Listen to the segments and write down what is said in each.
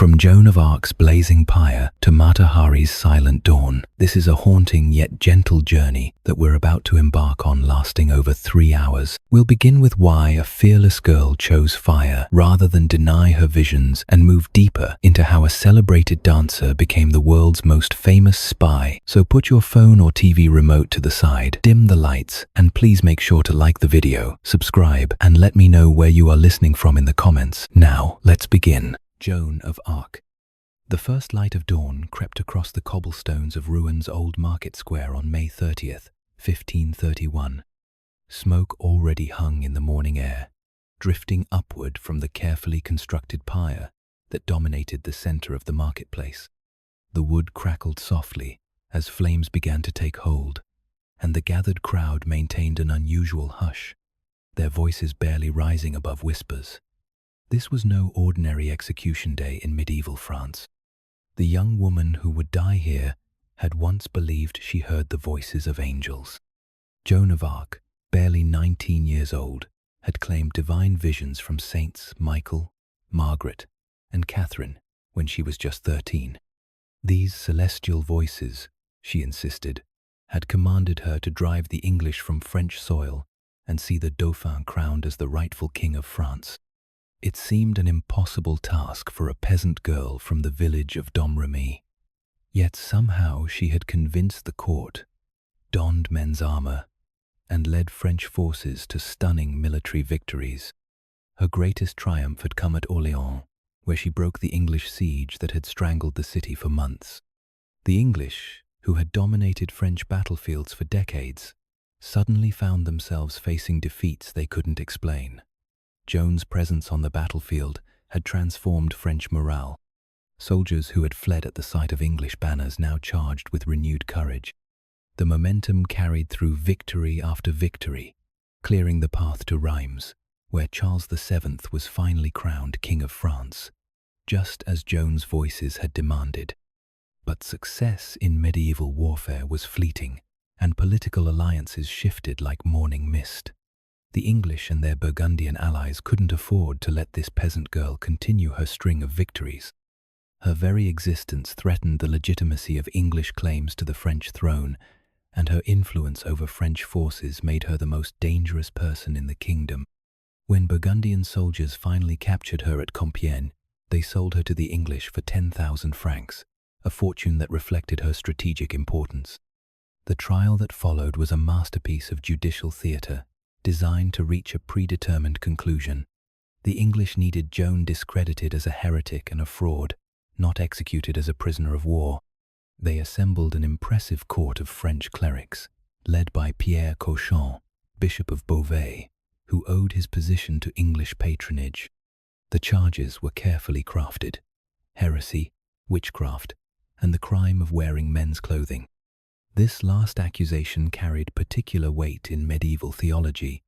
From Joan of Arc's blazing pyre to Mata Hari's silent dawn, this is a haunting yet gentle journey that we're about to embark on, lasting over 3 hours. We'll begin with why a fearless girl chose fire rather than deny her visions, and move deeper into how a celebrated dancer became the world's most famous spy. So put your phone or TV remote to the side, dim the lights, and please make sure to like the video, subscribe, and let me know where you are listening from in the comments. Now, let's begin. Joan of Arc. The first light of dawn crept across the cobblestones of Rouen old market square on May 30th, 1531. Smoke already hung in the morning air, drifting upward from the carefully constructed pyre that dominated the center of the marketplace. The wood crackled softly as flames began to take hold, and the gathered crowd maintained an unusual hush, their voices barely rising above whispers. This was no ordinary execution day in medieval France. The young woman who would die here had once believed she heard the voices of angels. Joan of Arc, barely 19 years old, had claimed divine visions from Saints Michael, Margaret, and Catherine when she was just 13. These celestial voices, she insisted, had commanded her to drive the English from French soil and see the Dauphin crowned as the rightful king of France. It seemed an impossible task for a peasant girl from the village of Domremy. Yet somehow she had convinced the court, donned men's armor, and led French forces to stunning military victories. Her greatest triumph had come at Orléans, where she broke the English siege that had strangled the city for months. The English, who had dominated French battlefields for decades, suddenly found themselves facing defeats they couldn't explain. Joan's presence on the battlefield had transformed French morale. Soldiers who had fled at the sight of English banners now charged with renewed courage. The momentum carried through victory after victory, clearing the path to Reims, where Charles VII was finally crowned King of France, just as Joan's voices had demanded. But success in medieval warfare was fleeting, and political alliances shifted like morning mist. The English and their Burgundian allies couldn't afford to let this peasant girl continue her string of victories. Her very existence threatened the legitimacy of English claims to the French throne, and her influence over French forces made her the most dangerous person in the kingdom. When Burgundian soldiers finally captured her at Compiègne, they sold her to the English for 10,000 francs, a fortune that reflected her strategic importance. The trial that followed was a masterpiece of judicial theatre, designed to reach a predetermined conclusion. The English needed Joan discredited as a heretic and a fraud, not executed as a prisoner of war. They assembled an impressive court of French clerics, led by Pierre Cauchon, Bishop of Beauvais, who owed his position to English patronage. The charges were carefully crafted: heresy, witchcraft, and the crime of wearing men's clothing. This last accusation carried particular weight in medieval theology,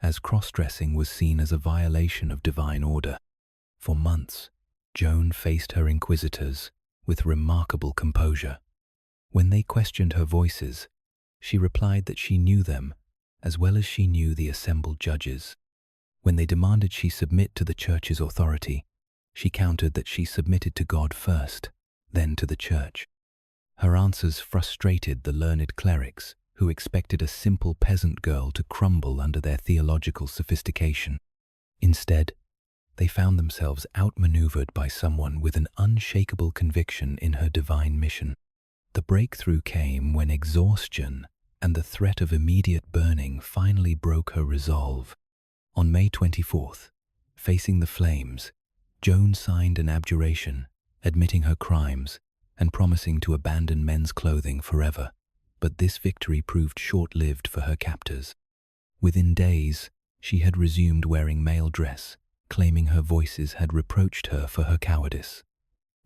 as cross-dressing was seen as a violation of divine order. For months, Joan faced her inquisitors with remarkable composure. When they questioned her voices, she replied that she knew them as well as she knew the assembled judges. When they demanded she submit to the church's authority, she countered that she submitted to God first, then to the church. Her answers frustrated the learned clerics, who expected a simple peasant girl to crumble under their theological sophistication. Instead, they found themselves outmaneuvered by someone with an unshakable conviction in her divine mission. The breakthrough came when exhaustion and the threat of immediate burning finally broke her resolve. On May 24th, facing the flames, Joan signed an abjuration, admitting her crimes and promising to abandon men's clothing forever. But this victory proved short-lived for her captors. Within days, she had resumed wearing male dress, claiming her voices had reproached her for her cowardice.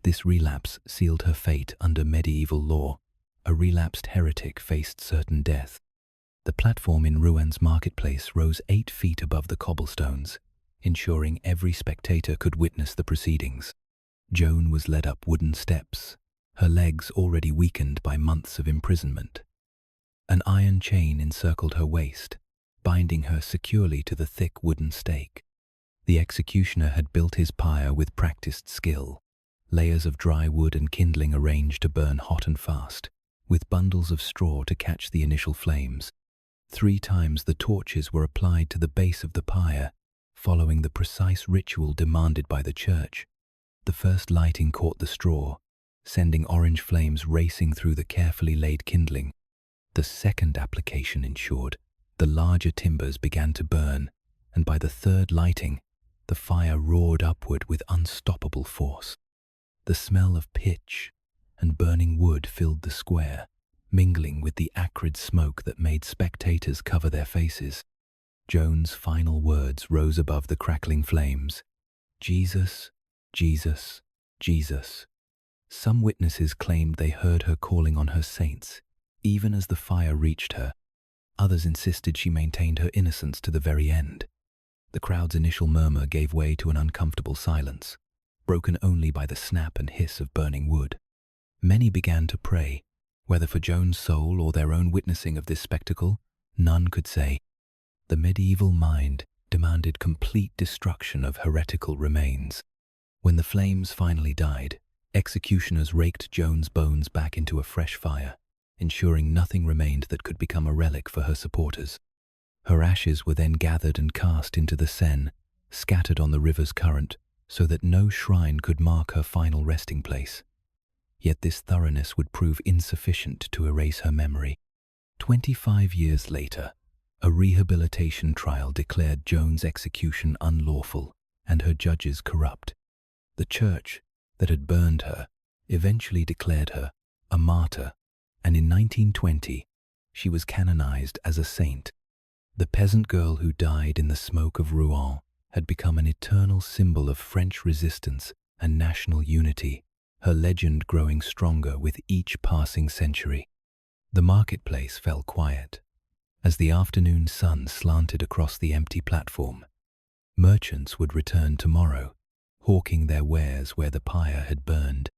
This relapse sealed her fate under medieval law. A relapsed heretic faced certain death. The platform in Rouen's marketplace rose 8 feet above the cobblestones, ensuring every spectator could witness the proceedings. Joan was led up wooden steps, her legs already weakened by months of imprisonment. An iron chain encircled her waist, binding her securely to the thick wooden stake. The executioner had built his pyre with practiced skill, layers of dry wood and kindling arranged to burn hot and fast, with bundles of straw to catch the initial flames. 3 times the torches were applied to the base of the pyre, following the precise ritual demanded by the church. The first lighting caught the straw, sending orange flames racing through the carefully laid kindling. The second application ensured the larger timbers began to burn, and by the third lighting, the fire roared upward with unstoppable force. The smell of pitch and burning wood filled the square, mingling with the acrid smoke that made spectators cover their faces. Joan's final words rose above the crackling flames. "Jesus, Jesus, Jesus." Some witnesses claimed they heard her calling on her saints, even as the fire reached her. Others insisted she maintained her innocence to the very end. The crowd's initial murmur gave way to an uncomfortable silence, broken only by the snap and hiss of burning wood. Many began to pray, whether for Joan's soul or their own witnessing of this spectacle, none could say. The medieval mind demanded complete destruction of heretical remains. When the flames finally died, executioners raked Joan's bones back into a fresh fire, ensuring nothing remained that could become a relic for her supporters. Her ashes were then gathered and cast into the Seine, scattered on the river's current, so that no shrine could mark her final resting place. Yet this thoroughness would prove insufficient to erase her memory. 25 years later, a rehabilitation trial declared Joan's execution unlawful and her judges corrupt. The church that had burned her eventually declared her a martyr, and in 1920 she was canonized as a saint. The peasant girl who died in the smoke of Rouen had become an eternal symbol of French resistance and national unity, her legend growing stronger with each passing century. The marketplace fell quiet as the afternoon sun slanted across the empty platform. Merchants would return tomorrow, hawking their wares where the pyre had burned.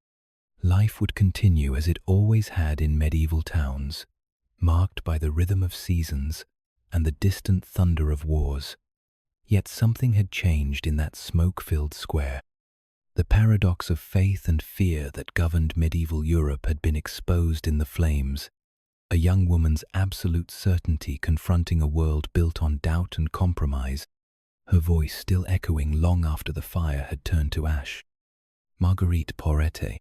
Life would continue as it always had in medieval towns, marked by the rhythm of seasons and the distant thunder of wars. Yet something had changed in that smoke-filled square. The paradox of faith and fear that governed medieval Europe had been exposed in the flames, a young woman's absolute certainty confronting a world built on doubt and compromise, her voice still echoing long after the fire had turned to ash. Marguerite Porete.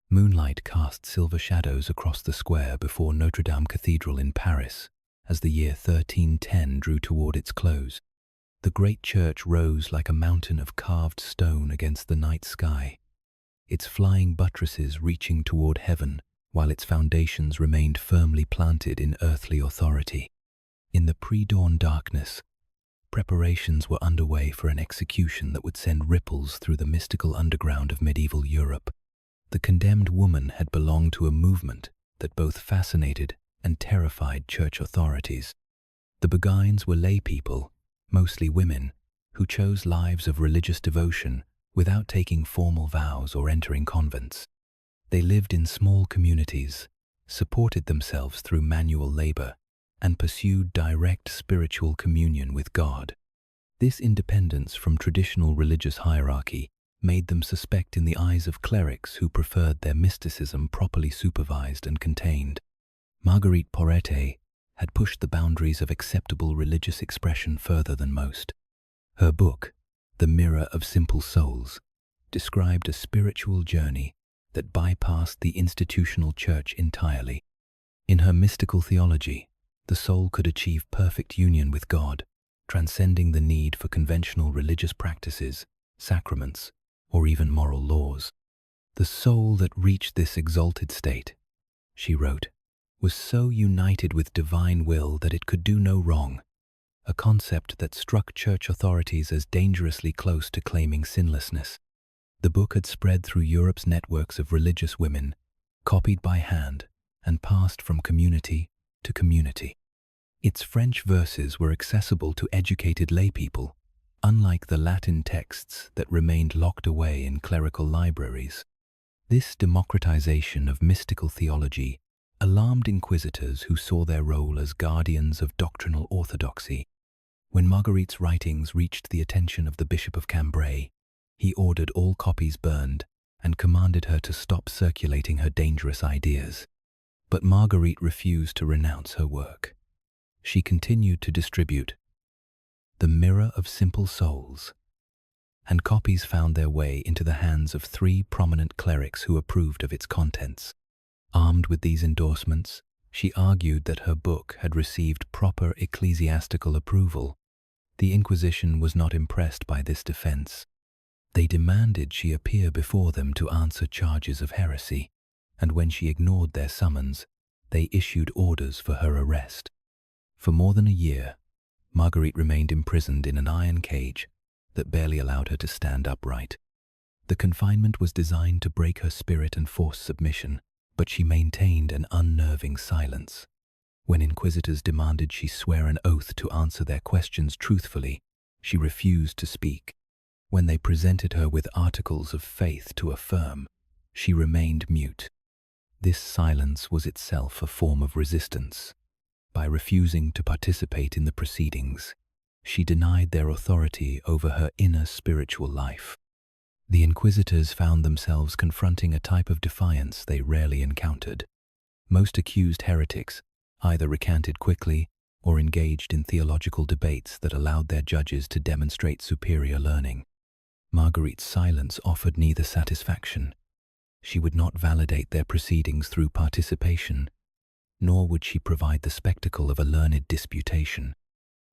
Moonlight cast silver shadows across the square before Notre Dame Cathedral in Paris as the year 1310 drew toward its close. The great church rose like a mountain of carved stone against the night sky, its flying buttresses reaching toward heaven while its foundations remained firmly planted in earthly authority. In the pre-dawn darkness, preparations were underway for an execution that would send ripples through the mystical underground of medieval Europe. The condemned woman had belonged to a movement that both fascinated and terrified church authorities. The Beguines were lay people, mostly women, who chose lives of religious devotion without taking formal vows or entering convents. They lived in small communities, supported themselves through manual labor, and pursued direct spiritual communion with God. This independence from traditional religious hierarchy made them suspect in the eyes of clerics who preferred their mysticism properly supervised and contained. Marguerite Porete had pushed the boundaries of acceptable religious expression further than most. Her book, The Mirror of Simple Souls, described a spiritual journey that bypassed the institutional church entirely. In her mystical theology, the soul could achieve perfect union with God, transcending the need for conventional religious practices, sacraments, or even moral laws. The soul that reached this exalted state, she wrote, was so united with divine will that it could do no wrong, a concept that struck church authorities as dangerously close to claiming sinlessness. The book had spread through Europe's networks of religious women, copied by hand, and passed from community to community. Its French verses were accessible to educated laypeople, unlike the Latin texts that remained locked away in clerical libraries. This democratization of mystical theology alarmed inquisitors who saw their role as guardians of doctrinal orthodoxy. When Marguerite's writings reached the attention of the Bishop of Cambrai, he ordered all copies burned and commanded her to stop circulating her dangerous ideas. But Marguerite refused to renounce her work. She continued to distribute The Mirror of Simple Souls, and copies found their way into the hands of 3 prominent clerics who approved of its contents. Armed with these endorsements, she argued that her book had received proper ecclesiastical approval. The Inquisition was not impressed by this defense. They demanded she appear before them to answer charges of heresy, and when she ignored their summons, they issued orders for her arrest. For more than a year, Marguerite remained imprisoned in an iron cage that barely allowed her to stand upright. The confinement was designed to break her spirit and force submission, but she maintained an unnerving silence. When inquisitors demanded she swear an oath to answer their questions truthfully, she refused to speak. When they presented her with articles of faith to affirm, she remained mute. This silence was itself a form of resistance. By refusing to participate in the proceedings, she denied their authority over her inner spiritual life. The inquisitors found themselves confronting a type of defiance they rarely encountered. Most accused heretics either recanted quickly or engaged in theological debates that allowed their judges to demonstrate superior learning. Marguerite's silence offered neither satisfaction. She would not validate their proceedings through participation, nor would she provide the spectacle of a learned disputation.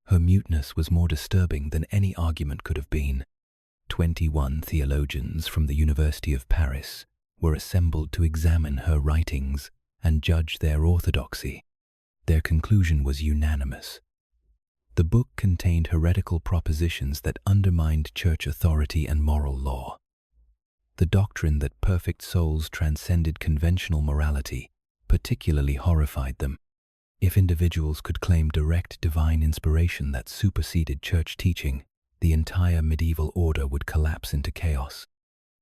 Her muteness was more disturbing than any argument could have been. 21 theologians from the University of Paris were assembled to examine her writings and judge their orthodoxy. Their conclusion was unanimous. The book contained heretical propositions that undermined church authority and moral law. The doctrine that perfect souls transcended conventional morality particularly horrified them. If individuals could claim direct divine inspiration that superseded church teaching, the entire medieval order would collapse into chaos.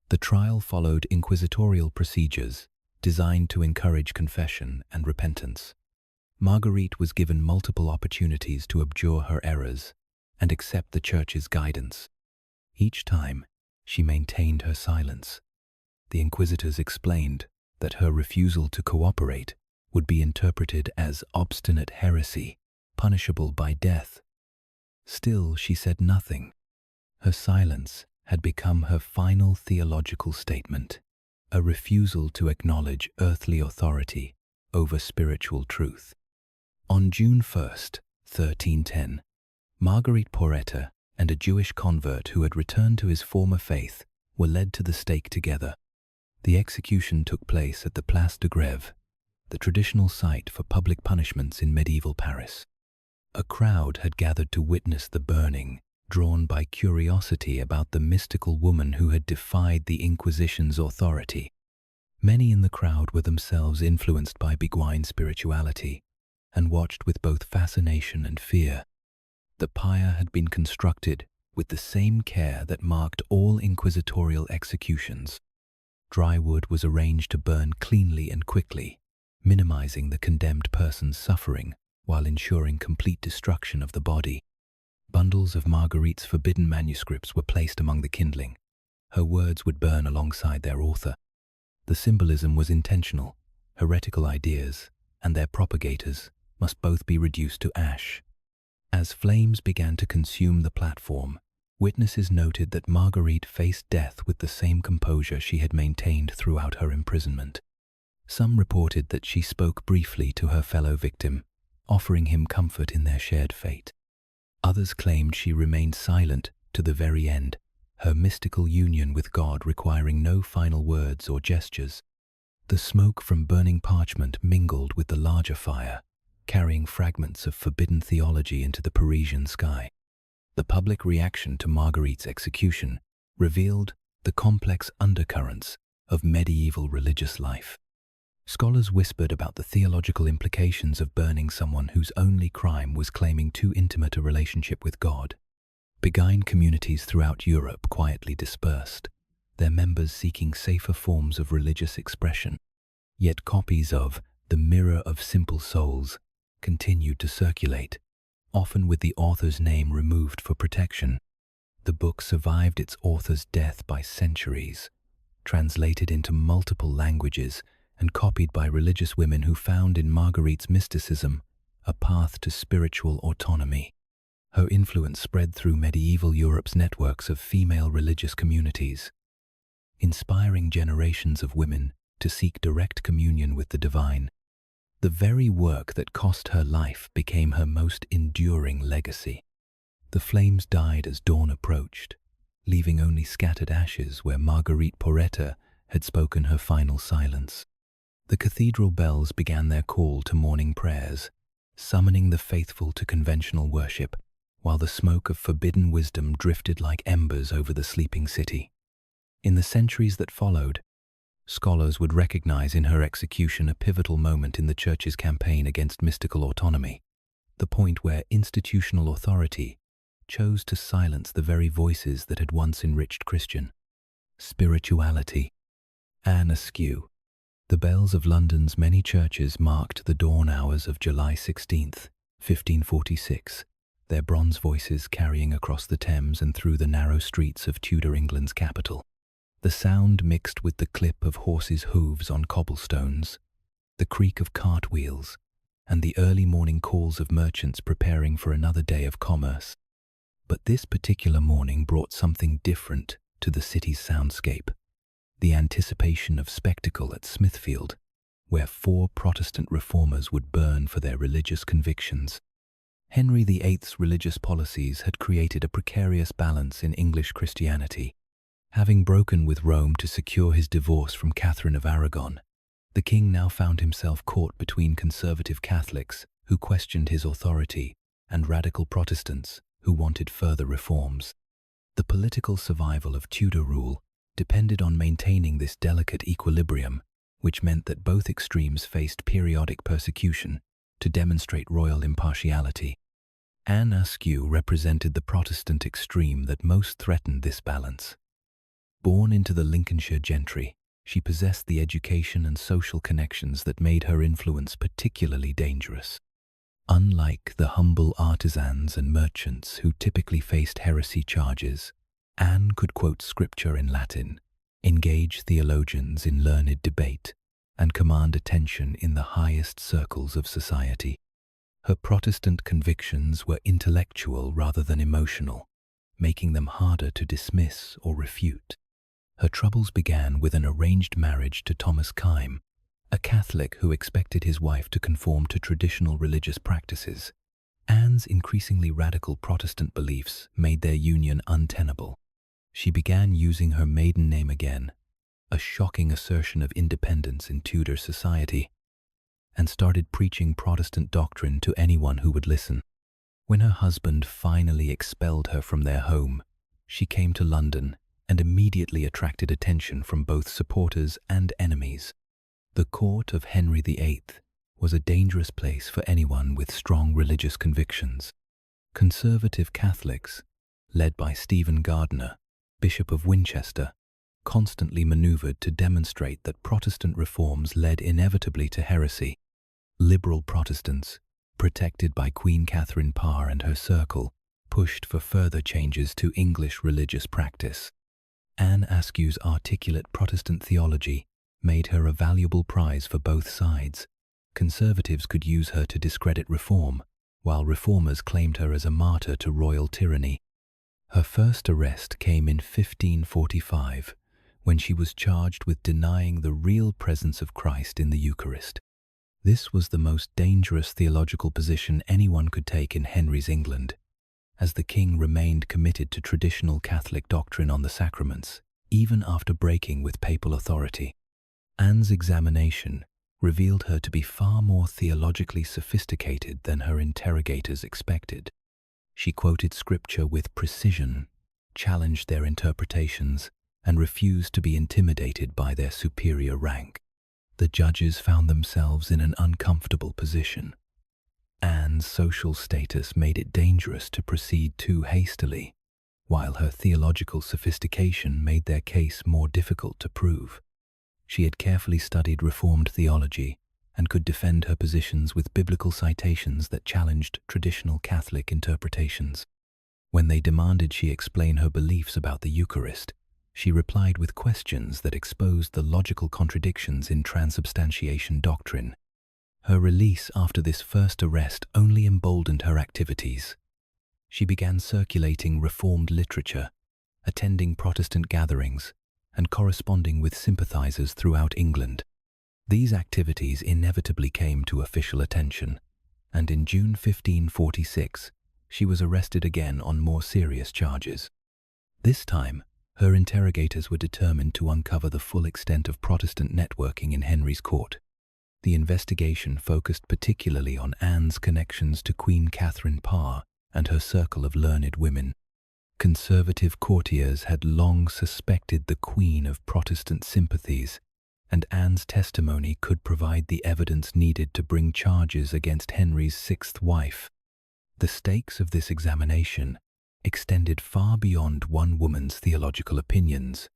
The trial followed inquisitorial procedures designed to encourage confession and repentance. Marguerite was given multiple opportunities to abjure her errors and accept the Church's guidance. Each time, she maintained her silence. The inquisitors explained that her refusal to cooperate would be interpreted as obstinate heresy, punishable by death. Still, she said nothing. Her silence had become her final theological statement, a refusal to acknowledge earthly authority over spiritual truth. On June 1st, 1310, Marguerite Porete and a Jewish convert who had returned to his former faith were led to the stake together. The execution took place at the Place de Grève, the traditional site for public punishments in medieval Paris. A crowd had gathered to witness the burning, drawn by curiosity about the mystical woman who had defied the Inquisition's authority. Many in the crowd were themselves influenced by Béguine spirituality and watched with both fascination and fear. The pyre had been constructed with the same care that marked all inquisitorial executions. Dry wood was arranged to burn cleanly and quickly, minimizing the condemned person's suffering while ensuring complete destruction of the body. Bundles of Marguerite's forbidden manuscripts were placed among the kindling. Her words would burn alongside their author. The symbolism was intentional. Heretical ideas and their propagators must both be reduced to ash. As flames began to consume the platform, witnesses noted that Marguerite faced death with the same composure she had maintained throughout her imprisonment. Some reported that she spoke briefly to her fellow victim, offering him comfort in their shared fate. Others claimed she remained silent to the very end, her mystical union with God requiring no final words or gestures. The smoke from burning parchment mingled with the larger fire, carrying fragments of forbidden theology into the Parisian sky. The public reaction to Marguerite's execution revealed the complex undercurrents of medieval religious life. Scholars whispered about the theological implications of burning someone whose only crime was claiming too intimate a relationship with God. Béguine communities throughout Europe quietly dispersed, their members seeking safer forms of religious expression. Yet copies of The Mirror of Simple Souls continued to circulate, often with the author's name removed for protection. The book survived its author's death by centuries, translated into multiple languages and copied by religious women who found in Marguerite's mysticism a path to spiritual autonomy. Her influence spread through medieval Europe's networks of female religious communities, inspiring generations of women to seek direct communion with the divine. The very work that cost her life became her most enduring legacy. The flames died as dawn approached, leaving only scattered ashes where Marguerite PORETE had spoken her final silence. The cathedral bells began their call to morning prayers, summoning the faithful to conventional worship, while the smoke of forbidden wisdom drifted like embers over the sleeping city. In the centuries that followed, scholars would recognize in her execution a pivotal moment in the Church's campaign against mystical autonomy, the point where institutional authority chose to silence the very voices that had once enriched Christian spirituality. ASKEW. The bells of London's many churches marked the dawn hours of July 16th, 1546, their bronze voices carrying across the Thames and through the narrow streets of Tudor England's capital. The sound mixed with the clip of horses' hooves on cobblestones, the creak of cartwheels, and the early morning calls of merchants preparing for another day of commerce. But this particular morning brought something different to the city's soundscape: the anticipation of spectacle at Smithfield, where 4 Protestant reformers would burn for their religious convictions. Henry VIII's religious policies had created a precarious balance in English Christianity. Having broken with Rome to secure his divorce from Catherine of Aragon, the king now found himself caught between conservative Catholics who questioned his authority and radical Protestants who wanted further reforms. The political survival of Tudor rule depended on maintaining this delicate equilibrium, which meant that both extremes faced periodic persecution to demonstrate royal impartiality. Anne Askew represented the Protestant extreme that most threatened this balance. Born into the Lincolnshire gentry, she possessed the education and social connections that made her influence particularly dangerous. Unlike the humble artisans and merchants who typically faced heresy charges, Anne could quote scripture in Latin, engage theologians in learned debate, and command attention in the highest circles of society. Her Protestant convictions were intellectual rather than emotional, making them harder to dismiss or refute. Her troubles began with an arranged marriage to Thomas Kyme, a Catholic who expected his wife to conform to traditional religious practices. Anne's increasingly radical Protestant beliefs made their union untenable. She began using her maiden name again, a shocking assertion of independence in Tudor society, and started preaching Protestant doctrine to anyone who would listen. When her husband finally expelled her from their home, she came to London and immediately attracted attention from both supporters and enemies. The court of Henry VIII was a dangerous place for anyone with strong religious convictions. Conservative Catholics, led by Stephen Gardiner, Bishop of Winchester, constantly maneuvered to demonstrate that Protestant reforms led inevitably to heresy. Liberal Protestants, protected by Queen Catherine Parr and her circle, pushed for further changes to English religious practice. Anne Askew's articulate Protestant theology made her a valuable prize for both sides. Conservatives could use her to discredit reform, while reformers claimed her as a martyr to royal tyranny. Her first arrest came in 1545, when she was charged with denying the real presence of Christ in the Eucharist. This was the most dangerous theological position anyone could take in Henry's England, as the king remained committed to traditional Catholic doctrine on the sacraments, even after breaking with papal authority. Anne's examination revealed her to be far more theologically sophisticated than her interrogators expected. She quoted scripture with precision, challenged their interpretations, and refused to be intimidated by their superior rank. The judges found themselves in an uncomfortable position. Anne's social status made it dangerous to proceed too hastily, while her theological sophistication made their case more difficult to prove. She had carefully studied Reformed theology and could defend her positions with biblical citations that challenged traditional Catholic interpretations. When they demanded she explain her beliefs about the Eucharist, She replied with questions that exposed the logical contradictions in transubstantiation doctrine. Her release after this first arrest only emboldened her activities. She began circulating Reformed literature, attending Protestant gatherings, and corresponding with sympathizers throughout England. These activities inevitably came to official attention, and in June 1546, she was arrested again on more serious charges. This time, her interrogators were determined to uncover the full extent of Protestant networking in Henry's court. The investigation focused particularly on Anne's connections to Queen Catherine Parr and her circle of learned women. Conservative courtiers had long suspected the Queen of Protestant sympathies, and Anne's testimony could provide the evidence needed to bring charges against Henry's sixth wife. The stakes of this examination extended far beyond one woman's theological opinions.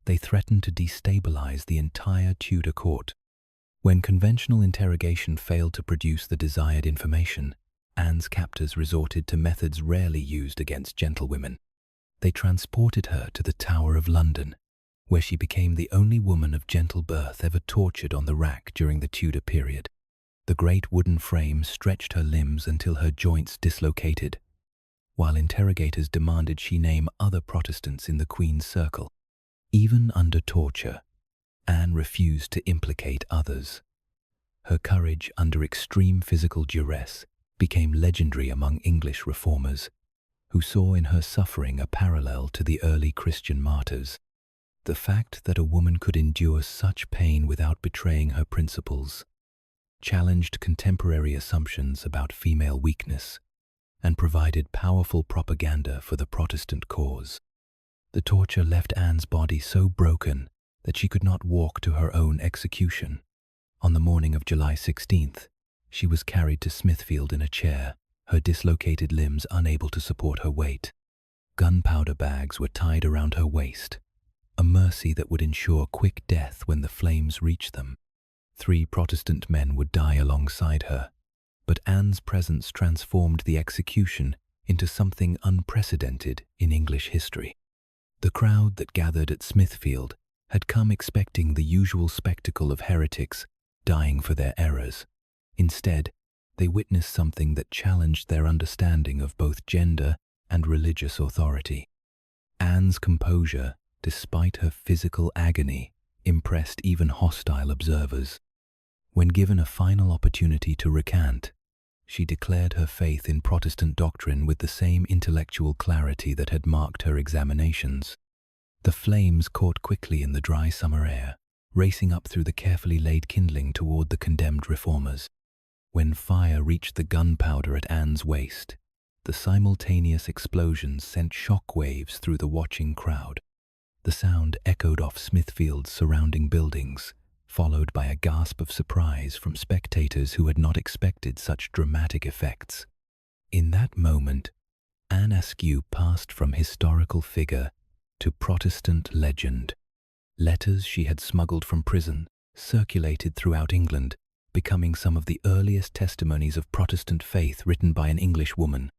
They threatened to destabilize the entire Tudor court. When conventional interrogation failed to produce the desired information, Anne's captors resorted to methods rarely used against gentlewomen. They transported her to the Tower of London, where she became the only woman of gentle birth ever tortured on the rack during the Tudor period. The great wooden frame stretched her limbs until her joints dislocated, while interrogators demanded she name other Protestants in the Queen's circle. Even under torture, Anne refused to implicate others. Her courage under extreme physical duress became legendary among English reformers, who saw in her suffering a parallel to the early Christian martyrs. The fact that a woman could endure such pain without betraying her principles challenged contemporary assumptions about female weakness and provided powerful propaganda for the Protestant cause. The torture left Anne's body so broken that she could not walk to her own execution. On the morning of July 16th, she was carried to Smithfield in a chair, her dislocated limbs unable to support her weight. Gunpowder bags were tied around her waist, a mercy that would ensure quick death when the flames reached them. 3 Protestant men would die alongside her, but Anne's presence transformed the execution into something unprecedented in English history. The crowd that gathered at Smithfield had come expecting the usual spectacle of heretics dying for their errors. Instead, they witnessed something that challenged their understanding of both gender and religious authority. Anne's composure, despite her physical agony, impressed even hostile observers. When given a final opportunity to recant, she declared her faith in Protestant doctrine with the same intellectual clarity that had marked her examinations. The flames caught quickly in the dry summer air, racing up through the carefully laid kindling toward the condemned reformers. When fire reached the gunpowder at Anne's waist, the simultaneous explosions sent shock waves through the watching crowd. The sound echoed off Smithfield's surrounding buildings, followed by a gasp of surprise from spectators who had not expected such dramatic effects. In that moment, Anne Askew passed from historical figure to Protestant legend. Letters she had smuggled from prison circulated throughout England, becoming some of the earliest testimonies of Protestant faith written by an English woman.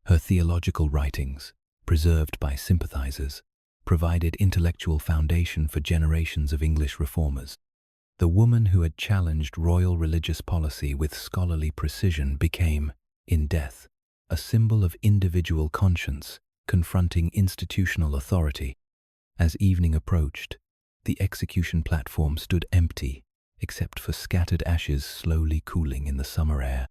Her theological writings, preserved by sympathizers, provided intellectual foundation for generations of English reformers. The woman who had challenged royal religious policy with scholarly precision became, in death, a symbol of individual conscience confronting institutional authority. As evening approached, the execution platform stood empty, except for scattered ashes slowly cooling in the summer air.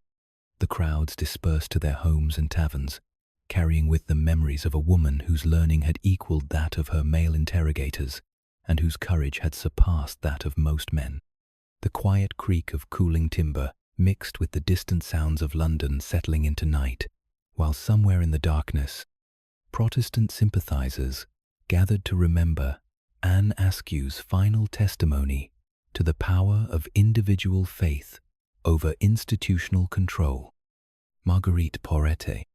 The crowds dispersed to their homes and taverns, carrying with them memories of a woman whose learning had equaled that of her male interrogators, and whose courage had surpassed that of most men. The quiet creak of cooling timber mixed with the distant sounds of London settling into night, while somewhere in the darkness, Protestant sympathizers gathered to remember Anne Askew's final testimony to the power of individual faith over institutional control. Marguerite Porete.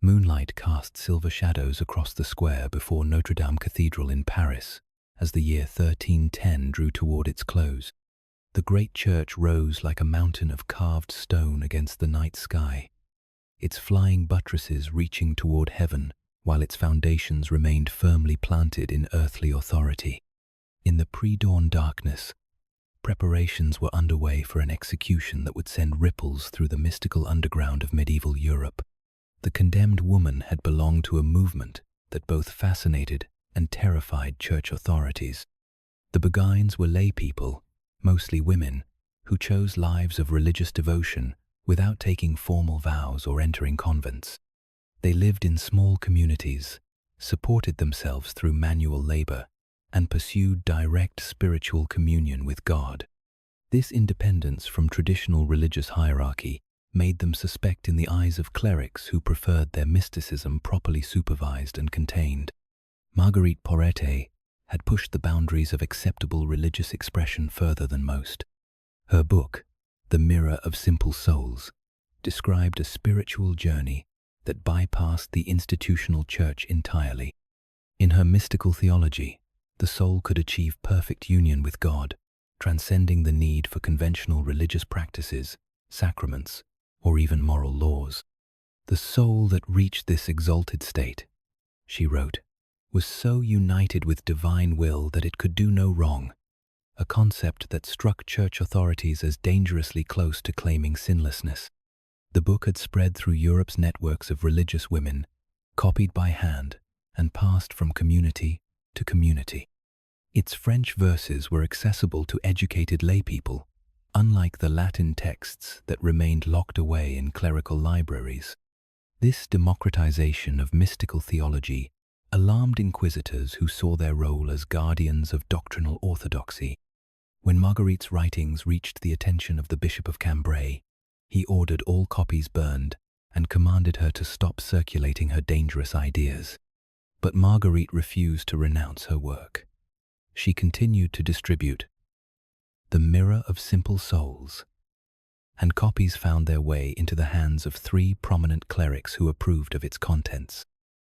Moonlight cast silver shadows across the square before Notre Dame Cathedral in Paris as the year 1310 drew toward its close. The great church rose like a mountain of carved stone against the night sky, its flying buttresses reaching toward heaven while its foundations remained firmly planted in earthly authority. In the pre-dawn darkness, preparations were underway for an execution that would send ripples through the mystical underground of medieval Europe. The condemned woman had belonged to a movement that both fascinated and terrified church authorities. The Beguines were lay people, mostly women, who chose lives of religious devotion without taking formal vows or entering convents. They lived in small communities, supported themselves through manual labor, and pursued direct spiritual communion with God. This independence from traditional religious hierarchy made them suspect in the eyes of clerics who preferred their mysticism properly supervised and contained. Marguerite Porete had pushed the boundaries of acceptable religious expression further than most. Her book, The Mirror of Simple Souls, described a spiritual journey that bypassed the institutional church entirely. In her mystical theology, the soul could achieve perfect union with God, transcending the need for conventional religious practices, sacraments, or even moral laws. The soul that reached this exalted state, she wrote, was so united with divine will that it could do no wrong, a concept that struck church authorities as dangerously close to claiming sinlessness. The book had spread through Europe's networks of religious women, copied by hand, and passed from community to community. Its French verses were accessible to educated laypeople, unlike the Latin texts that remained locked away in clerical libraries. This democratization of mystical theology alarmed inquisitors who saw their role as guardians of doctrinal orthodoxy. When Marguerite's writings reached the attention of the Bishop of Cambrai, he ordered all copies burned and commanded her to stop circulating her dangerous ideas. But Marguerite refused to renounce her work. She continued to distribute The Mirror of Simple Souls, and copies found their way into the hands of 3 prominent clerics who approved of its contents.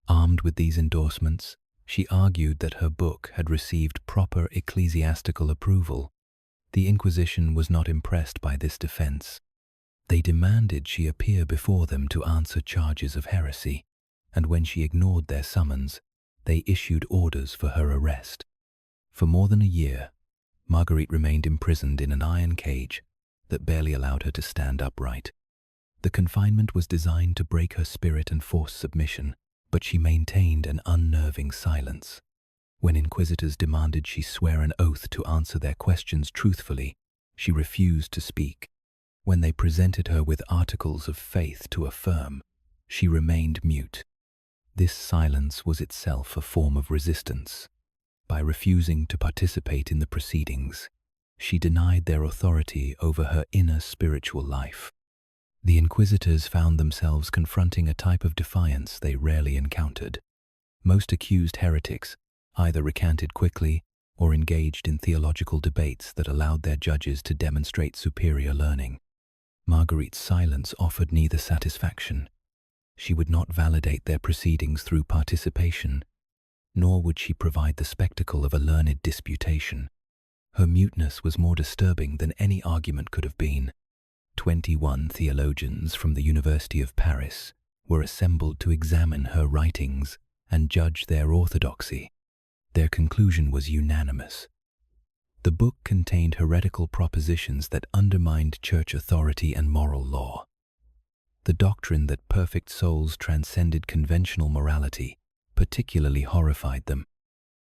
Armed with these endorsements, she argued that her book had received proper ecclesiastical approval. The Inquisition was not impressed by this defense. They demanded she appear before them to answer charges of heresy, and when she ignored their summons, they issued orders for her arrest. For more than a year, Marguerite remained imprisoned in an iron cage that barely allowed her to stand upright. The confinement was designed to break her spirit and force submission, but she maintained an unnerving silence. When inquisitors demanded she swear an oath to answer their questions truthfully, she refused to speak. When they presented her with articles of faith to affirm, she remained mute. This silence was itself a form of resistance. By refusing to participate in the proceedings, she denied their authority over her inner spiritual life. The inquisitors found themselves confronting a type of defiance they rarely encountered. Most accused heretics either recanted quickly or engaged in theological debates that allowed their judges to demonstrate superior learning. Marguerite's silence offered neither satisfaction. She would not validate their proceedings through participation, nor would she provide the spectacle of a learned disputation. Her muteness was more disturbing than any argument could have been. 21 theologians from the University of Paris were assembled to examine her writings and judge their orthodoxy. Their conclusion was unanimous. The book contained heretical propositions that undermined church authority and moral law. The doctrine that perfect souls transcended conventional morality particularly horrified them.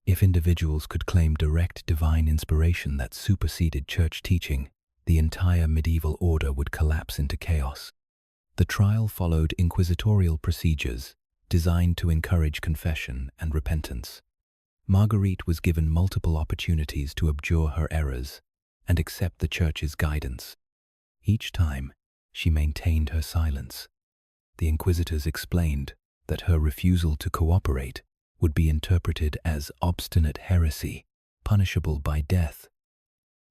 If individuals could claim direct divine inspiration that superseded church teaching, the entire medieval order would collapse into chaos. The trial followed inquisitorial procedures designed to encourage confession and repentance. Marguerite was given multiple opportunities to abjure her errors and accept the Church's guidance. Each time, she maintained her silence. The inquisitors explained that her refusal to cooperate would be interpreted as obstinate heresy, punishable by death.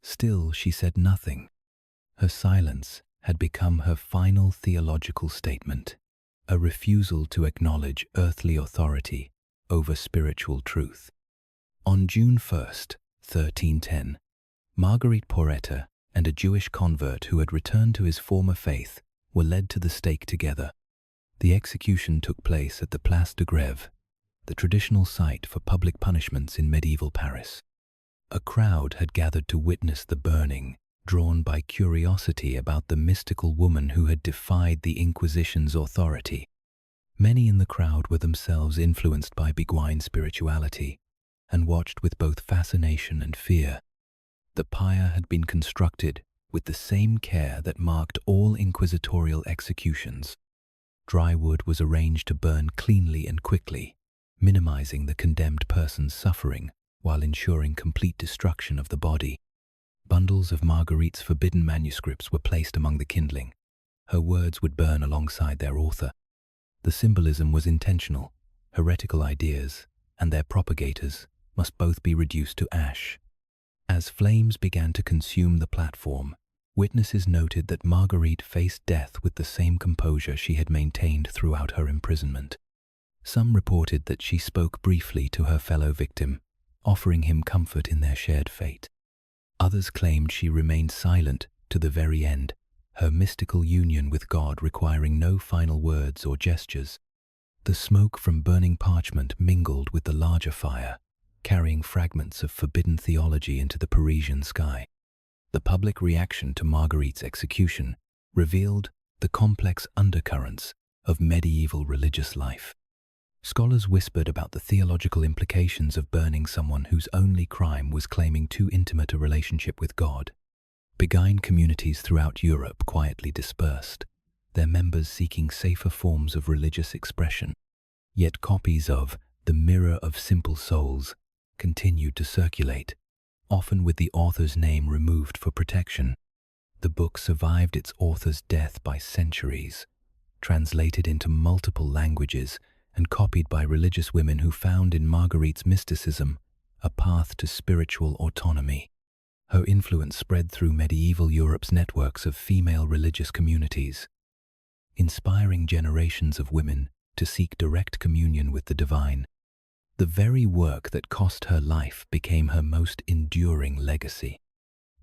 Still, she said nothing. Her silence had become her final theological statement, a refusal to acknowledge earthly authority over spiritual truth. On June 1st, 1310, Marguerite Porete and a Jewish convert who had returned to his former faith were led to the stake together. The execution took place at the Place de Grève, the traditional site for public punishments in medieval Paris. A crowd had gathered to witness the burning, drawn by curiosity about the mystical woman who had defied the Inquisition's authority. Many in the crowd were themselves influenced by Béguine spirituality and watched with both fascination and fear. The pyre had been constructed with the same care that marked all inquisitorial executions. Dry wood was arranged to burn cleanly and quickly, minimizing the condemned person's suffering while ensuring complete destruction of the body. Bundles of Marguerite's forbidden manuscripts were placed among the kindling. Her words would burn alongside their author. The symbolism was intentional. Heretical ideas and their propagators must both be reduced to ash. As flames began to consume the platform, witnesses noted that Marguerite faced death with the same composure she had maintained throughout her imprisonment. Some reported that she spoke briefly to her fellow victim, offering him comfort in their shared fate. Others claimed she remained silent to the very end, her mystical union with God requiring no final words or gestures. The smoke from burning parchment mingled with the larger fire, carrying fragments of forbidden theology into the Parisian sky. The public reaction to Marguerite's execution revealed the complex undercurrents of medieval religious life. Scholars whispered about the theological implications of burning someone whose only crime was claiming too intimate a relationship with God. Béguine communities throughout Europe quietly dispersed, their members seeking safer forms of religious expression. Yet copies of The Mirror of Simple Souls continued to circulate, often with the author's name removed for protection. The book survived its author's death by centuries, translated into multiple languages and copied by religious women who found in Marguerite's mysticism a path to spiritual autonomy. Her influence spread through medieval Europe's networks of female religious communities, inspiring generations of women to seek direct communion with the divine. The very work that cost her life became her most enduring legacy.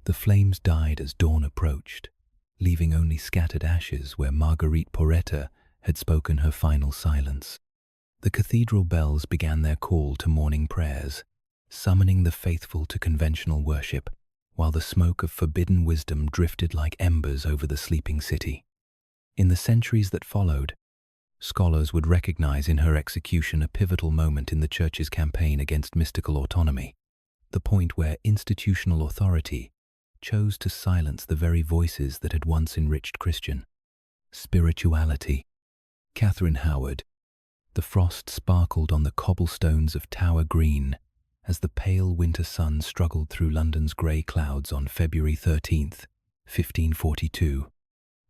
The flames died as dawn approached, leaving only scattered ashes where Marguerite PORETE had spoken her final silence. The cathedral bells began their call to morning prayers, summoning the faithful to conventional worship, while the smoke of forbidden wisdom drifted like embers over the sleeping city. In the centuries that followed, scholars would recognize in her execution a pivotal moment in the Church's campaign against mystical autonomy, the point where institutional authority chose to silence the very voices that had once enriched Christian spirituality. Catherine Howard. The frost sparkled on the cobblestones of Tower Green as the pale winter sun struggled through London's grey clouds on February 13th, 1542.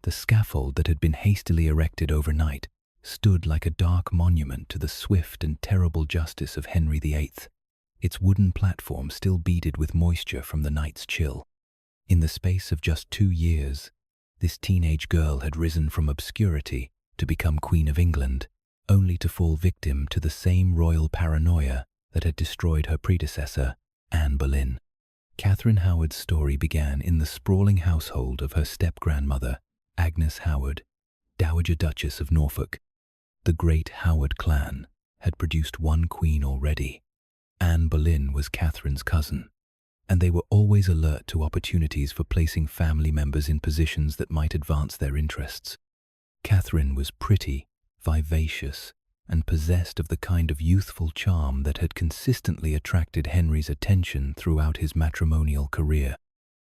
The scaffold that had been hastily erected overnight stood like a dark monument to the swift and terrible justice of Henry VIII, its wooden platform still beaded with moisture from the night's chill. In the space of just 2 years, this teenage girl had risen from obscurity to become Queen of England, only to fall victim to the same royal paranoia that had destroyed her predecessor, Anne Boleyn. Catherine Howard's story began in the sprawling household of her step-grandmother, Agnes Howard, Dowager Duchess of Norfolk. The great Howard clan had produced one queen already. Anne Boleyn was Catherine's cousin, and they were always alert to opportunities for placing family members in positions that might advance their interests. Catherine was pretty, vivacious, and possessed of the kind of youthful charm that had consistently attracted Henry's attention throughout his matrimonial career.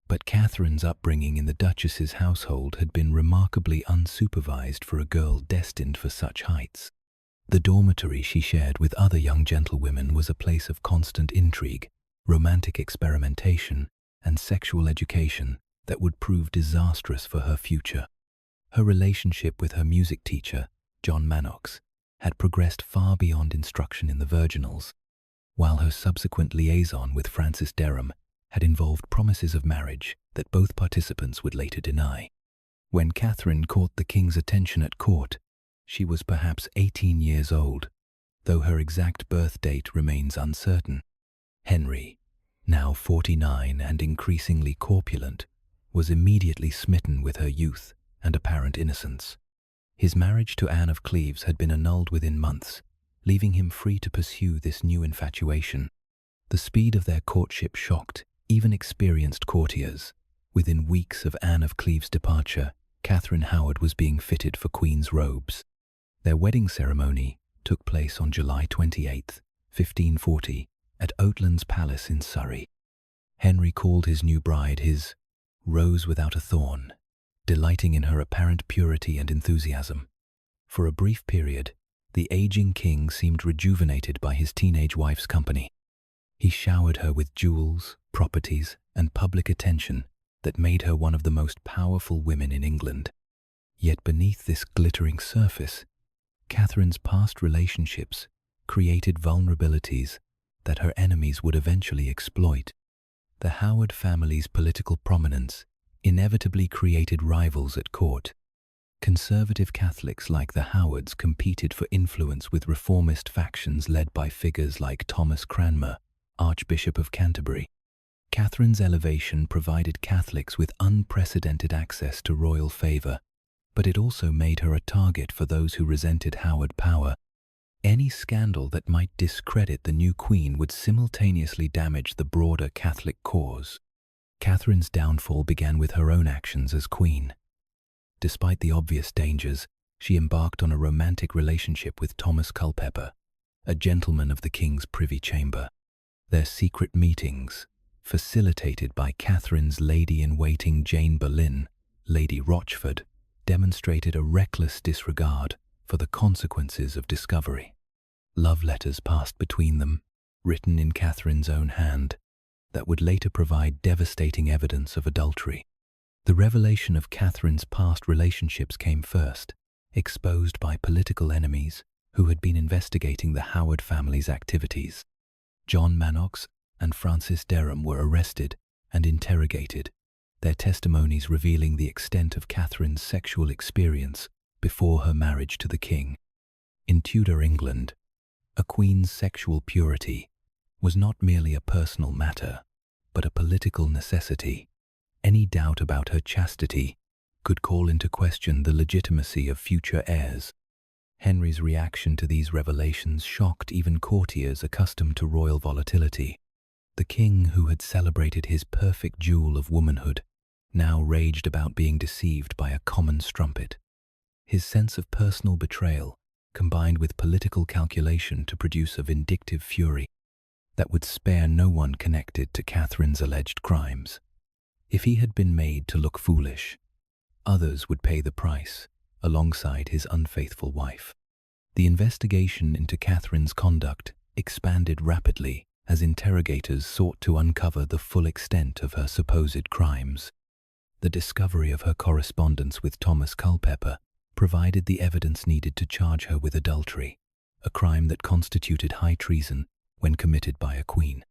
But Catherine's upbringing in the Duchess's household had been remarkably unsupervised for a girl destined for such heights. The dormitory she shared with other young gentlewomen was a place of constant intrigue, romantic experimentation, and sexual education that would prove disastrous for her future. Her relationship with her music teacher, John Manox, had progressed far beyond instruction in the virginals, while her subsequent liaison with Francis Derham had involved promises of marriage that both participants would later deny. When Catherine caught the king's attention at court, she was perhaps 18 years old, though her exact birth date remains uncertain. Henry, now 49 and increasingly corpulent, was immediately smitten with her youth and apparent innocence. His marriage to Anne of Cleves had been annulled within months, leaving him free to pursue this new infatuation. The speed of their courtship shocked even experienced courtiers. Within weeks of Anne of Cleves' departure, Catherine Howard was being fitted for Queen's robes. Their wedding ceremony took place on July 28, 1540, at Oatlands Palace in Surrey. Henry called his new bride his "rose without a thorn," delighting in her apparent purity and enthusiasm. For a brief period, the aging king seemed rejuvenated by his teenage wife's company. He showered her with jewels, properties, and public attention that made her one of the most powerful women in England. Yet beneath this glittering surface, Catherine's past relationships created vulnerabilities that her enemies would eventually exploit. The Howard family's political prominence inevitably created rivals at court. Conservative Catholics like the Howards competed for influence with reformist factions led by figures like Thomas Cranmer, Archbishop of Canterbury. Catherine's elevation provided Catholics with unprecedented access to royal favour, but it also made her a target for those who resented Howard power. Any scandal that might discredit the new queen would simultaneously damage the broader Catholic cause. Catherine's downfall began with her own actions as queen. Despite the obvious dangers, she embarked on a romantic relationship with Thomas Culpeper, a gentleman of the king's privy chamber. Their secret meetings, facilitated by Catherine's lady-in-waiting Jane Boleyn, Lady Rochford, demonstrated a reckless disregard for the consequences of discovery. Love letters passed between them, written in Catherine's own hand, that would later provide devastating evidence of adultery. The revelation of Catherine's past relationships came first, exposed by political enemies who had been investigating the Howard family's activities. John Manox and Francis Derham were arrested and interrogated, their testimonies revealing the extent of Catherine's sexual experience before her marriage to the king. In Tudor England, a queen's sexual purity was not merely a personal matter, but a political necessity. Any doubt about her chastity could call into question the legitimacy of future heirs. Henry's reaction to these revelations shocked even courtiers accustomed to royal volatility. The king, who had celebrated his perfect jewel of womanhood, now raged about being deceived by a common strumpet. His sense of personal betrayal combined with political calculation to produce a vindictive fury that would spare no one connected to Catherine's alleged crimes. If he had been made to look foolish, others would pay the price, alongside his unfaithful wife. The investigation into Catherine's conduct expanded rapidly as interrogators sought to uncover the full extent of her supposed crimes. The discovery of her correspondence with Thomas Culpeper provided the evidence needed to charge her with adultery, a crime that constituted high treason when committed by a queen.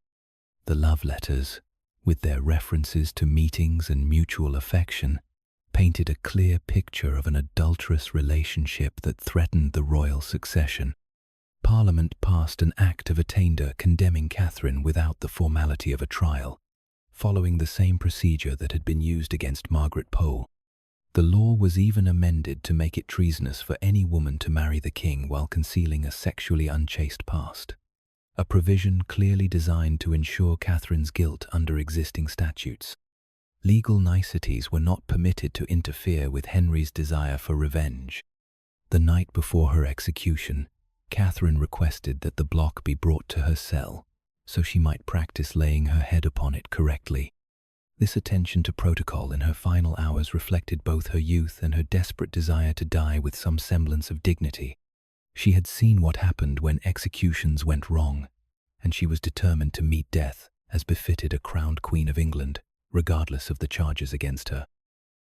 The love letters, with their references to meetings and mutual affection, painted a clear picture of an adulterous relationship that threatened the royal succession. Parliament passed an Act of Attainder condemning Catherine without the formality of a trial, following the same procedure that had been used against Margaret Pole. The law was even amended to make it treasonous for any woman to marry the king while concealing a sexually unchaste past, a provision clearly designed to ensure Catherine's guilt under existing statutes. Legal niceties were not permitted to interfere with Henry's desire for revenge. The night before her execution, Catherine requested that the block be brought to her cell so she might practice laying her head upon it correctly. This attention to protocol in her final hours reflected both her youth and her desperate desire to die with some semblance of dignity. She had seen what happened when executions went wrong, and she was determined to meet death as befitted a crowned Queen of England, regardless of the charges against her.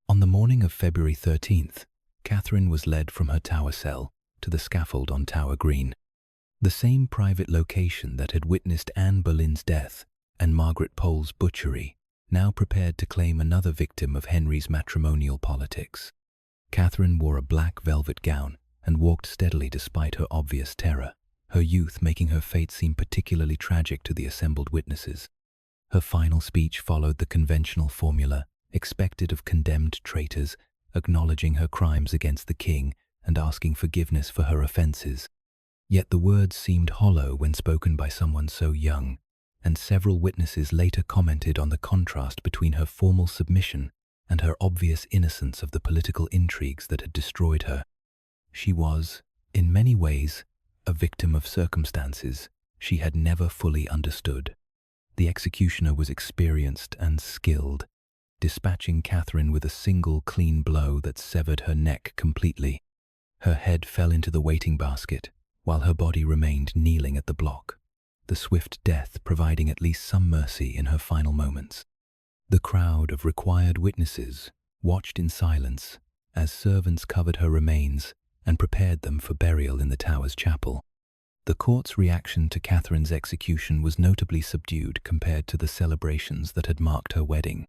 On the morning of February 13th, Catherine was led from her Tower cell to the scaffold on Tower Green, the same private location that had witnessed Anne Boleyn's death and Margaret Pole's butchery, now prepared to claim another victim of Henry's matrimonial politics. Catherine wore a black velvet gown and walked steadily despite her obvious terror, her youth making her fate seem particularly tragic to the assembled witnesses. Her final speech followed the conventional formula expected of condemned traitors, acknowledging her crimes against the king and asking forgiveness for her offences. Yet the words seemed hollow when spoken by someone so young, and several witnesses later commented on the contrast between her formal submission and her obvious innocence of the political intrigues that had destroyed her. She was, in many ways, a victim of circumstances she had never fully understood. The executioner was experienced and skilled, dispatching Catherine with a single clean blow that severed her neck completely. Her head fell into the waiting basket, while her body remained kneeling at the block, the swift death providing at least some mercy in her final moments. The crowd of required witnesses watched in silence as servants covered her remains and prepared them for burial in the Tower's chapel. The court's reaction to Catherine's execution was notably subdued compared to the celebrations that had marked her wedding.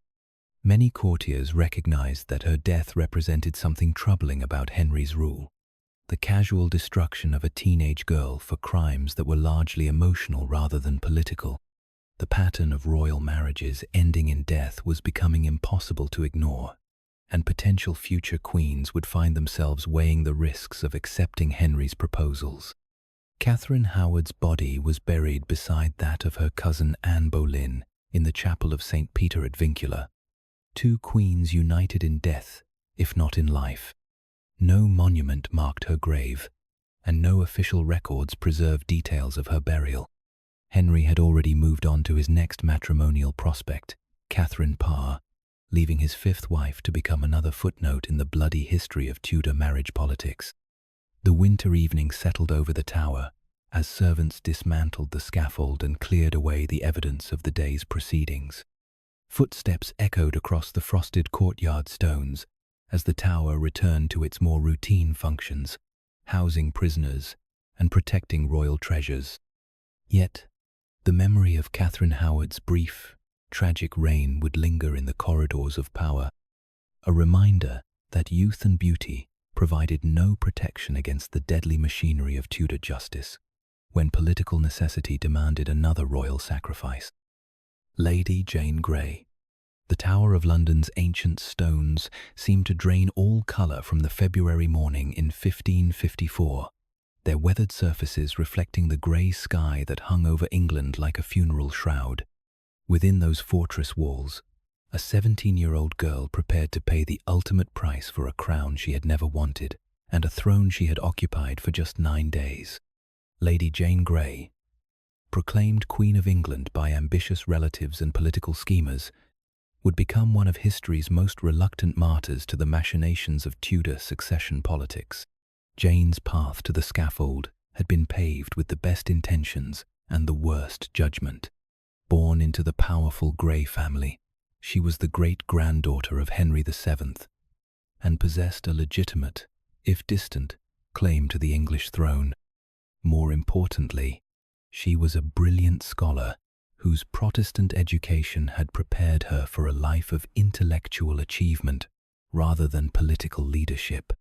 Many courtiers recognized that her death represented something troubling about Henry's rule. The casual destruction of a teenage girl for crimes that were largely emotional rather than political. The pattern of royal marriages ending in death was becoming impossible to ignore, and potential future queens would find themselves weighing the risks of accepting Henry's proposals. Catherine Howard's body was buried beside that of her cousin Anne Boleyn in the chapel of St. Peter at Vincula. Two queens united in death, if not in life. No monument marked her grave, and no official records preserved details of her burial. Henry had already moved on to his next matrimonial prospect, Catherine Parr, leaving his fifth wife to become another footnote in the bloody history of Tudor marriage politics. The winter evening settled over the Tower as servants dismantled the scaffold and cleared away the evidence of the day's proceedings. Footsteps echoed across the frosted courtyard stones as the Tower returned to its more routine functions, housing prisoners and protecting royal treasures. Yet, the memory of Catherine Howard's brief, tragic reign would linger in the corridors of power, a reminder that youth and beauty provided no protection against the deadly machinery of Tudor justice, when political necessity demanded another royal sacrifice. Lady Jane Grey. The Tower of London's ancient stones seemed to drain all colour from the February morning in 1554, their weathered surfaces reflecting the grey sky that hung over England like a funeral shroud. Within those fortress walls, a 17-year-old girl prepared to pay the ultimate price for a crown she had never wanted and a throne she had occupied for just 9 days. Lady Jane Grey, proclaimed Queen of England by ambitious relatives and political schemers, would become one of history's most reluctant martyrs to the machinations of Tudor succession politics. Jane's path to the scaffold had been paved with the best intentions and the worst judgment. Born into the powerful Grey family, she was the great-granddaughter of Henry VII and possessed a legitimate, if distant, claim to the English throne. More importantly, she was a brilliant scholar whose Protestant education had prepared her for a life of intellectual achievement rather than political leadership.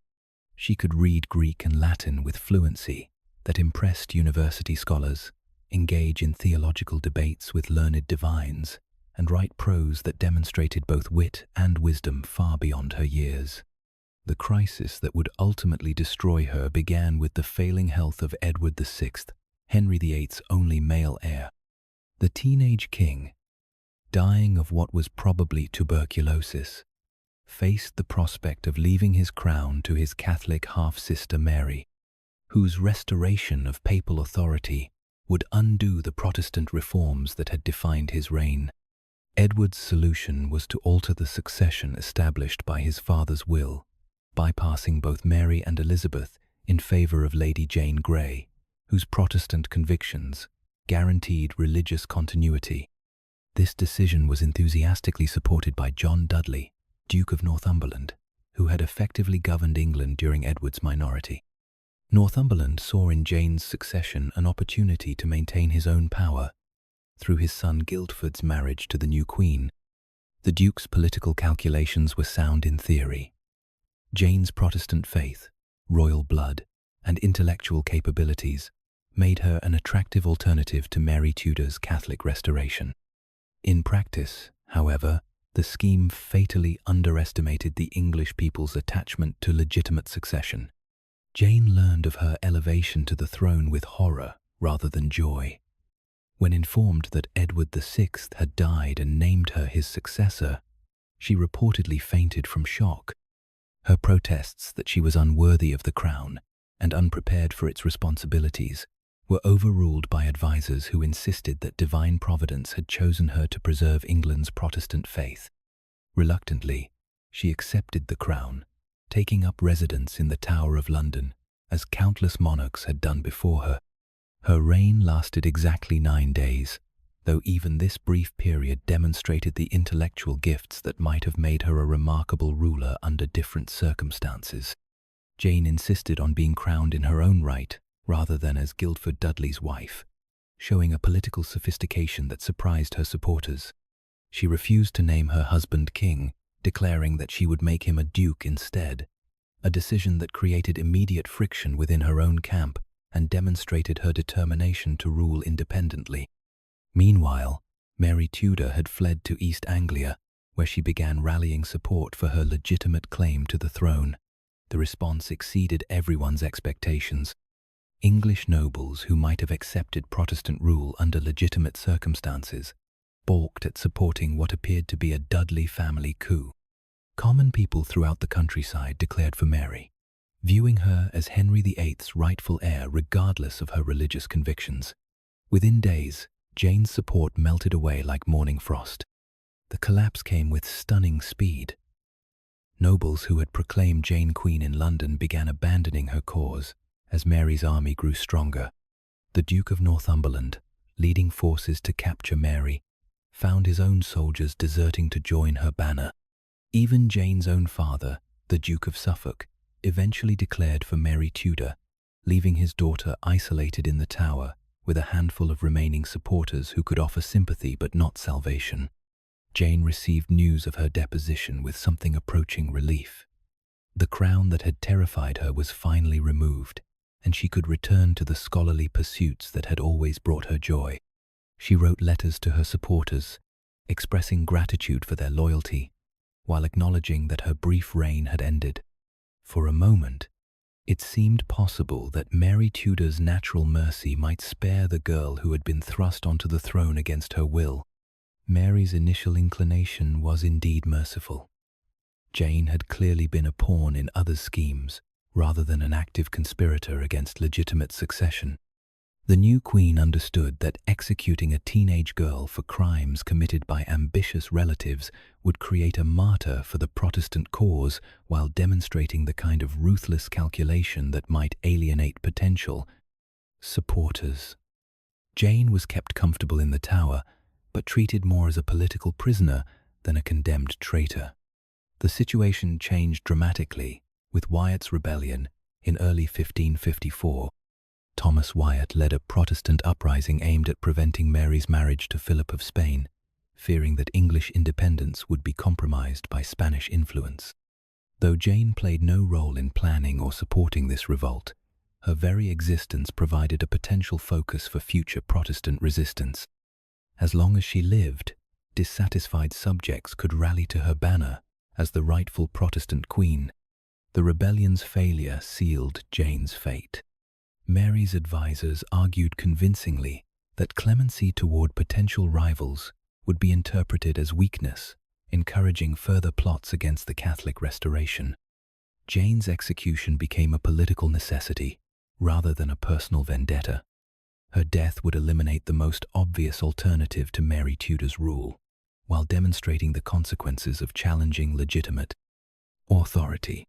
She could read Greek and Latin with fluency that impressed university scholars, engage in theological debates with learned divines, and write prose that demonstrated both wit and wisdom far beyond her years. The crisis that would ultimately destroy her began with the failing health of Edward VI, Henry VIII's only male heir. The teenage king, dying of what was probably tuberculosis, faced the prospect of leaving his crown to his Catholic half-sister Mary, whose restoration of papal authority would undo the Protestant reforms that had defined his reign. Edward's solution was to alter the succession established by his father's will, bypassing both Mary and Elizabeth in favor of Lady Jane Grey, whose Protestant convictions guaranteed religious continuity. This decision was enthusiastically supported by John Dudley, Duke of Northumberland, who had effectively governed England during Edward's minority. Northumberland saw in Jane's succession an opportunity to maintain his own power through his son Guildford's marriage to the new queen. The Duke's political calculations were sound in theory. Jane's Protestant faith, royal blood, and intellectual capabilities made her an attractive alternative to Mary Tudor's Catholic restoration. In practice, however, the scheme fatally underestimated the English people's attachment to legitimate succession. Jane learned of her elevation to the throne with horror rather than joy. When informed that Edward VI had died and named her his successor, she reportedly fainted from shock. Her protests that she was unworthy of the crown and unprepared for its responsibilities were overruled by advisers who insisted that divine providence had chosen her to preserve England's Protestant faith. Reluctantly, she accepted the crown, taking up residence in the Tower of London, as countless monarchs had done before her. Her reign lasted exactly 9 days, though even this brief period demonstrated the intellectual gifts that might have made her a remarkable ruler under different circumstances. Jane insisted on being crowned in her own right, rather than as Guildford Dudley's wife, showing a political sophistication that surprised her supporters. She refused to name her husband king, declaring that she would make him a duke instead, a decision that created immediate friction within her own camp and demonstrated her determination to rule independently. Meanwhile, Mary Tudor had fled to East Anglia, where she began rallying support for her legitimate claim to the throne. The response exceeded everyone's expectations. English nobles who might have accepted Protestant rule under legitimate circumstances balked at supporting what appeared to be a Dudley family coup. Common people throughout the countryside declared for Mary, viewing her as Henry VIII's rightful heir regardless of her religious convictions. Within days, Jane's support melted away like morning frost. The collapse came with stunning speed. Nobles who had proclaimed Jane Queen in London began abandoning her cause as Mary's army grew stronger. The Duke of Northumberland, leading forces to capture Mary, found his own soldiers deserting to join her banner. Even Jane's own father, the Duke of Suffolk, eventually declared for Mary Tudor, leaving his daughter isolated in the Tower with a handful of remaining supporters who could offer sympathy but not salvation. Jane received news of her deposition with something approaching relief. The crown that had terrified her was finally removed, and she could return to the scholarly pursuits that had always brought her joy. She wrote letters to her supporters, expressing gratitude for their loyalty, while acknowledging that her brief reign had ended. For a moment, it seemed possible that Mary Tudor's natural mercy might spare the girl who had been thrust onto the throne against her will. Mary's initial inclination was indeed merciful. Jane had clearly been a pawn in others' schemes, rather than an active conspirator against legitimate succession. The new queen understood that executing a teenage girl for crimes committed by ambitious relatives would create a martyr for the Protestant cause while demonstrating the kind of ruthless calculation that might alienate potential supporters. Jane was kept comfortable in the Tower, but treated more as a political prisoner than a condemned traitor. The situation changed dramatically with Wyatt's rebellion in early 1554. Thomas Wyatt led a Protestant uprising aimed at preventing Mary's marriage to Philip of Spain, fearing that English independence would be compromised by Spanish influence. Though Jane played no role in planning or supporting this revolt, her very existence provided a potential focus for future Protestant resistance. As long as she lived, dissatisfied subjects could rally to her banner as the rightful Protestant queen. The rebellion's failure sealed Jane's fate. Mary's advisers argued convincingly that clemency toward potential rivals would be interpreted as weakness, encouraging further plots against the Catholic Restoration. Jane's execution became a political necessity rather than a personal vendetta. Her death would eliminate the most obvious alternative to Mary Tudor's rule, while demonstrating the consequences of challenging legitimate authority.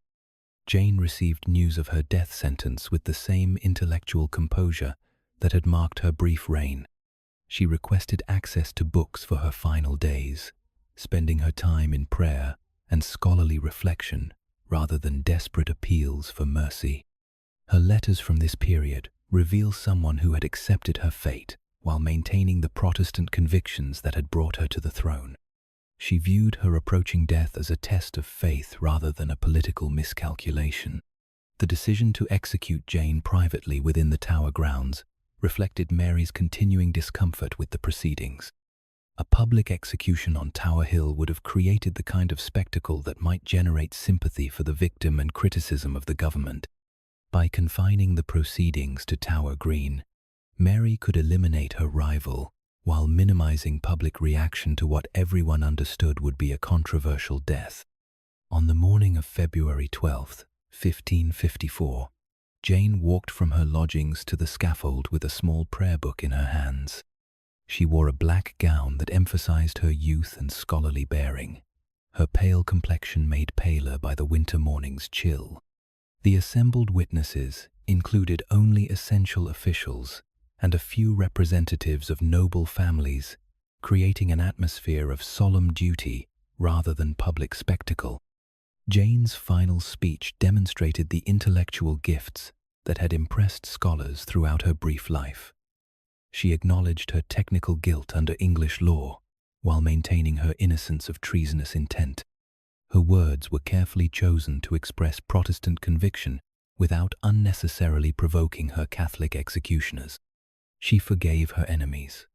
Jane received news of her death sentence with the same intellectual composure that had marked her brief reign. She requested access to books for her final days, spending her time in prayer and scholarly reflection rather than desperate appeals for mercy. Her letters from this period reveal someone who had accepted her fate while maintaining the Protestant convictions that had brought her to the throne. She viewed her approaching death as a test of faith rather than a political miscalculation. The decision to execute Jane privately within the Tower grounds reflected Mary's continuing discomfort with the proceedings. A public execution on Tower Hill would have created the kind of spectacle that might generate sympathy for the victim and criticism of the government. By confining the proceedings to Tower Green, Mary could eliminate her rival while minimizing public reaction to what everyone understood would be a controversial death. On the morning of February 12, 1554, Jane walked from her lodgings to the scaffold with a small prayer book in her hands. She wore a black gown that emphasized her youth and scholarly bearing, her pale complexion made paler by the winter morning's chill. The assembled witnesses included only essential officials and a few representatives of noble families, creating an atmosphere of solemn duty rather than public spectacle. Jane's final speech demonstrated the intellectual gifts that had impressed scholars throughout her brief life. She acknowledged her technical guilt under English law while maintaining her innocence of treasonous intent. Her words were carefully chosen to express Protestant conviction without unnecessarily provoking her Catholic executioners. She forgave her enemies,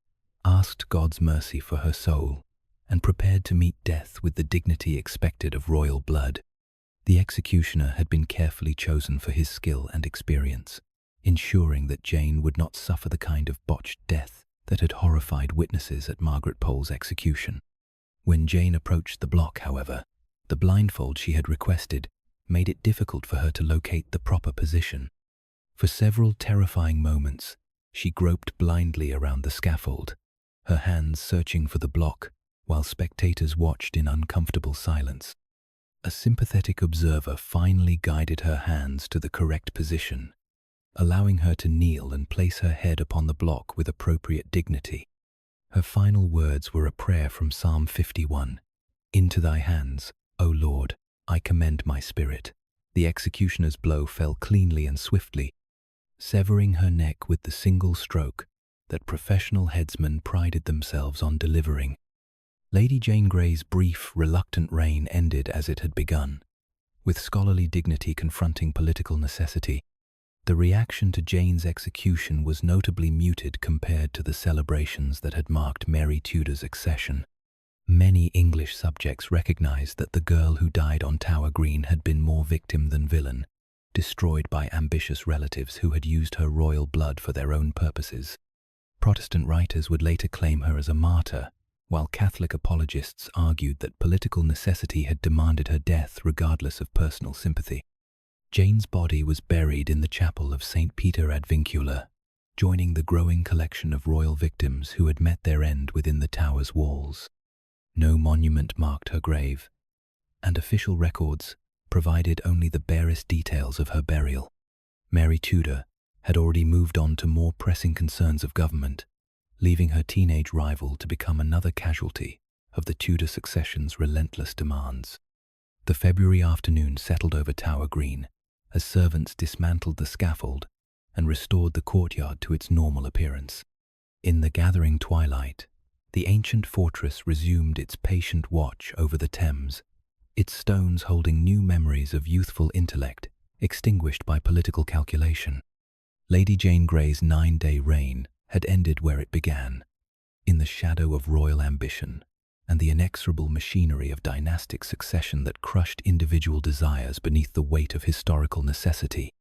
asked God's mercy for her soul, and prepared to meet death with the dignity expected of royal blood. The executioner had been carefully chosen for his skill and experience, ensuring that Jane would not suffer the kind of botched death that had horrified witnesses at Margaret Pole's execution. When Jane approached the block, however, the blindfold she had requested made it difficult for her to locate the proper position. For several terrifying moments, she groped blindly around the scaffold, her hands searching for the block while spectators watched in uncomfortable silence. A sympathetic observer finally guided her hands to the correct position, allowing her to kneel and place her head upon the block with appropriate dignity. Her final words were a prayer from Psalm 51, "Into thy hands, O Lord, I commend my spirit." The executioner's blow fell cleanly and swiftly, severing her neck with the single stroke that professional headsmen prided themselves on delivering. Lady Jane Grey's brief, reluctant reign ended as it had begun, with scholarly dignity confronting political necessity. The reaction to Jane's execution was notably muted compared to the celebrations that had marked Mary Tudor's accession. Many English subjects recognized that the girl who died on Tower Green had been more victim than villain, destroyed by ambitious relatives who had used her royal blood for their own purposes. Protestant writers would later claim her as a martyr, while Catholic apologists argued that political necessity had demanded her death regardless of personal sympathy. Jane's body was buried in the chapel of St. Peter ad Vincula, joining the growing collection of royal victims who had met their end within the tower's walls. No monument marked her grave, and official records provided only the barest details of her burial. Mary Tudor had already moved on to more pressing concerns of government, leaving her teenage rival to become another casualty of the Tudor succession's relentless demands. The February afternoon settled over Tower Green as servants dismantled the scaffold and restored the courtyard to its normal appearance. In the gathering twilight, the ancient fortress resumed its patient watch over the Thames, its stones holding new memories of youthful intellect extinguished by political calculation. Lady Jane Grey's 9-day reign had ended where it began, in the shadow of royal ambition and the inexorable machinery of dynastic succession that crushed individual desires beneath the weight of historical necessity.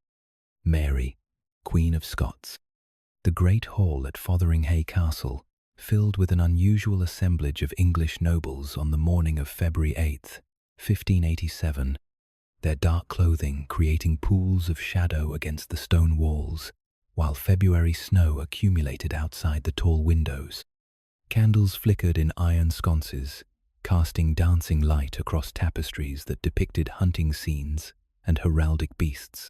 Mary, Queen of Scots. The great hall at Fotheringhay Castle filled with an unusual assemblage of English nobles on the morning of February 8, 1587, their dark clothing creating pools of shadow against the stone walls, while February snow accumulated outside the tall windows. Candles flickered in iron sconces, casting dancing light across tapestries that depicted hunting scenes and heraldic beasts,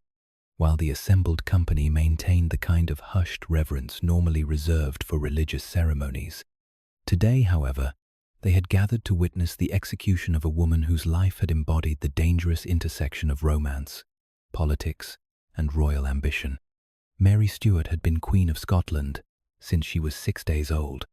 while the assembled company maintained the kind of hushed reverence normally reserved for religious ceremonies. Today, however, they had gathered to witness the execution of a woman whose life had embodied the dangerous intersection of romance, politics, and royal ambition. Mary Stuart had been Queen of Scotland since she was 6 days old,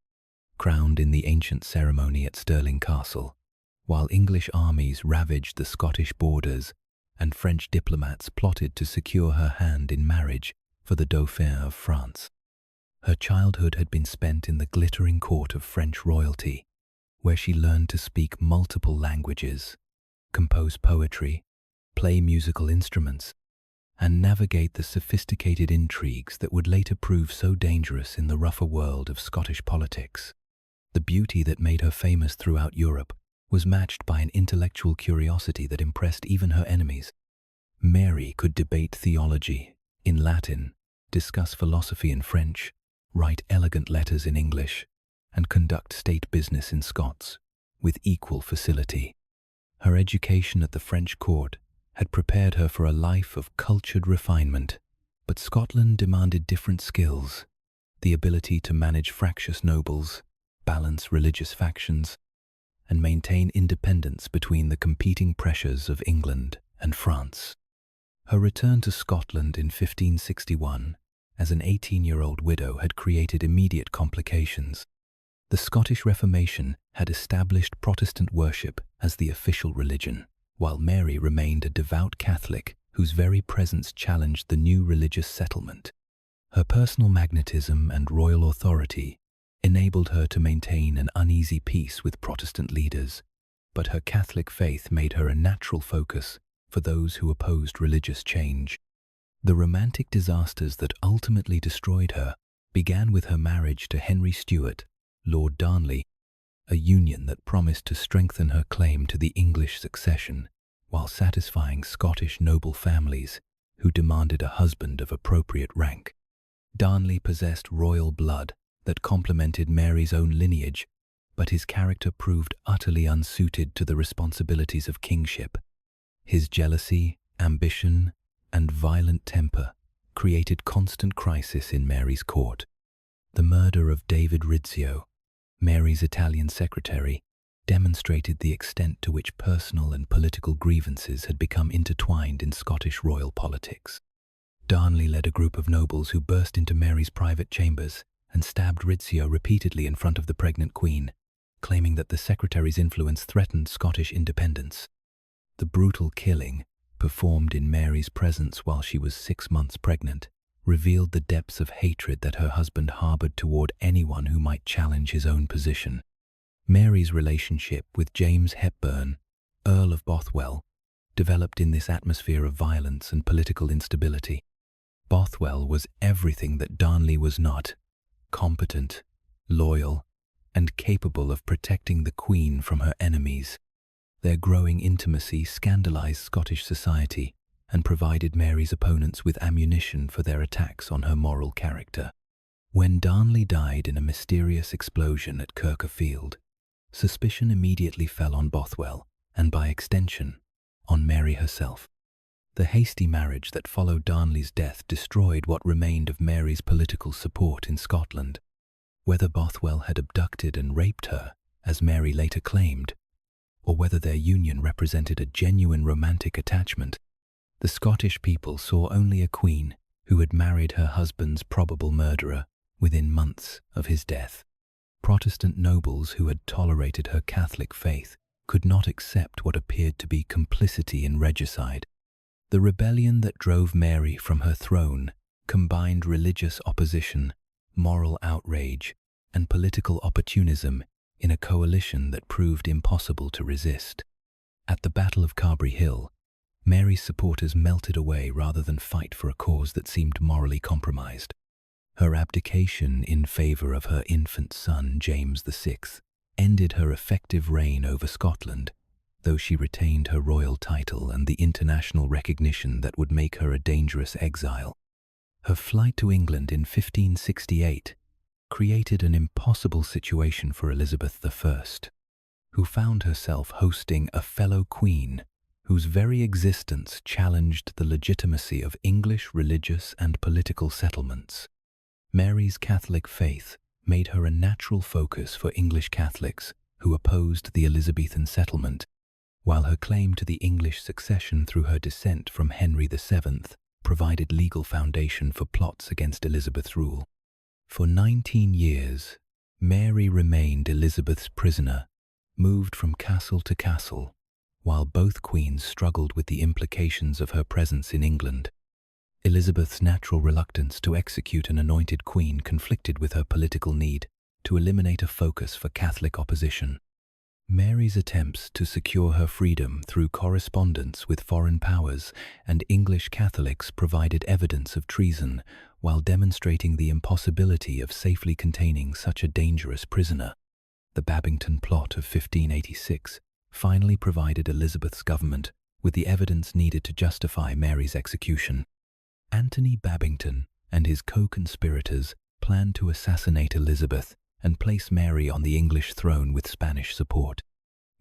crowned in the ancient ceremony at Stirling Castle, while English armies ravaged the Scottish borders and French diplomats plotted to secure her hand in marriage for the Dauphin of France. Her childhood had been spent in the glittering court of French royalty, where she learned to speak multiple languages, compose poetry, play musical instruments, and navigate the sophisticated intrigues that would later prove so dangerous in the rougher world of Scottish politics. The beauty that made her famous throughout Europe was matched by an intellectual curiosity that impressed even her enemies. Mary could debate theology in Latin, discuss philosophy in French, write elegant letters in English, and conduct state business in Scots with equal facility. Her education at the French court had prepared her for a life of cultured refinement, but Scotland demanded different skills: the ability to manage fractious nobles, balance religious factions, and maintain independence between the competing pressures of England and France. Her return to Scotland in 1561 as an 18-year-old widow had created immediate complications. The Scottish Reformation had established Protestant worship as the official religion, while Mary remained a devout Catholic whose very presence challenged the new religious settlement. Her personal magnetism and royal authority enabled her to maintain an uneasy peace with Protestant leaders, but her Catholic faith made her a natural focus for those who opposed religious change. The romantic disasters that ultimately destroyed her began with her marriage to Henry Stuart, Lord Darnley, a union that promised to strengthen her claim to the English succession while satisfying Scottish noble families who demanded a husband of appropriate rank. Darnley possessed royal blood that complemented Mary's own lineage, but his character proved utterly unsuited to the responsibilities of kingship. His jealousy, ambition, and violent temper created constant crisis in Mary's court. The murder of David Rizzio, Mary's Italian secretary, demonstrated the extent to which personal and political grievances had become intertwined in Scottish royal politics. Darnley led a group of nobles who burst into Mary's private chambers and stabbed Rizzio repeatedly in front of the pregnant queen, claiming that the secretary's influence threatened Scottish independence. The brutal killing, performed in Mary's presence while she was 6 months pregnant, revealed the depths of hatred that her husband harbored toward anyone who might challenge his own position. Mary's relationship with James Hepburn, Earl of Bothwell, developed in this atmosphere of violence and political instability. Bothwell was everything that Darnley was not: competent, loyal, and capable of protecting the Queen from her enemies. Their growing intimacy scandalized Scottish society and provided Mary's opponents with ammunition for their attacks on her moral character. When Darnley died in a mysterious explosion at Kirkerfield, suspicion immediately fell on Bothwell and, by extension, on Mary herself. The hasty marriage that followed Darnley's death destroyed what remained of Mary's political support in Scotland. Whether Bothwell had abducted and raped her, as Mary later claimed, or whether their union represented a genuine romantic attachment, the Scottish people saw only a queen who had married her husband's probable murderer within months of his death. Protestant nobles who had tolerated her Catholic faith could not accept what appeared to be complicity in regicide. The rebellion that drove Mary from her throne combined religious opposition, moral outrage, and political opportunism in a coalition that proved impossible to resist. At the Battle of Carberry Hill, Mary's supporters melted away rather than fight for a cause that seemed morally compromised. Her abdication in favor of her infant son, James VI, ended her effective reign over Scotland, though she retained her royal title and the international recognition that would make her a dangerous exile. Her flight to England in 1568 created an impossible situation for Elizabeth I, who found herself hosting a fellow queen whose very existence challenged the legitimacy of English religious and political settlements. Mary's Catholic faith made her a natural focus for English Catholics who opposed the Elizabethan settlement, while her claim to the English succession through her descent from Henry VII provided legal foundation for plots against Elizabeth's rule. For 19 years, Mary remained Elizabeth's prisoner, moved from castle to castle, while both queens struggled with the implications of her presence in England. Elizabeth's natural reluctance to execute an anointed queen conflicted with her political need to eliminate a focus for Catholic opposition. Mary's attempts to secure her freedom through correspondence with foreign powers and English Catholics provided evidence of treason, while demonstrating the impossibility of safely containing such a dangerous prisoner. The Babington Plot of 1586 finally provided Elizabeth's government with the evidence needed to justify Mary's execution. Anthony Babington and his co-conspirators planned to assassinate Elizabeth and place Mary on the English throne with Spanish support.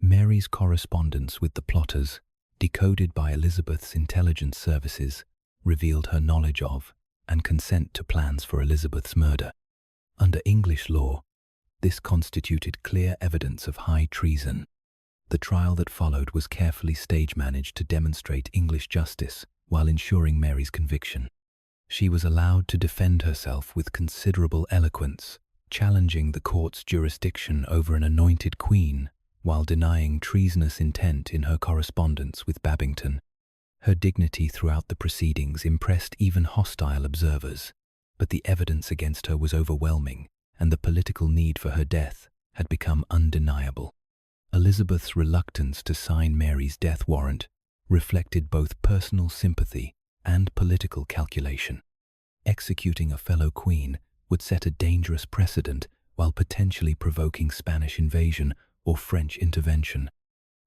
Mary's correspondence with the plotters, decoded by Elizabeth's intelligence services, revealed her knowledge of and consent to plans for Elizabeth's murder. Under English law, this constituted clear evidence of high treason. The trial that followed was carefully stage-managed to demonstrate English justice while ensuring Mary's conviction. She was allowed to defend herself with considerable eloquence, challenging the court's jurisdiction over an anointed queen while denying treasonous intent in her correspondence with Babington. Her dignity throughout the proceedings impressed even hostile observers, but the evidence against her was overwhelming, and the political need for her death had become undeniable. Elizabeth's reluctance to sign Mary's death warrant reflected both personal sympathy and political calculation. Executing a fellow queen would set a dangerous precedent while potentially provoking Spanish invasion or French intervention.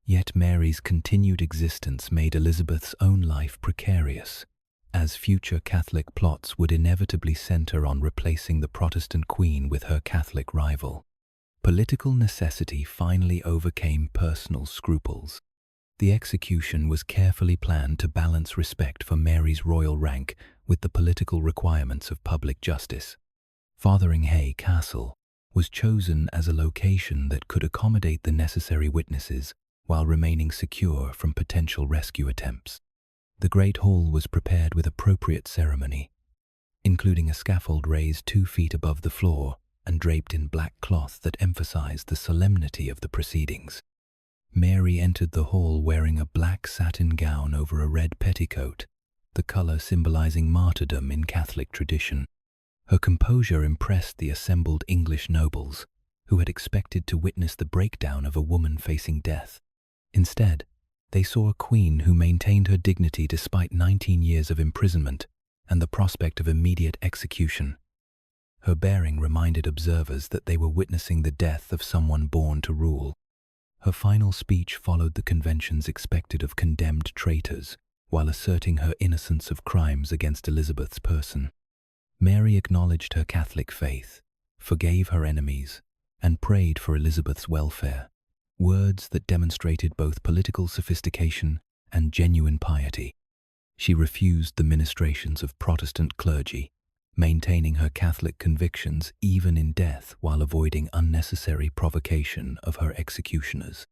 Yet Mary's continued existence made Elizabeth's own life precarious, as future Catholic plots would inevitably center on replacing the Protestant queen with her Catholic rival. Political necessity finally overcame personal scruples. The execution was carefully planned to balance respect for Mary's royal rank with the political requirements of public justice. Fotheringhay Castle was chosen as a location that could accommodate the necessary witnesses while remaining secure from potential rescue attempts. The Great Hall was prepared with appropriate ceremony, including a scaffold raised 2 feet above the floor and draped in black cloth that emphasized the solemnity of the proceedings. Mary entered the hall wearing a black satin gown over a red petticoat, the color symbolizing martyrdom in Catholic tradition. Her composure impressed the assembled English nobles, who had expected to witness the breakdown of a woman facing death. Instead, they saw a queen who maintained her dignity despite 19 years of imprisonment and the prospect of immediate execution. Her bearing reminded observers that they were witnessing the death of someone born to rule. Her final speech followed the conventions expected of condemned traitors, while asserting her innocence of crimes against Elizabeth's person. Mary acknowledged her Catholic faith, forgave her enemies, and prayed for Elizabeth's welfare, words that demonstrated both political sophistication and genuine piety. She refused the ministrations of Protestant clergy, maintaining her Catholic convictions even in death while avoiding unnecessary provocation of her executioners.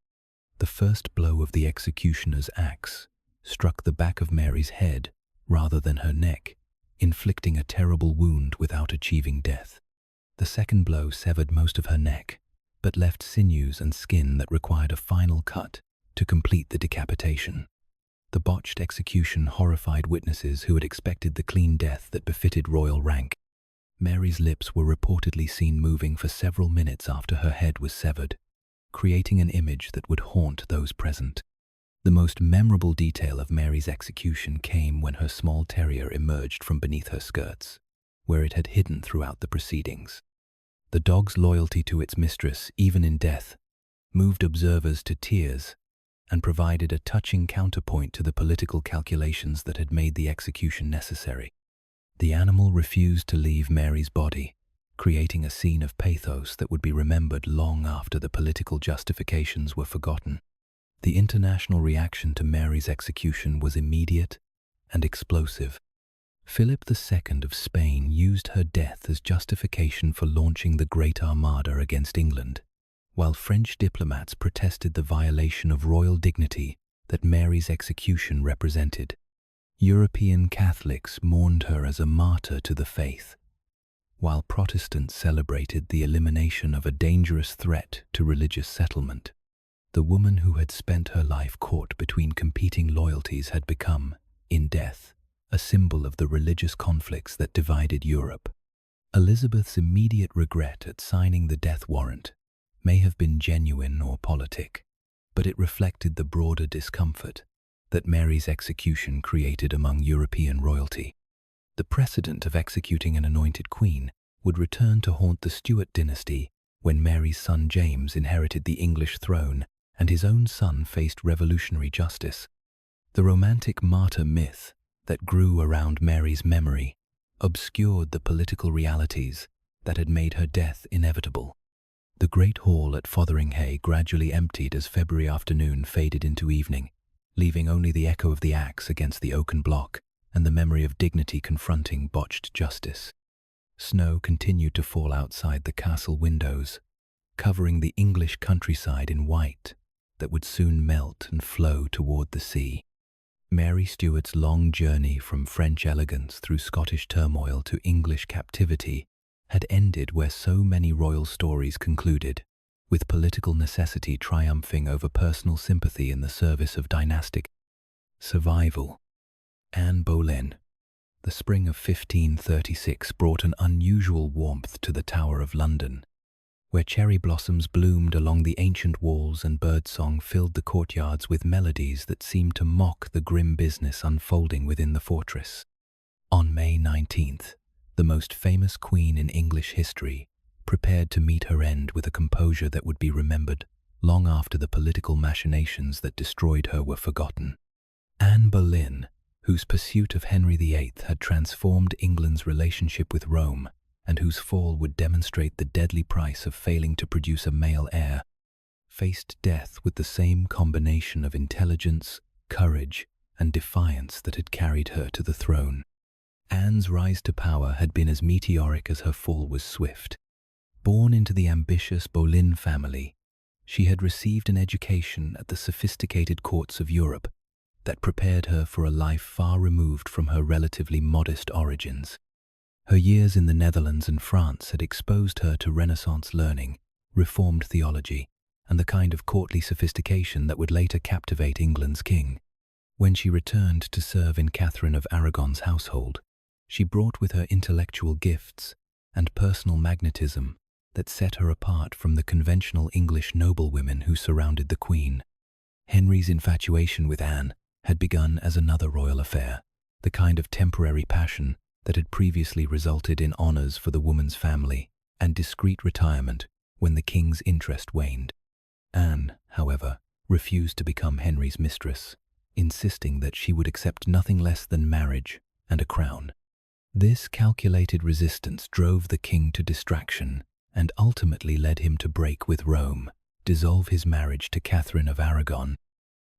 The first blow of the executioner's axe struck the back of Mary's head rather than her neck, inflicting a terrible wound without achieving death. The second blow severed most of her neck, but left sinews and skin that required a final cut to complete the decapitation. The botched execution horrified witnesses who had expected the clean death that befitted royal rank. Mary's lips were reportedly seen moving for several minutes after her head was severed, creating an image that would haunt those present. The most memorable detail of Mary's execution came when her small terrier emerged from beneath her skirts, where it had hidden throughout the proceedings. The dog's loyalty to its mistress, even in death, moved observers to tears and provided a touching counterpoint to the political calculations that had made the execution necessary. The animal refused to leave Mary's body, creating a scene of pathos that would be remembered long after the political justifications were forgotten. The international reaction to Mary's execution was immediate and explosive. Philip II of Spain used her death as justification for launching the Great Armada against England, while French diplomats protested the violation of royal dignity that Mary's execution represented. European Catholics mourned her as a martyr to the faith, while Protestants celebrated the elimination of a dangerous threat to religious settlement. The woman who had spent her life caught between competing loyalties had become, in death, a symbol of the religious conflicts that divided Europe. Elizabeth's immediate regret at signing the death warrant may have been genuine or politic, but it reflected the broader discomfort that Mary's execution created among European royalty. The precedent of executing an anointed queen would return to haunt the Stuart dynasty when Mary's son James inherited the English throne and his own son faced revolutionary justice. The romantic martyr myth that grew around Mary's memory obscured the political realities that had made her death inevitable. The great hall at Fotheringhay gradually emptied as February afternoon faded into evening, leaving only the echo of the axe against the oaken block and the memory of dignity confronting botched justice. Snow continued to fall outside the castle windows, covering the English countryside in white that would soon melt and flow toward the sea. Mary Stuart's long journey from French elegance through Scottish turmoil to English captivity had ended where so many royal stories concluded, with political necessity triumphing over personal sympathy in the service of dynastic survival. Anne Boleyn. The spring of 1536 brought an unusual warmth to the Tower of London, where cherry blossoms bloomed along the ancient walls and birdsong filled the courtyards with melodies that seemed to mock the grim business unfolding within the fortress. On May 19th, the most famous queen in English history prepared to meet her end with a composure that would be remembered long after the political machinations that destroyed her were forgotten. Anne Boleyn, whose pursuit of Henry VIII had transformed England's relationship with Rome and whose fall would demonstrate the deadly price of failing to produce a male heir, faced death with the same combination of intelligence, courage, and defiance that had carried her to the throne. Anne's rise to power had been as meteoric as her fall was swift. Born into the ambitious Boleyn family, she had received an education at the sophisticated courts of Europe that prepared her for a life far removed from her relatively modest origins. Her years in the Netherlands and France had exposed her to Renaissance learning, Reformed theology, and the kind of courtly sophistication that would later captivate England's king. When she returned to serve in Catherine of Aragon's household, she brought with her intellectual gifts and personal magnetism that set her apart from the conventional English noblewomen who surrounded the Queen. Henry's infatuation with Anne had begun as another royal affair, the kind of temporary passion that had previously resulted in honours for the woman's family and discreet retirement when the king's interest waned. Anne, however, refused to become Henry's mistress, insisting that she would accept nothing less than marriage and a crown. This calculated resistance drove the king to distraction and ultimately led him to break with Rome, dissolve his marriage to Catherine of Aragon,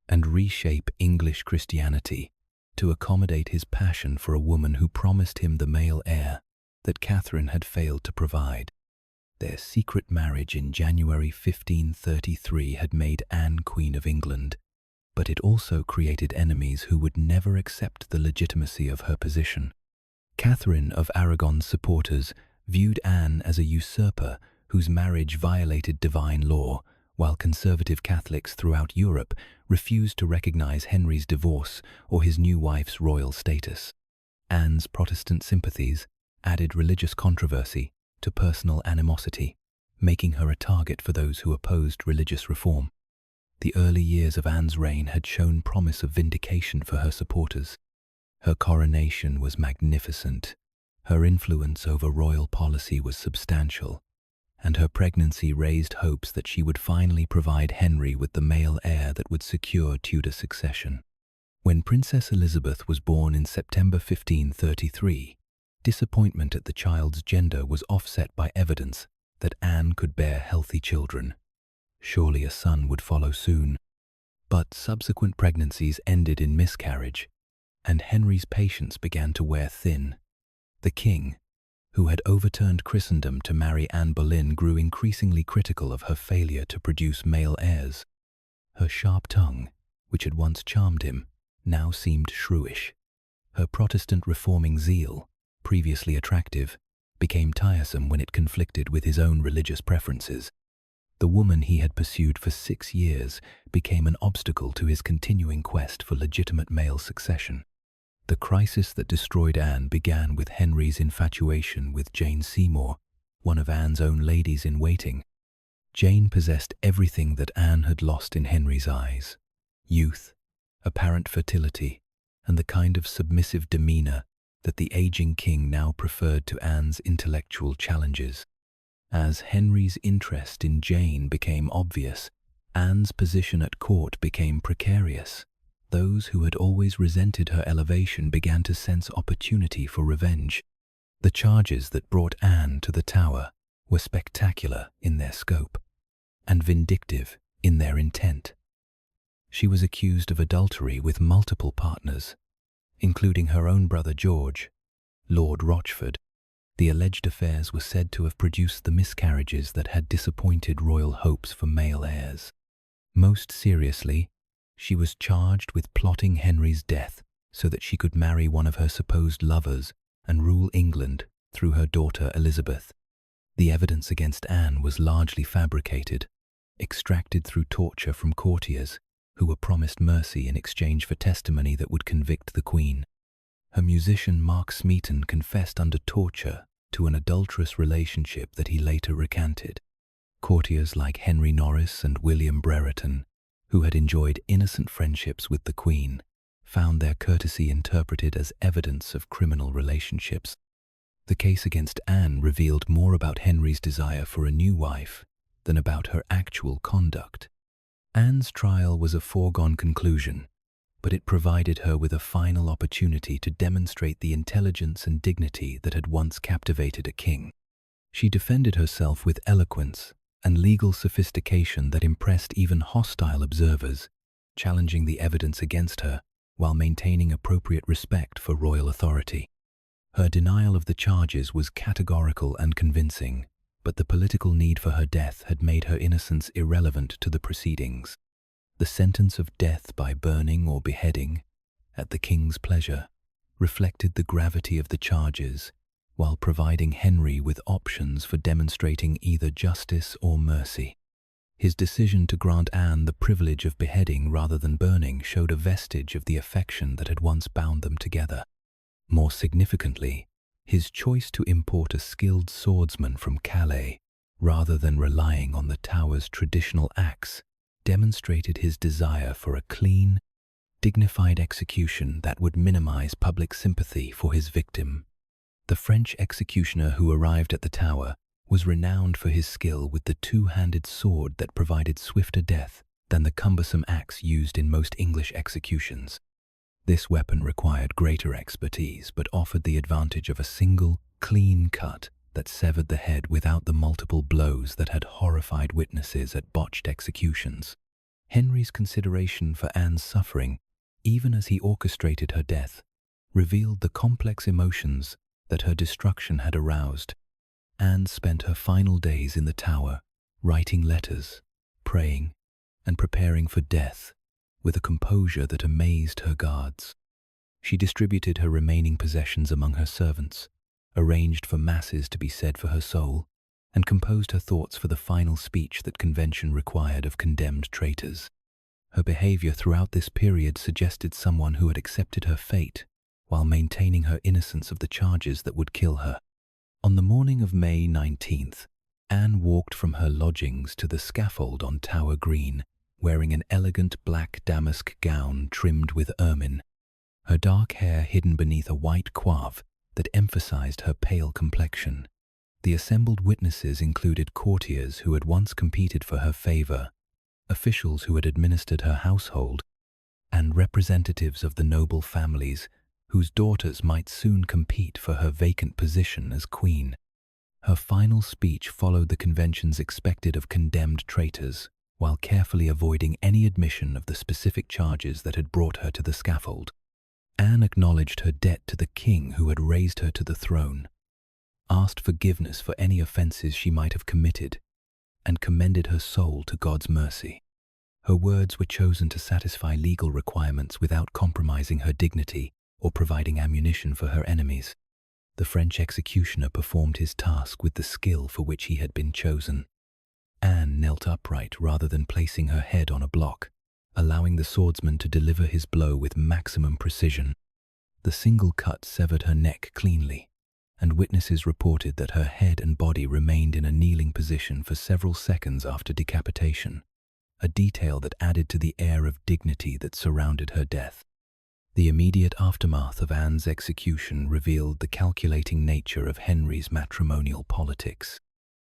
and reshape English Christianity to accommodate his passion for a woman who promised him the male heir that Catherine had failed to provide. Their secret marriage in January 1533 had made Anne Queen of England, but it also created enemies who would never accept the legitimacy of her position. Catherine of Aragon's supporters viewed Anne as a usurper whose marriage violated divine law, while conservative Catholics throughout Europe refused to recognize Henry's divorce or his new wife's royal status. Anne's Protestant sympathies added religious controversy to personal animosity, making her a target for those who opposed religious reform. The early years of Anne's reign had shown promise of vindication for her supporters. Her coronation was magnificent, her influence over royal policy was substantial, and her pregnancy raised hopes that she would finally provide Henry with the male heir that would secure Tudor succession. When Princess Elizabeth was born in September 1533, disappointment at the child's gender was offset by evidence that Anne could bear healthy children. Surely a son would follow soon. But subsequent pregnancies ended in miscarriage, and Henry's patience began to wear thin. The king, who had overturned Christendom to marry Anne Boleyn, grew increasingly critical of her failure to produce male heirs. Her sharp tongue, which had once charmed him, now seemed shrewish. Her Protestant reforming zeal, previously attractive, became tiresome when it conflicted with his own religious preferences. The woman he had pursued for 6 years became an obstacle to his continuing quest for legitimate male succession. The crisis that destroyed Anne began with Henry's infatuation with Jane Seymour, one of Anne's own ladies-in-waiting. Jane possessed everything that Anne had lost in Henry's eyes: youth, apparent fertility, and the kind of submissive demeanor that the aging king now preferred to Anne's intellectual challenges. As Henry's interest in Jane became obvious, Anne's position at court became precarious. Those who had always resented her elevation began to sense opportunity for revenge. The charges that brought Anne to the Tower were spectacular in their scope and vindictive in their intent. She was accused of adultery with multiple partners, including her own brother George, Lord Rochford. The alleged affairs were said to have produced the miscarriages that had disappointed royal hopes for male heirs. Most seriously, she was charged with plotting Henry's death so that she could marry one of her supposed lovers and rule England through her daughter Elizabeth. The evidence against Anne was largely fabricated, extracted through torture from courtiers who were promised mercy in exchange for testimony that would convict the Queen. Her musician Mark Smeaton confessed under torture to an adulterous relationship that he later recanted. Courtiers like Henry Norris and William Brereton, who had enjoyed innocent friendships with the Queen, found their courtesy interpreted as evidence of criminal relationships. The case against Anne revealed more about Henry's desire for a new wife than about her actual conduct. Anne's trial was a foregone conclusion, but it provided her with a final opportunity to demonstrate the intelligence and dignity that had once captivated a king. She defended herself with eloquence and legal sophistication that impressed even hostile observers, challenging the evidence against her while maintaining appropriate respect for royal authority. Her denial of the charges was categorical and convincing, but the political need for her death had made her innocence irrelevant to the proceedings. The sentence of death by burning or beheading, at the king's pleasure, reflected the gravity of the charges, while providing Henry with options for demonstrating either justice or mercy. His decision to grant Anne the privilege of beheading rather than burning showed a vestige of the affection that had once bound them together. More significantly, his choice to import a skilled swordsman from Calais, rather than relying on the Tower's traditional axe, demonstrated his desire for a clean, dignified execution that would minimize public sympathy for his victim. The French executioner who arrived at the Tower was renowned for his skill with the two-handed sword that provided swifter death than the cumbersome axe used in most English executions. This weapon required greater expertise but offered the advantage of a single, clean cut that severed the head without the multiple blows that had horrified witnesses at botched executions. Henry's consideration for Anne's suffering, even as he orchestrated her death, revealed the complex emotions that her destruction had aroused. Anne spent her final days in the Tower, writing letters, praying, and preparing for death with a composure that amazed her guards. She distributed her remaining possessions among her servants, arranged for masses to be said for her soul, and composed her thoughts for the final speech that convention required of condemned traitors. Her behavior throughout this period suggested someone who had accepted her fate while maintaining her innocence of the charges that would kill her. On the morning of May 19th, Anne walked from her lodgings to the scaffold on Tower Green, wearing an elegant black damask gown trimmed with ermine, her dark hair hidden beneath a white coif that emphasized her pale complexion. The assembled witnesses included courtiers who had once competed for her favor, officials who had administered her household, and representatives of the noble families whose daughters might soon compete for her vacant position as queen. Her final speech followed the conventions expected of condemned traitors, while carefully avoiding any admission of the specific charges that had brought her to the scaffold. Anne acknowledged her debt to the king who had raised her to the throne, asked forgiveness for any offenses she might have committed, and commended her soul to God's mercy. Her words were chosen to satisfy legal requirements without compromising her dignity or providing ammunition for her enemies. The French executioner performed his task with the skill for which he had been chosen. Anne knelt upright rather than placing her head on a block, allowing the swordsman to deliver his blow with maximum precision. The single cut severed her neck cleanly, and witnesses reported that her head and body remained in a kneeling position for several seconds after decapitation, a detail that added to the air of dignity that surrounded her death. The immediate aftermath of Anne's execution revealed the calculating nature of Henry's matrimonial politics.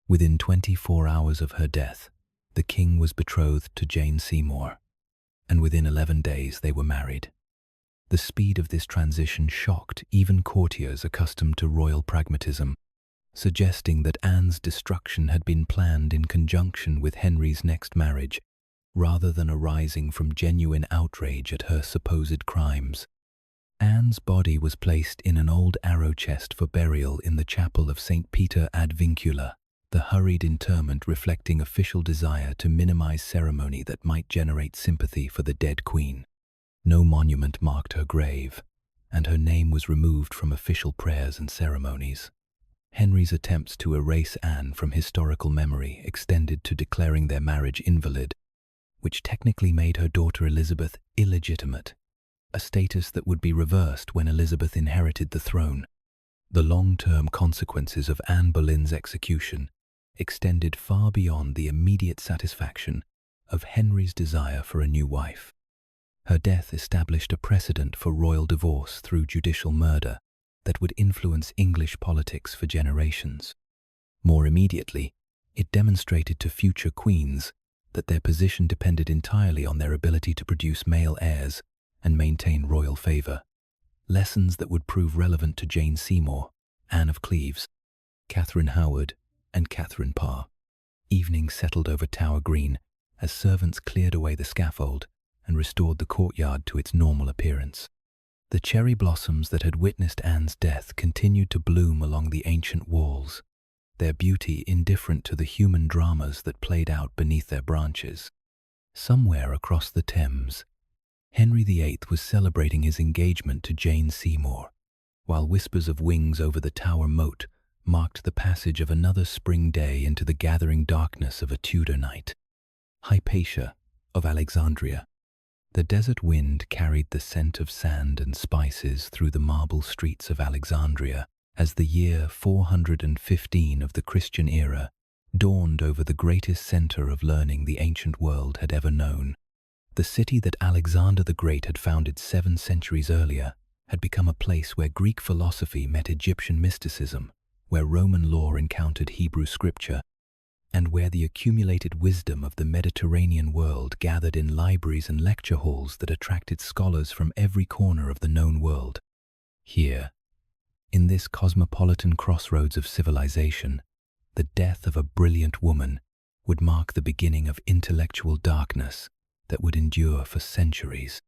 Within 24 hours of her death, the king was betrothed to Jane Seymour, and within 11 days they were married. The speed of this transition shocked even courtiers accustomed to royal pragmatism, suggesting that Anne's destruction had been planned in conjunction with Henry's next marriage, rather than arising from genuine outrage at her supposed crimes. Anne's body was placed in an old arrow chest for burial in the chapel of St. Peter ad Vincula, the hurried interment reflecting official desire to minimize ceremony that might generate sympathy for the dead queen. No monument marked her grave, and her name was removed from official prayers and ceremonies. Henry's attempts to erase Anne from historical memory extended to declaring their marriage invalid, which technically made her daughter Elizabeth illegitimate, a status that would be reversed when Elizabeth inherited the throne. The long-term consequences of Anne Boleyn's execution extended far beyond the immediate satisfaction of Henry's desire for a new wife. Her death established a precedent for royal divorce through judicial murder that would influence English politics for generations. More immediately, it demonstrated to future queens that their position depended entirely on their ability to produce male heirs and maintain royal favour. Lessons that would prove relevant to Jane Seymour, Anne of Cleves, Catherine Howard, and Catherine Parr. Evening settled over Tower Green as servants cleared away the scaffold and restored the courtyard to its normal appearance. The cherry blossoms that had witnessed Anne's death continued to bloom along the ancient walls, their beauty indifferent to the human dramas that played out beneath their branches. Somewhere across the Thames, Henry VIII was celebrating his engagement to Jane Seymour, while whispers of wings over the Tower moat marked the passage of another spring day into the gathering darkness of a Tudor night. Hypatia of Alexandria. The desert wind carried the scent of sand and spices through the marble streets of Alexandria as the year 415 of the Christian era dawned over the greatest center of learning the ancient world had ever known. The city that Alexander the Great had founded 7 centuries earlier had become a place where Greek philosophy met Egyptian mysticism, where Roman law encountered Hebrew scripture, and where the accumulated wisdom of the Mediterranean world gathered in libraries and lecture halls that attracted scholars from every corner of the known world. Here, in this cosmopolitan crossroads of civilization, the death of a brilliant woman would mark the beginning of intellectual darkness that would endure for centuries.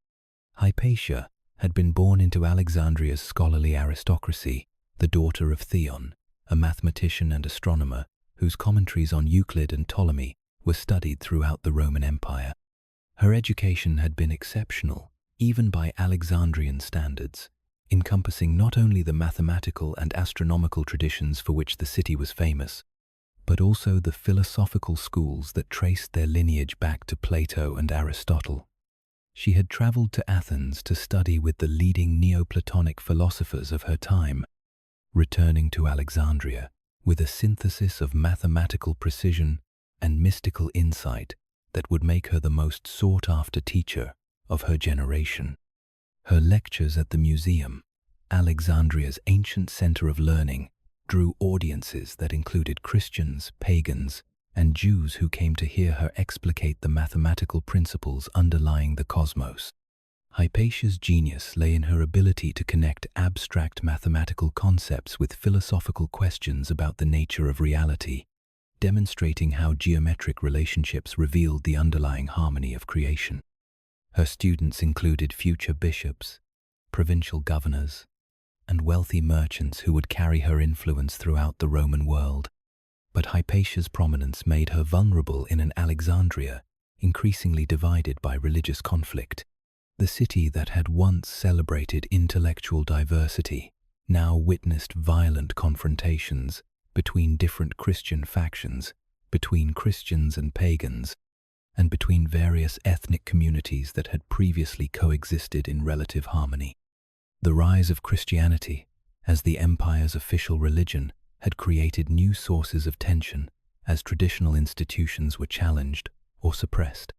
Hypatia had been born into Alexandria's scholarly aristocracy, the daughter of Theon, a mathematician and astronomer whose commentaries on Euclid and Ptolemy were studied throughout the Roman Empire. Her education had been exceptional, even by Alexandrian standards, encompassing not only the mathematical and astronomical traditions for which the city was famous, but also the philosophical schools that traced their lineage back to Plato and Aristotle. She had traveled to Athens to study with the leading Neoplatonic philosophers of her time, returning to Alexandria with a synthesis of mathematical precision and mystical insight that would make her the most sought-after teacher of her generation. Her lectures at the museum, Alexandria's ancient center of learning, drew audiences that included Christians, pagans, and Jews who came to hear her explicate the mathematical principles underlying the cosmos. Hypatia's genius lay in her ability to connect abstract mathematical concepts with philosophical questions about the nature of reality, demonstrating how geometric relationships revealed the underlying harmony of creation. Her students included future bishops, provincial governors, and wealthy merchants who would carry her influence throughout the Roman world. But Hypatia's prominence made her vulnerable in an Alexandria increasingly divided by religious conflict. The city that had once celebrated intellectual diversity now witnessed violent confrontations between different Christian factions, between Christians and pagans, and between various ethnic communities that had previously coexisted in relative harmony. The rise of Christianity as the empire's official religion had created new sources of tension as traditional institutions were challenged or suppressed.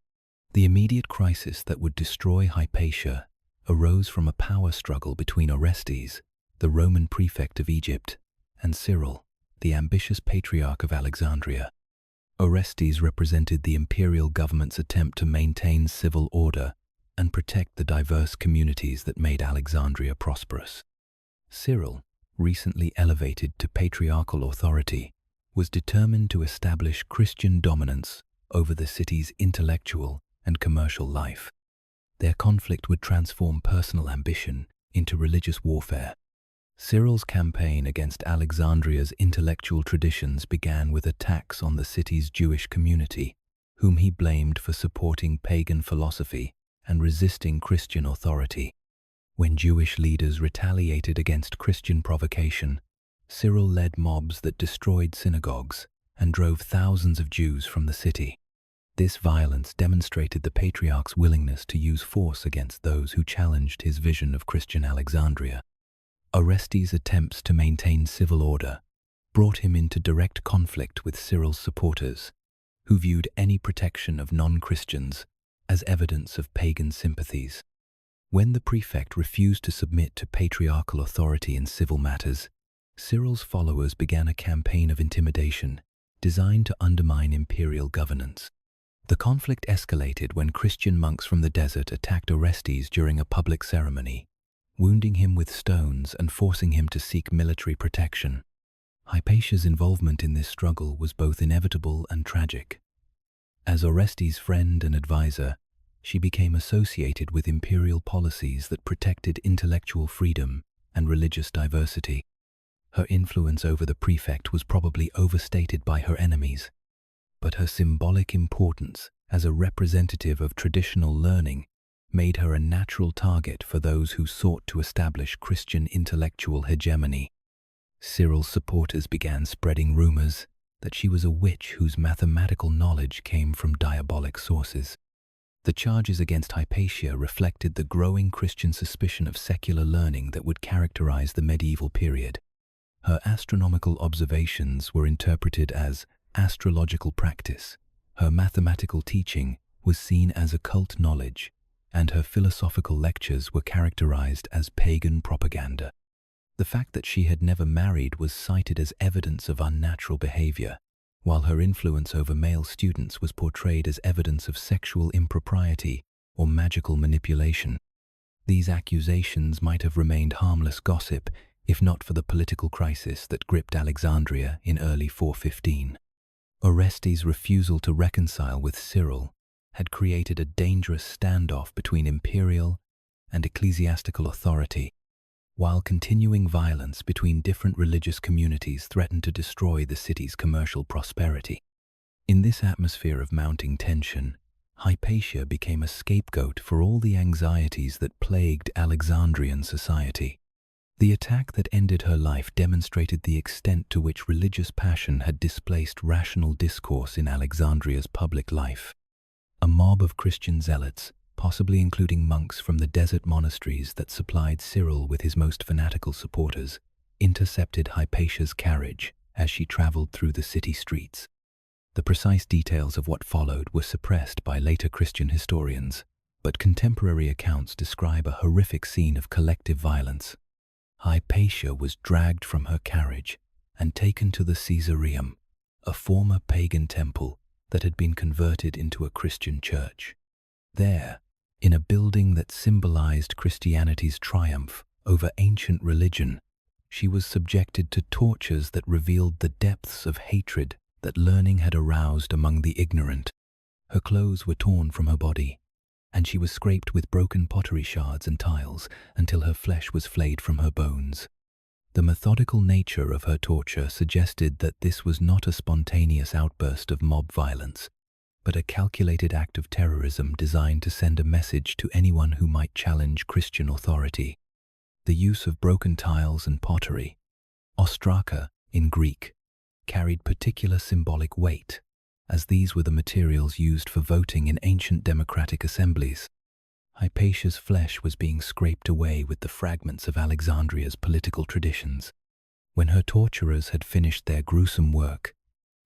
The immediate crisis that would destroy Hypatia arose from a power struggle between Orestes, the Roman prefect of Egypt, and Cyril, the ambitious patriarch of Alexandria. Orestes represented the imperial government's attempt to maintain civil order and protect the diverse communities that made Alexandria prosperous. Cyril, recently elevated to patriarchal authority, was determined to establish Christian dominance over the city's intellectual and commercial life. Their conflict would transform personal ambition into religious warfare. Cyril's campaign against Alexandria's intellectual traditions began with attacks on the city's Jewish community, whom he blamed for supporting pagan philosophy and resisting Christian authority. When Jewish leaders retaliated against Christian provocation, Cyril led mobs that destroyed synagogues and drove thousands of Jews from the city. This violence demonstrated the patriarch's willingness to use force against those who challenged his vision of Christian Alexandria. Orestes' attempts to maintain civil order brought him into direct conflict with Cyril's supporters, who viewed any protection of non-Christians as evidence of pagan sympathies. When the prefect refused to submit to patriarchal authority in civil matters, Cyril's followers began a campaign of intimidation designed to undermine imperial governance. The conflict escalated when Christian monks from the desert attacked Orestes during a public ceremony, wounding him with stones and forcing him to seek military protection. Hypatia's involvement in this struggle was both inevitable and tragic. As Orestes' friend and advisor, she became associated with imperial policies that protected intellectual freedom and religious diversity. Her influence over the prefect was probably overstated by her enemies, but her symbolic importance as a representative of traditional learning made her a natural target for those who sought to establish Christian intellectual hegemony. Cyril's supporters began spreading rumors that she was a witch whose mathematical knowledge came from diabolic sources. The charges against Hypatia reflected the growing Christian suspicion of secular learning that would characterize the medieval period. Her astronomical observations were interpreted as astrological practice, her mathematical teaching was seen as occult knowledge, and her philosophical lectures were characterized as pagan propaganda. The fact that she had never married was cited as evidence of unnatural behavior, while her influence over male students was portrayed as evidence of sexual impropriety or magical manipulation. These accusations might have remained harmless gossip if not for the political crisis that gripped Alexandria in early 415. Orestes' refusal to reconcile with Cyril had created a dangerous standoff between imperial and ecclesiastical authority, while continuing violence between different religious communities threatened to destroy the city's commercial prosperity. In this atmosphere of mounting tension, Hypatia became a scapegoat for all the anxieties that plagued Alexandrian society. The attack that ended her life demonstrated the extent to which religious passion had displaced rational discourse in Alexandria's public life. A mob of Christian zealots, possibly including monks from the desert monasteries that supplied Cyril with his most fanatical supporters, intercepted Hypatia's carriage as she traveled through the city streets. The precise details of what followed were suppressed by later Christian historians, but contemporary accounts describe a horrific scene of collective violence. Hypatia was dragged from her carriage and taken to the Caesareum, a former pagan temple that had been converted into a Christian church. There, in a building that symbolized Christianity's triumph over ancient religion, she was subjected to tortures that revealed the depths of hatred that learning had aroused among the ignorant. Her clothes were torn from her body, and she was scraped with broken pottery shards and tiles until her flesh was flayed from her bones. The methodical nature of her torture suggested that this was not a spontaneous outburst of mob violence, but a calculated act of terrorism designed to send a message to anyone who might challenge Christian authority. The use of broken tiles and pottery, ostraka in Greek, carried particular symbolic weight, as these were the materials used for voting in ancient democratic assemblies. Hypatia's flesh was being scraped away with the fragments of Alexandria's political traditions. When her torturers had finished their gruesome work,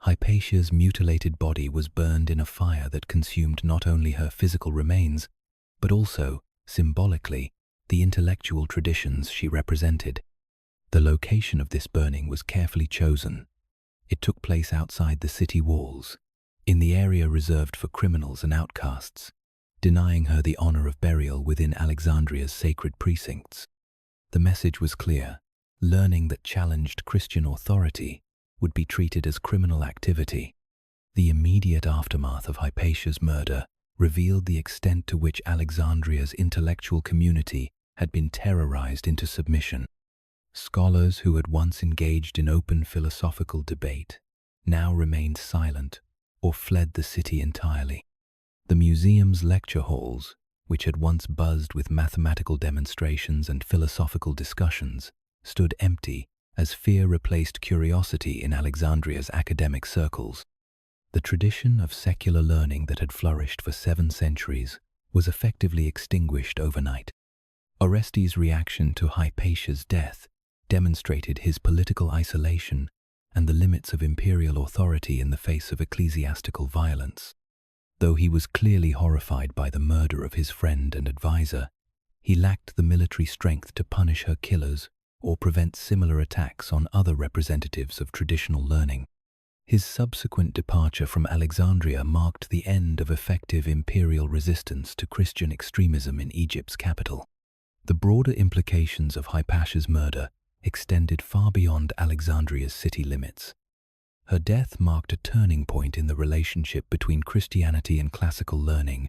Hypatia's mutilated body was burned in a fire that consumed not only her physical remains, but also, symbolically, the intellectual traditions she represented. The location of this burning was carefully chosen. It took place outside the city walls, in the area reserved for criminals and outcasts, denying her the honor of burial within Alexandria's sacred precincts. The message was clear: learning that challenged Christian authority would be treated as criminal activity. The immediate aftermath of Hypatia's murder revealed the extent to which Alexandria's intellectual community had been terrorized into submission. Scholars who had once engaged in open philosophical debate now remained silent or fled the city entirely. The museum's lecture halls, which had once buzzed with mathematical demonstrations and philosophical discussions, stood empty as fear replaced curiosity in Alexandria's academic circles. The tradition of secular learning that had flourished for 7 centuries was effectively extinguished overnight. Orestes' reaction to Hypatia's death demonstrated his political isolation and the limits of imperial authority in the face of ecclesiastical violence. Though he was clearly horrified by the murder of his friend and advisor, he lacked the military strength to punish her killers or prevent similar attacks on other representatives of traditional learning. His subsequent departure from Alexandria marked the end of effective imperial resistance to Christian extremism in Egypt's capital. The broader implications of Hypatia's murder extended far beyond Alexandria's city limits. Her death marked a turning point in the relationship between Christianity and classical learning,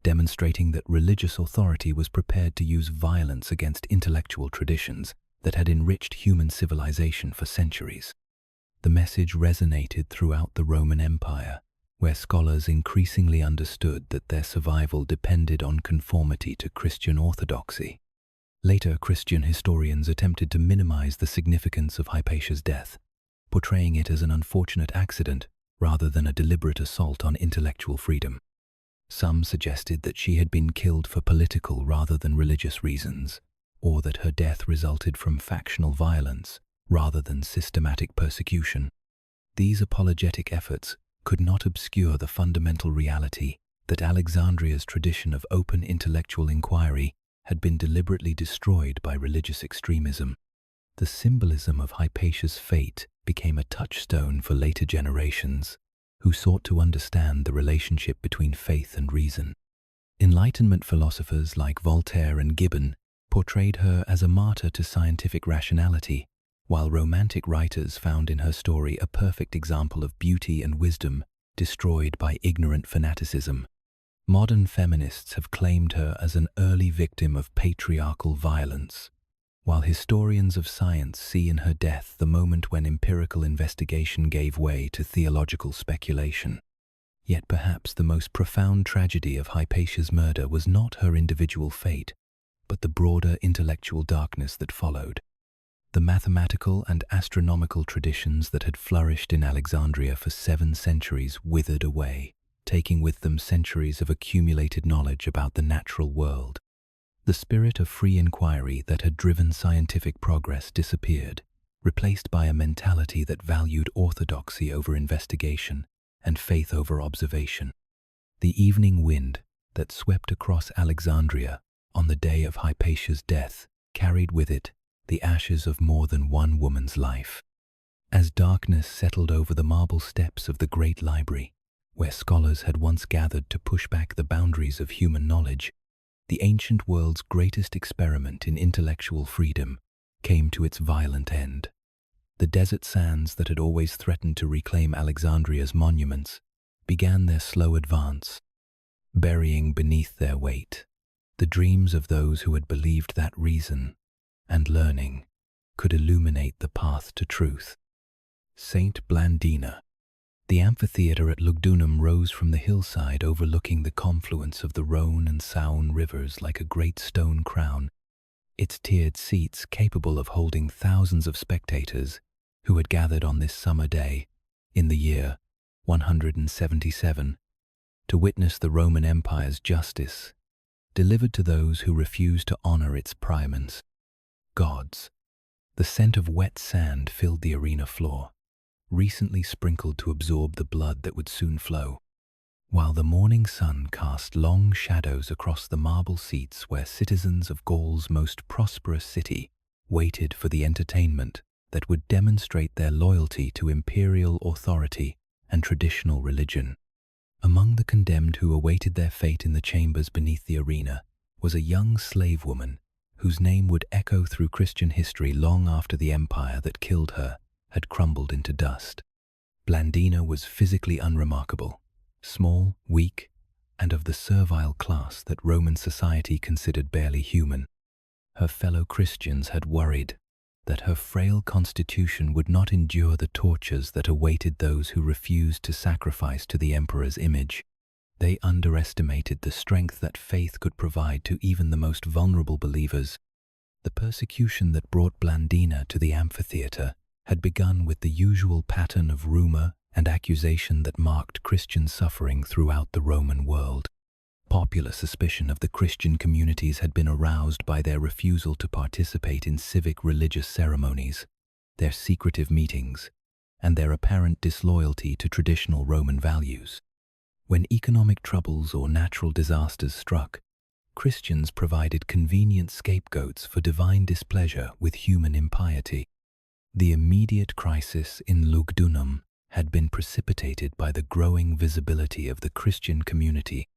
demonstrating that religious authority was prepared to use violence against intellectual traditions that had enriched human civilization for centuries. The message resonated throughout the Roman Empire, where scholars increasingly understood that their survival depended on conformity to Christian orthodoxy. Later, Christian historians attempted to minimize the significance of Hypatia's death, portraying it as an unfortunate accident rather than a deliberate assault on intellectual freedom. Some suggested that she had been killed for political rather than religious reasons, or that her death resulted from factional violence rather than systematic persecution. These apologetic efforts could not obscure the fundamental reality that Alexandria's tradition of open intellectual inquiry had been deliberately destroyed by religious extremism. The symbolism of Hypatia's fate became a touchstone for later generations, who sought to understand the relationship between faith and reason. Enlightenment philosophers like Voltaire and Gibbon portrayed her as a martyr to scientific rationality, while Romantic writers found in her story a perfect example of beauty and wisdom destroyed by ignorant fanaticism. Modern feminists have claimed her as an early victim of patriarchal violence, while historians of science see in her death the moment when empirical investigation gave way to theological speculation. Yet perhaps the most profound tragedy of Hypatia's murder was not her individual fate, but the broader intellectual darkness that followed. The mathematical and astronomical traditions that had flourished in Alexandria for 7 centuries withered away, taking with them centuries of accumulated knowledge about the natural world. The spirit of free inquiry that had driven scientific progress disappeared, replaced by a mentality that valued orthodoxy over investigation and faith over observation. The evening wind that swept across Alexandria on the day of Hypatia's death carried with it the ashes of more than one woman's life. As darkness settled over the marble steps of the great library, where scholars had once gathered to push back the boundaries of human knowledge, the ancient world's greatest experiment in intellectual freedom came to its violent end. The desert sands that had always threatened to reclaim Alexandria's monuments began their slow advance, burying beneath their weight the dreams of those who had believed that reason and learning could illuminate the path to truth. Saint Blandina. The amphitheatre at Lugdunum rose from the hillside overlooking the confluence of the Rhone and Saône rivers like a great stone crown, its tiered seats capable of holding thousands of spectators who had gathered on this summer day, in the year 177, to witness the Roman Empire's justice delivered to those who refused to honor its primans, gods. The scent of wet sand filled the arena floor, recently sprinkled to absorb the blood that would soon flow, while the morning sun cast long shadows across the marble seats where citizens of Gaul's most prosperous city waited for the entertainment that would demonstrate their loyalty to imperial authority and traditional religion. Among the condemned who awaited their fate in the chambers beneath the arena was a young slave woman whose name would echo through Christian history long after the empire that killed her had crumbled into dust. Blandina was physically unremarkable, small, weak, and of the servile class that Roman society considered barely human. Her fellow Christians had worried that her frail constitution would not endure the tortures that awaited those who refused to sacrifice to the emperor's image. They underestimated the strength that faith could provide to even the most vulnerable believers. The persecution that brought Blandina to the amphitheater had begun with the usual pattern of rumor and accusation that marked Christian suffering throughout the Roman world. Popular suspicion of the Christian communities had been aroused by their refusal to participate in civic religious ceremonies, their secretive meetings, and their apparent disloyalty to traditional Roman values. When economic troubles or natural disasters struck, Christians provided convenient scapegoats for divine displeasure with human impiety. The immediate crisis in Lugdunum had been precipitated by the growing visibility of the Christian community,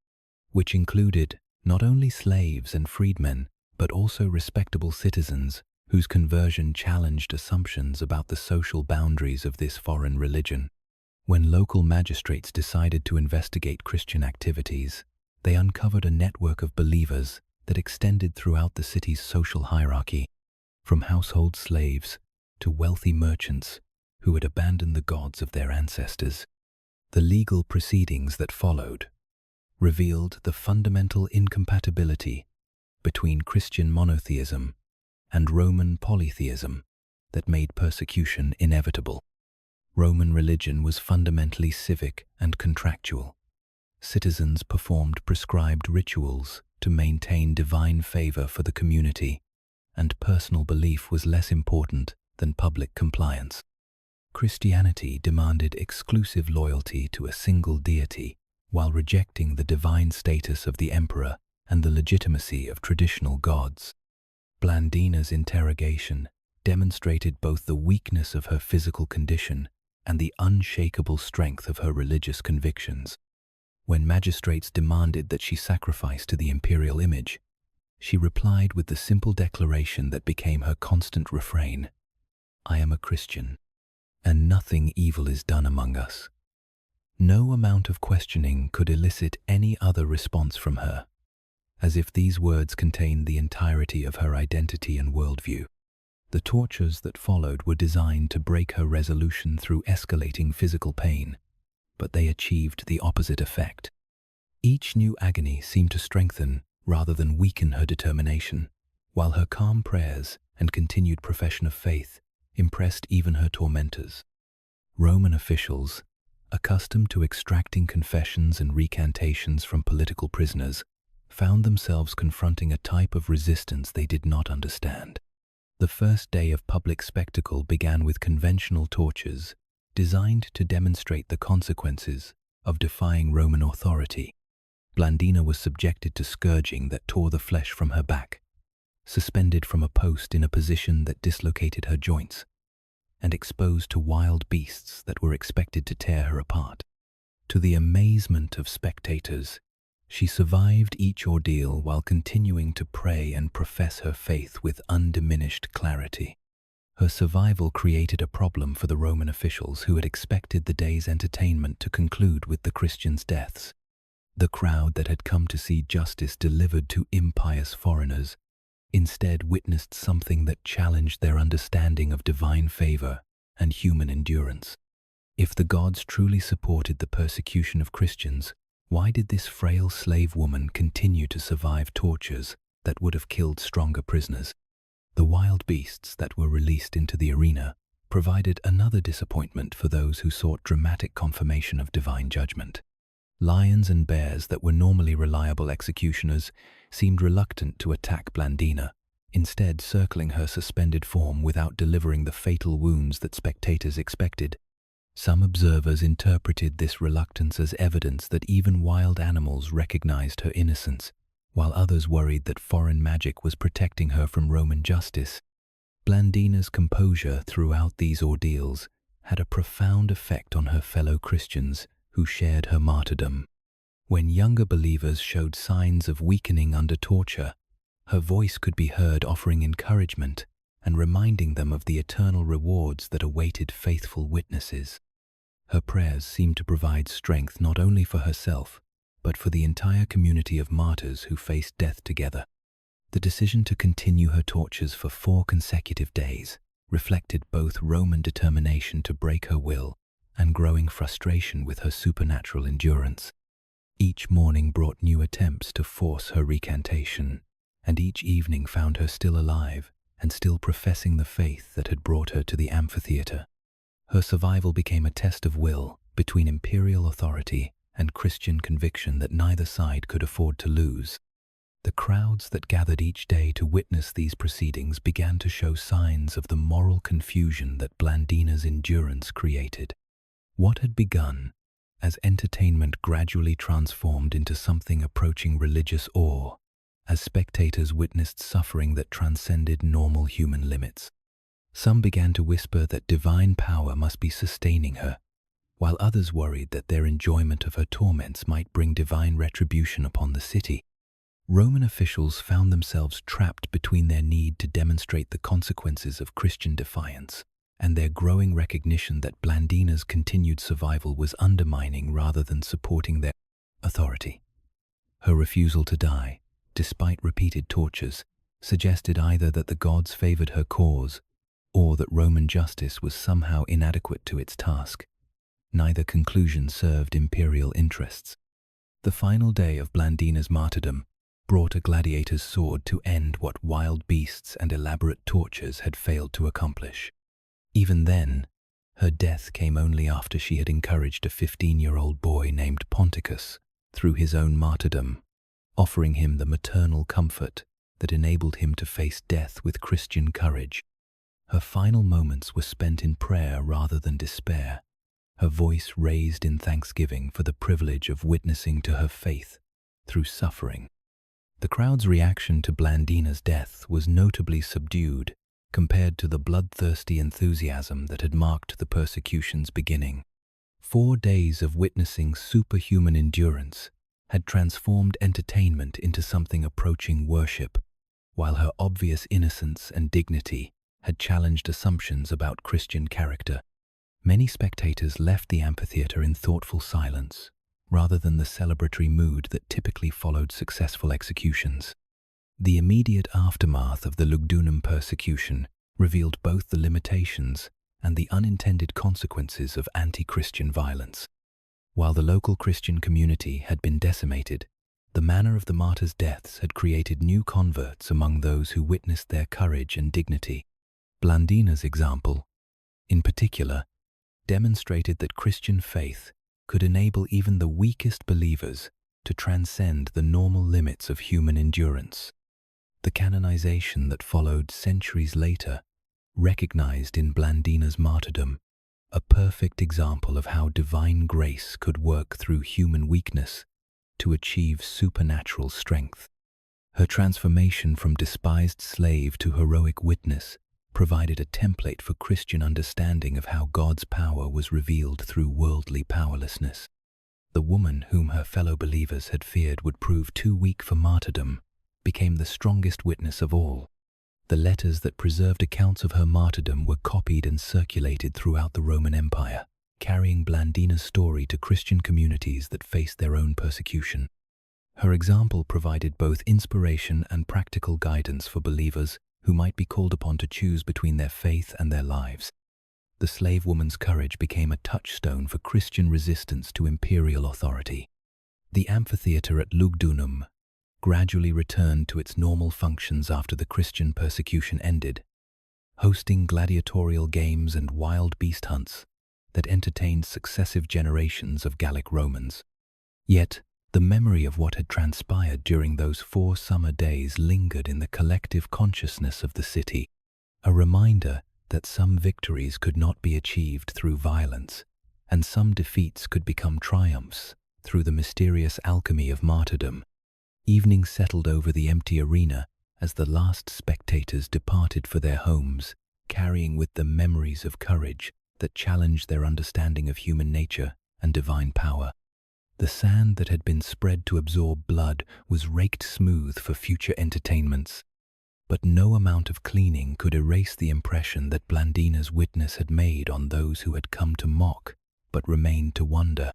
which included not only slaves and freedmen, but also respectable citizens whose conversion challenged assumptions about the social boundaries of this foreign religion. When local magistrates decided to investigate Christian activities, they uncovered a network of believers that extended throughout the city's social hierarchy, from household slaves to wealthy merchants who had abandoned the gods of their ancestors. The legal proceedings that followed revealed the fundamental incompatibility between Christian monotheism and Roman polytheism that made persecution inevitable. Roman religion was fundamentally civic and contractual. Citizens performed prescribed rituals to maintain divine favor for the community, and personal belief was less important than public compliance. Christianity demanded exclusive loyalty to a single deity, while rejecting the divine status of the emperor and the legitimacy of traditional gods. Blandina's interrogation demonstrated both the weakness of her physical condition and the unshakable strength of her religious convictions. When magistrates demanded that she sacrifice to the imperial image, she replied with the simple declaration that became her constant refrain: "I am a Christian, and nothing evil is done among us." No amount of questioning could elicit any other response from her, as if these words contained the entirety of her identity and worldview. The tortures that followed were designed to break her resolution through escalating physical pain, but they achieved the opposite effect. Each new agony seemed to strengthen rather than weaken her determination, while her calm prayers and continued profession of faith impressed even her tormentors. Roman officials, accustomed to extracting confessions and recantations from political prisoners, found themselves confronting a type of resistance they did not understand. The first day of public spectacle began with conventional tortures designed to demonstrate the consequences of defying Roman authority. Blandina was subjected to scourging that tore the flesh from her back, suspended from a post in a position that dislocated her joints, and exposed to wild beasts that were expected to tear her apart. To the amazement of spectators, she survived each ordeal while continuing to pray and profess her faith with undiminished clarity. Her survival created a problem for the Roman officials who had expected the day's entertainment to conclude with the Christians' deaths. The crowd that had come to see justice delivered to impious foreigners instead witnessed something that challenged their understanding of divine favor and human endurance. If the gods truly supported the persecution of Christians, why did this frail slave woman continue to survive tortures that would have killed stronger prisoners? The wild beasts that were released into the arena provided another disappointment for those who sought dramatic confirmation of divine judgment. Lions and bears that were normally reliable executioners seemed reluctant to attack Blandina, instead circling her suspended form without delivering the fatal wounds that spectators expected. Some observers interpreted this reluctance as evidence that even wild animals recognized her innocence, while others worried that foreign magic was protecting her from Roman justice. Blandina's composure throughout these ordeals had a profound effect on her fellow Christians who shared her martyrdom. When younger believers showed signs of weakening under torture, her voice could be heard offering encouragement and reminding them of the eternal rewards that awaited faithful witnesses. Her prayers seemed to provide strength not only for herself, but for the entire community of martyrs who faced death together. The decision to continue her tortures for 4 consecutive days reflected both Roman determination to break her will and growing frustration with her supernatural endurance. Each morning brought new attempts to force her recantation, and each evening found her still alive and still professing the faith that had brought her to the amphitheater. Her survival became a test of will between imperial authority and Christian conviction that neither side could afford to lose. The crowds that gathered each day to witness these proceedings began to show signs of the moral confusion that Blandina's endurance created. What had begun as entertainment gradually transformed into something approaching religious awe, as spectators witnessed suffering that transcended normal human limits. Some began to whisper that divine power must be sustaining her, while others worried that their enjoyment of her torments might bring divine retribution upon the city. Roman officials found themselves trapped between their need to demonstrate the consequences of Christian defiance and their growing recognition that Blandina's continued survival was undermining rather than supporting their authority. Her refusal to die, despite repeated tortures, suggested either that the gods favored her cause or that Roman justice was somehow inadequate to its task. Neither conclusion served imperial interests. The final day of Blandina's martyrdom brought a gladiator's sword to end what wild beasts and elaborate tortures had failed to accomplish. Even then, her death came only after she had encouraged a 15-year-old boy named Ponticus through his own martyrdom, offering him the maternal comfort that enabled him to face death with Christian courage. Her final moments were spent in prayer rather than despair, her voice raised in thanksgiving for the privilege of witnessing to her faith through suffering. The crowd's reaction to Blandina's death was notably subdued compared to the bloodthirsty enthusiasm that had marked the persecution's beginning. 4 days of witnessing superhuman endurance had transformed entertainment into something approaching worship, while her obvious innocence and dignity had challenged assumptions about Christian character. Many spectators left the amphitheater in thoughtful silence, rather than the celebratory mood that typically followed successful executions. The immediate aftermath of the Lugdunum persecution revealed both the limitations and the unintended consequences of anti-Christian violence. While the local Christian community had been decimated, the manner of the martyrs' deaths had created new converts among those who witnessed their courage and dignity. Blandina's example, in particular, demonstrated that Christian faith could enable even the weakest believers to transcend the normal limits of human endurance. The canonization that followed centuries later recognized in Blandina's martyrdom a perfect example of how divine grace could work through human weakness to achieve supernatural strength. Her transformation from despised slave to heroic witness provided a template for Christian understanding of how God's power was revealed through worldly powerlessness. The woman whom her fellow believers had feared would prove too weak for martyrdom became the strongest witness of all. The letters that preserved accounts of her martyrdom were copied and circulated throughout the Roman Empire, carrying Blandina's story to Christian communities that faced their own persecution. Her example provided both inspiration and practical guidance for believers who might be called upon to choose between their faith and their lives. The slave woman's courage became a touchstone for Christian resistance to imperial authority. The amphitheater at Lugdunum gradually returned to its normal functions after the Christian persecution ended, hosting gladiatorial games and wild beast hunts that entertained successive generations of Gallic Romans. Yet, The memory of what had transpired during those 4 summer days lingered in the collective consciousness of the city, a reminder that some victories could not be achieved through violence, and some defeats could become triumphs through the mysterious alchemy of martyrdom. Evening settled over the empty arena as the last spectators departed for their homes, carrying with them memories of courage that challenged their understanding of human nature and divine power. The sand that had been spread to absorb blood was raked smooth for future entertainments, but no amount of cleaning could erase the impression that Blandina's witness had made on those who had come to mock but remained to wonder.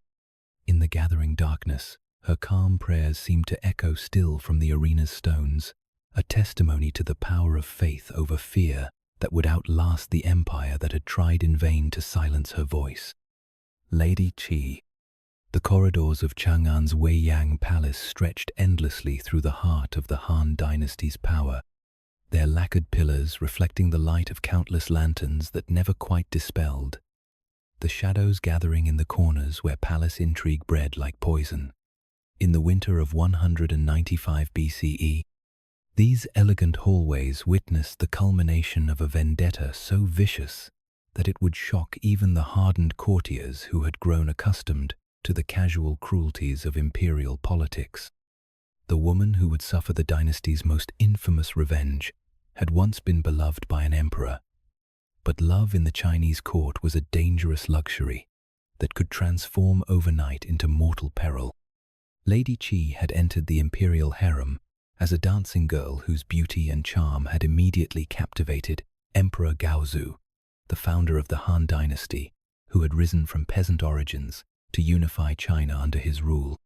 In the gathering darkness, her calm prayers seemed to echo still from the arena's stones, a testimony to the power of faith over fear that would outlast the empire that had tried in vain to silence her voice. Lady Qi. The corridors of Chang'an's Weiyang Palace stretched endlessly through the heart of the Han dynasty's power, their lacquered pillars reflecting the light of countless lanterns that never quite dispelled, the shadows gathering in the corners where palace intrigue bred like poison. In the winter of 195 BCE, these elegant hallways witnessed the culmination of a vendetta so vicious that it would shock even the hardened courtiers who had grown accustomed to the casual cruelties of imperial politics. The woman who would suffer the dynasty's most infamous revenge had once been beloved by an emperor, but love in the Chinese court was a dangerous luxury that could transform overnight into mortal peril. Lady Qi had entered the imperial harem as a dancing girl whose beauty and charm had immediately captivated Emperor Gaozu, the founder of the Han dynasty, who had risen from peasant origins to unify China under his rule.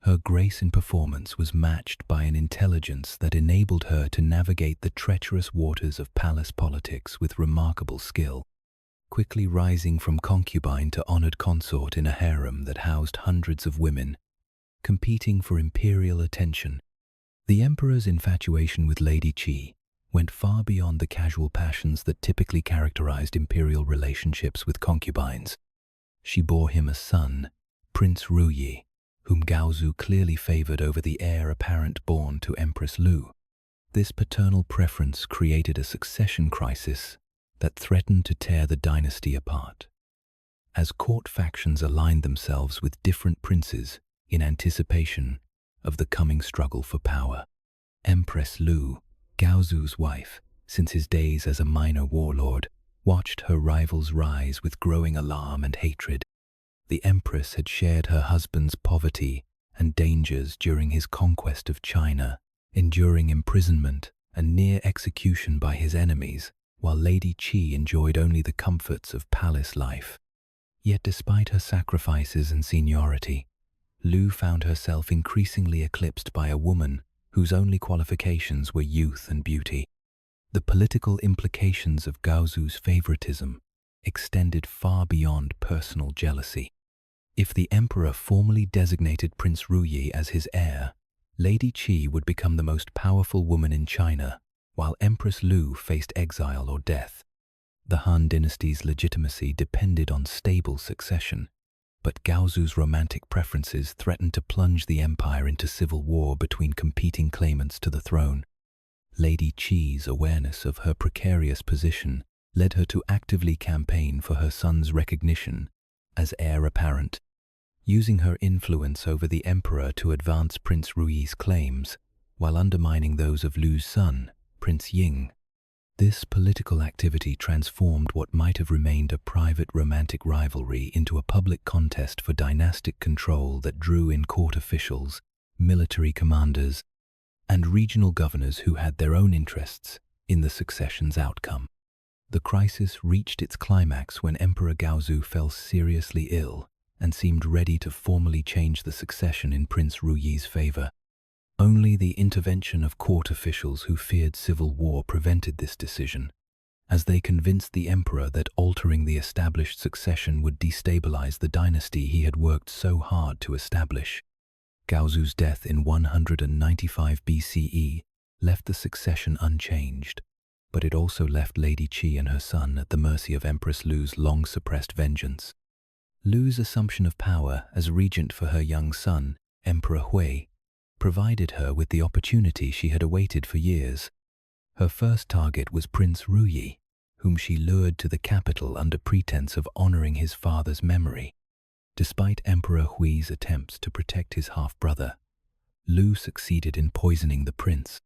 Her grace in performance was matched by an intelligence that enabled her to navigate the treacherous waters of palace politics with remarkable skill, quickly rising from concubine to honored consort in a harem that housed hundreds of women, competing for imperial attention. The emperor's infatuation with Lady Qi went far beyond the casual passions that typically characterized imperial relationships with concubines. She bore him a son, Prince Ruyi, whom Gaozu clearly favored over the heir apparent born to Empress Lu. This paternal preference created a succession crisis that threatened to tear the dynasty apart. As court factions aligned themselves with different princes in anticipation of the coming struggle for power, Empress Lu, Gaozu's wife, since his days as a minor warlord, watched her rivals rise with growing alarm and hatred. The empress had shared her husband's poverty and dangers during his conquest of China, enduring imprisonment and near execution by his enemies, while Lady Qi enjoyed only the comforts of palace life. Yet despite her sacrifices and seniority, Lu found herself increasingly eclipsed by a woman whose only qualifications were youth and beauty. The political implications of Gaozu's favoritism extended far beyond personal jealousy. If the emperor formally designated Prince Ruyi as his heir, Lady Qi would become the most powerful woman in China, while Empress Lu faced exile or death. The Han dynasty's legitimacy depended on stable succession, but Gaozu's romantic preferences threatened to plunge the empire into civil war between competing claimants to the throne. Lady Qi's awareness of her precarious position led her to actively campaign for her son's recognition as heir apparent, using her influence over the emperor to advance Prince Ruyi's claims, while undermining those of Lu's son, Prince Ying. This political activity transformed what might have remained a private romantic rivalry into a public contest for dynastic control that drew in court officials, military commanders, and regional governors who had their own interests in the succession's outcome. The crisis reached its climax when Emperor Gaozu fell seriously ill and seemed ready to formally change the succession in Prince Ruyi's favor. Only the intervention of court officials who feared civil war prevented this decision, as they convinced the emperor that altering the established succession would destabilize the dynasty he had worked so hard to establish. Gaozu's death in 195 BCE left the succession unchanged, but it also left Lady Qi and her son at the mercy of Empress Lu's long-suppressed vengeance. Lu's assumption of power as regent for her young son Emperor Hui, provided her with the opportunity she had awaited for years. Her first target was Prince Ruyi, whom she lured to the capital under pretense of honoring his father's memory. Despite Emperor Hui's attempts to protect his half-brother, Lu succeeded in poisoning the prince,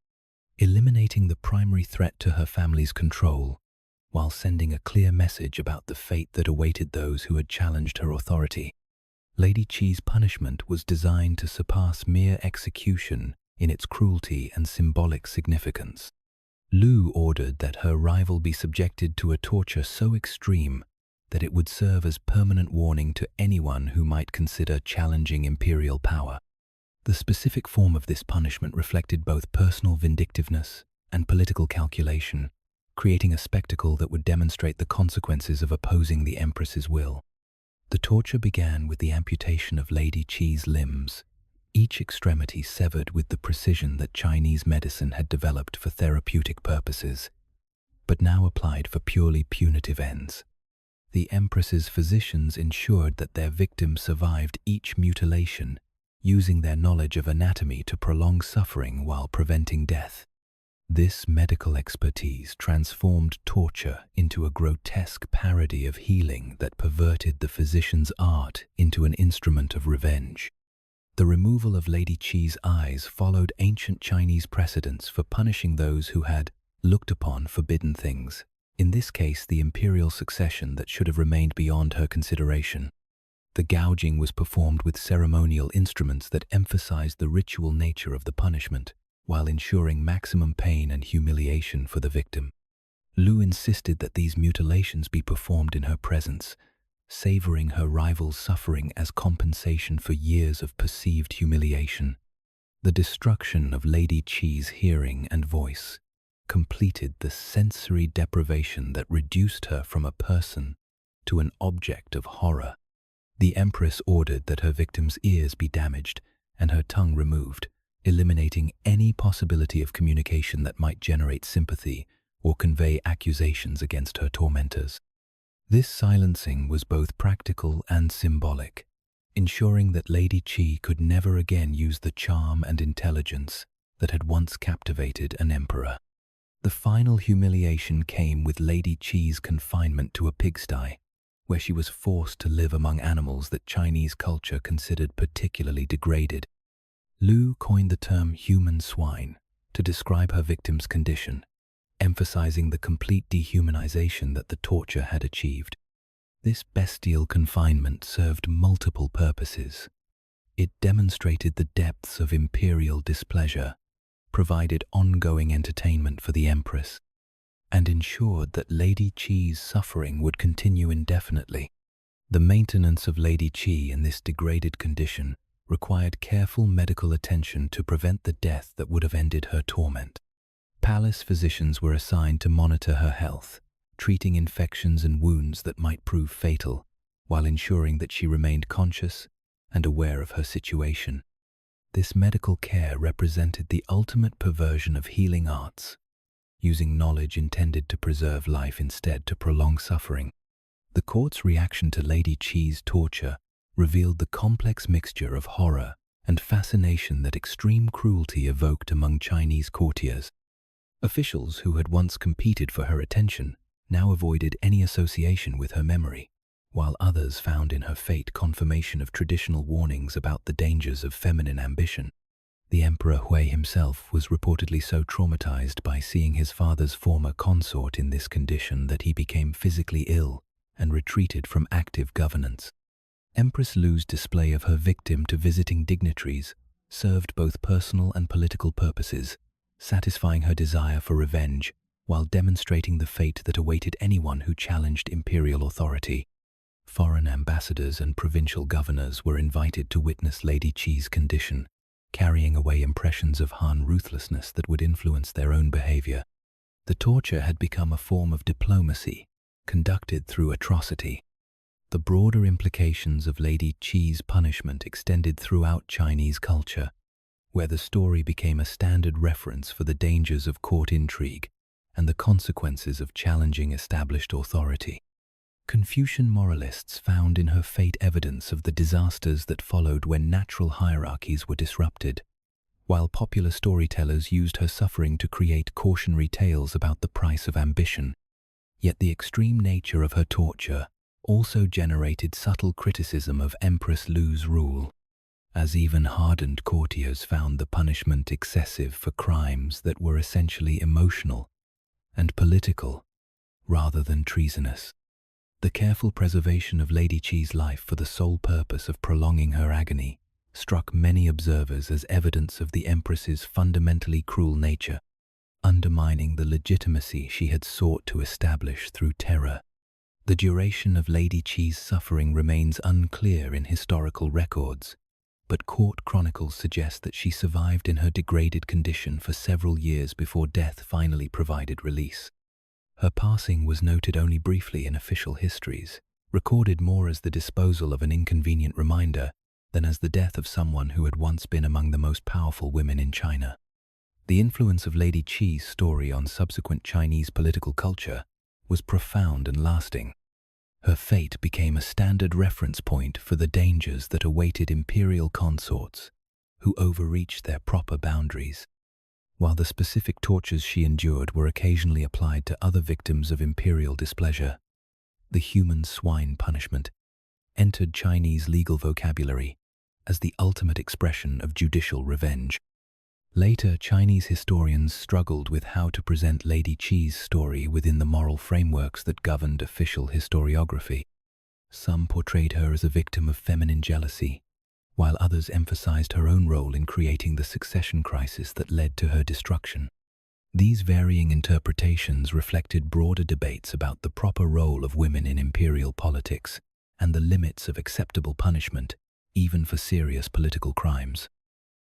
eliminating the primary threat to her family's control, while sending a clear message about the fate that awaited those who had challenged her authority. Lady Qi's punishment was designed to surpass mere execution in its cruelty and symbolic significance. Lu ordered that her rival be subjected to a torture so extreme that it would serve as permanent warning to anyone who might consider challenging imperial power. The specific form of this punishment reflected both personal vindictiveness and political calculation, creating a spectacle that would demonstrate the consequences of opposing the Empress's will. The torture began with the amputation of Lady Qi's limbs, each extremity severed with the precision that Chinese medicine had developed for therapeutic purposes, but now applied for purely punitive ends. The Empress's physicians ensured that their victim survived each mutilation, using their knowledge of anatomy to prolong suffering while preventing death. This medical expertise transformed torture into a grotesque parody of healing that perverted the physician's art into an instrument of revenge. The removal of Lady Qi's eyes followed ancient Chinese precedents for punishing those who had looked upon forbidden things, in this case the imperial succession that should have remained beyond her consideration. The gouging was performed with ceremonial instruments that emphasized the ritual nature of the punishment, while ensuring maximum pain and humiliation for the victim. Lu insisted that these mutilations be performed in her presence, savoring her rival's suffering as compensation for years of perceived humiliation. The destruction of Lady Qi's hearing and voice completed the sensory deprivation that reduced her from a person to an object of horror. The Empress ordered that her victim's ears be damaged and her tongue removed, eliminating any possibility of communication that might generate sympathy or convey accusations against her tormentors. This silencing was both practical and symbolic, ensuring that Lady Qi could never again use the charm and intelligence that had once captivated an emperor. The final humiliation came with Lady Qi's confinement to a pigsty, where she was forced to live among animals that Chinese culture considered particularly degraded. Lu coined the term human swine to describe her victim's condition, emphasizing the complete dehumanization that the torture had achieved. This bestial confinement served multiple purposes. It demonstrated the depths of imperial displeasure, provided ongoing entertainment for the Empress, and ensured that Lady Qi's suffering would continue indefinitely. The maintenance of Lady Qi in this degraded condition required careful medical attention to prevent the death that would have ended her torment. Palace physicians were assigned to monitor her health, treating infections and wounds that might prove fatal, while ensuring that she remained conscious and aware of her situation. This medical care represented the ultimate perversion of healing arts, using knowledge intended to preserve life instead to prolong suffering. The court's reaction to Lady Qi's torture revealed the complex mixture of horror and fascination that extreme cruelty evoked among Chinese courtiers. Officials who had once competed for her attention now avoided any association with her memory, while others found in her fate confirmation of traditional warnings about the dangers of feminine ambition. The Emperor Hui himself was reportedly so traumatized by seeing his father's former consort in this condition that he became physically ill and retreated from active governance. Empress Lu's display of her victim to visiting dignitaries served both personal and political purposes, satisfying her desire for revenge while demonstrating the fate that awaited anyone who challenged imperial authority. Foreign ambassadors and provincial governors were invited to witness Lady Qi's condition, carrying away impressions of Han ruthlessness that would influence their own behavior. The torture had become a form of diplomacy, conducted through atrocity. The broader implications of Lady Qi's punishment extended throughout Chinese culture, where the story became a standard reference for the dangers of court intrigue and the consequences of challenging established authority. Confucian moralists found in her fate evidence of the disasters that followed when natural hierarchies were disrupted, while popular storytellers used her suffering to create cautionary tales about the price of ambition. Yet the extreme nature of her torture also generated subtle criticism of Empress Lu's rule, as even hardened courtiers found the punishment excessive for crimes that were essentially emotional and political rather than treasonous. The careful preservation of Lady Qi's life for the sole purpose of prolonging her agony struck many observers as evidence of the Empress's fundamentally cruel nature, undermining the legitimacy she had sought to establish through terror. The duration of Lady Qi's suffering remains unclear in historical records, but court chronicles suggest that she survived in her degraded condition for several years before death finally provided release. Her passing was noted only briefly in official histories, recorded more as the disposal of an inconvenient reminder than as the death of someone who had once been among the most powerful women in China. The influence of Lady Qi's story on subsequent Chinese political culture was profound and lasting. Her fate became a standard reference point for the dangers that awaited imperial consorts who overreached their proper boundaries. While the specific tortures she endured were occasionally applied to other victims of imperial displeasure, the human swine punishment entered Chinese legal vocabulary as the ultimate expression of judicial revenge. Later, Chinese historians struggled with how to present Lady Qi's story within the moral frameworks that governed official historiography. Some portrayed her as a victim of feminine jealousy, while others emphasized her own role in creating the succession crisis that led to her destruction. These varying interpretations reflected broader debates about the proper role of women in imperial politics and the limits of acceptable punishment, even for serious political crimes.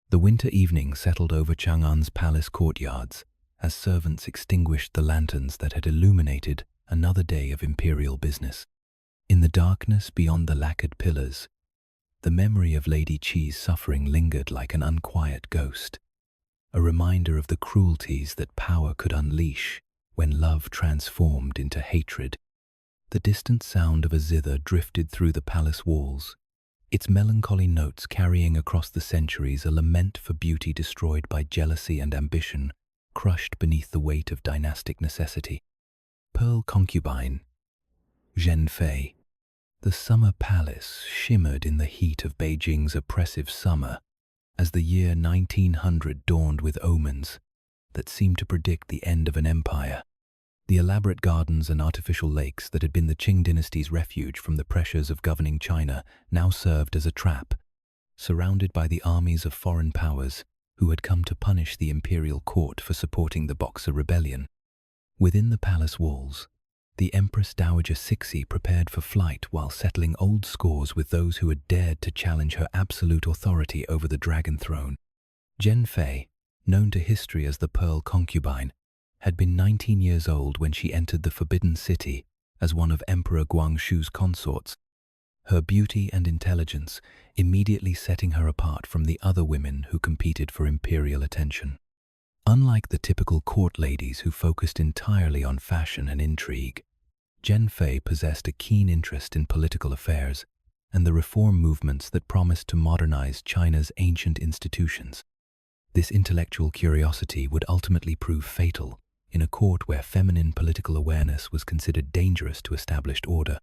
The winter evening settled over Chang'an's palace courtyards as servants extinguished the lanterns that had illuminated another day of imperial business. In the darkness beyond the lacquered pillars, the memory of Lady Qi's suffering lingered like an unquiet ghost, a reminder of the cruelties that power could unleash when love transformed into hatred. The distant sound of a zither drifted through the palace walls, its melancholy notes carrying across the centuries a lament for beauty destroyed by jealousy and ambition, crushed beneath the weight of dynastic necessity. Pearl Concubine, ZHEN. The summer palace shimmered in the heat of Beijing's oppressive summer as the year 1900 dawned with omens that seemed to predict the end of an empire. The elaborate gardens and artificial lakes that had been the Qing dynasty's refuge from the pressures of governing China now served as a trap, surrounded by the armies of foreign powers who had come to punish the imperial court for supporting the Boxer Rebellion. Within the palace walls, the Empress Dowager Cixi prepared for flight while settling old scores with those who had dared to challenge her absolute authority over the Dragon Throne. ZHEN, known to history as the Pearl Concubine, had been 19 years old when she entered the Forbidden City as one of Emperor Guangxu's consorts, her beauty and intelligence immediately setting her apart from the other women who competed for imperial attention. Unlike the typical court ladies who focused entirely on fashion and intrigue, ZHEN possessed a keen interest in political affairs and the reform movements that promised to modernize China's ancient institutions. This intellectual curiosity would ultimately prove fatal in a court where feminine political awareness was considered dangerous to established order.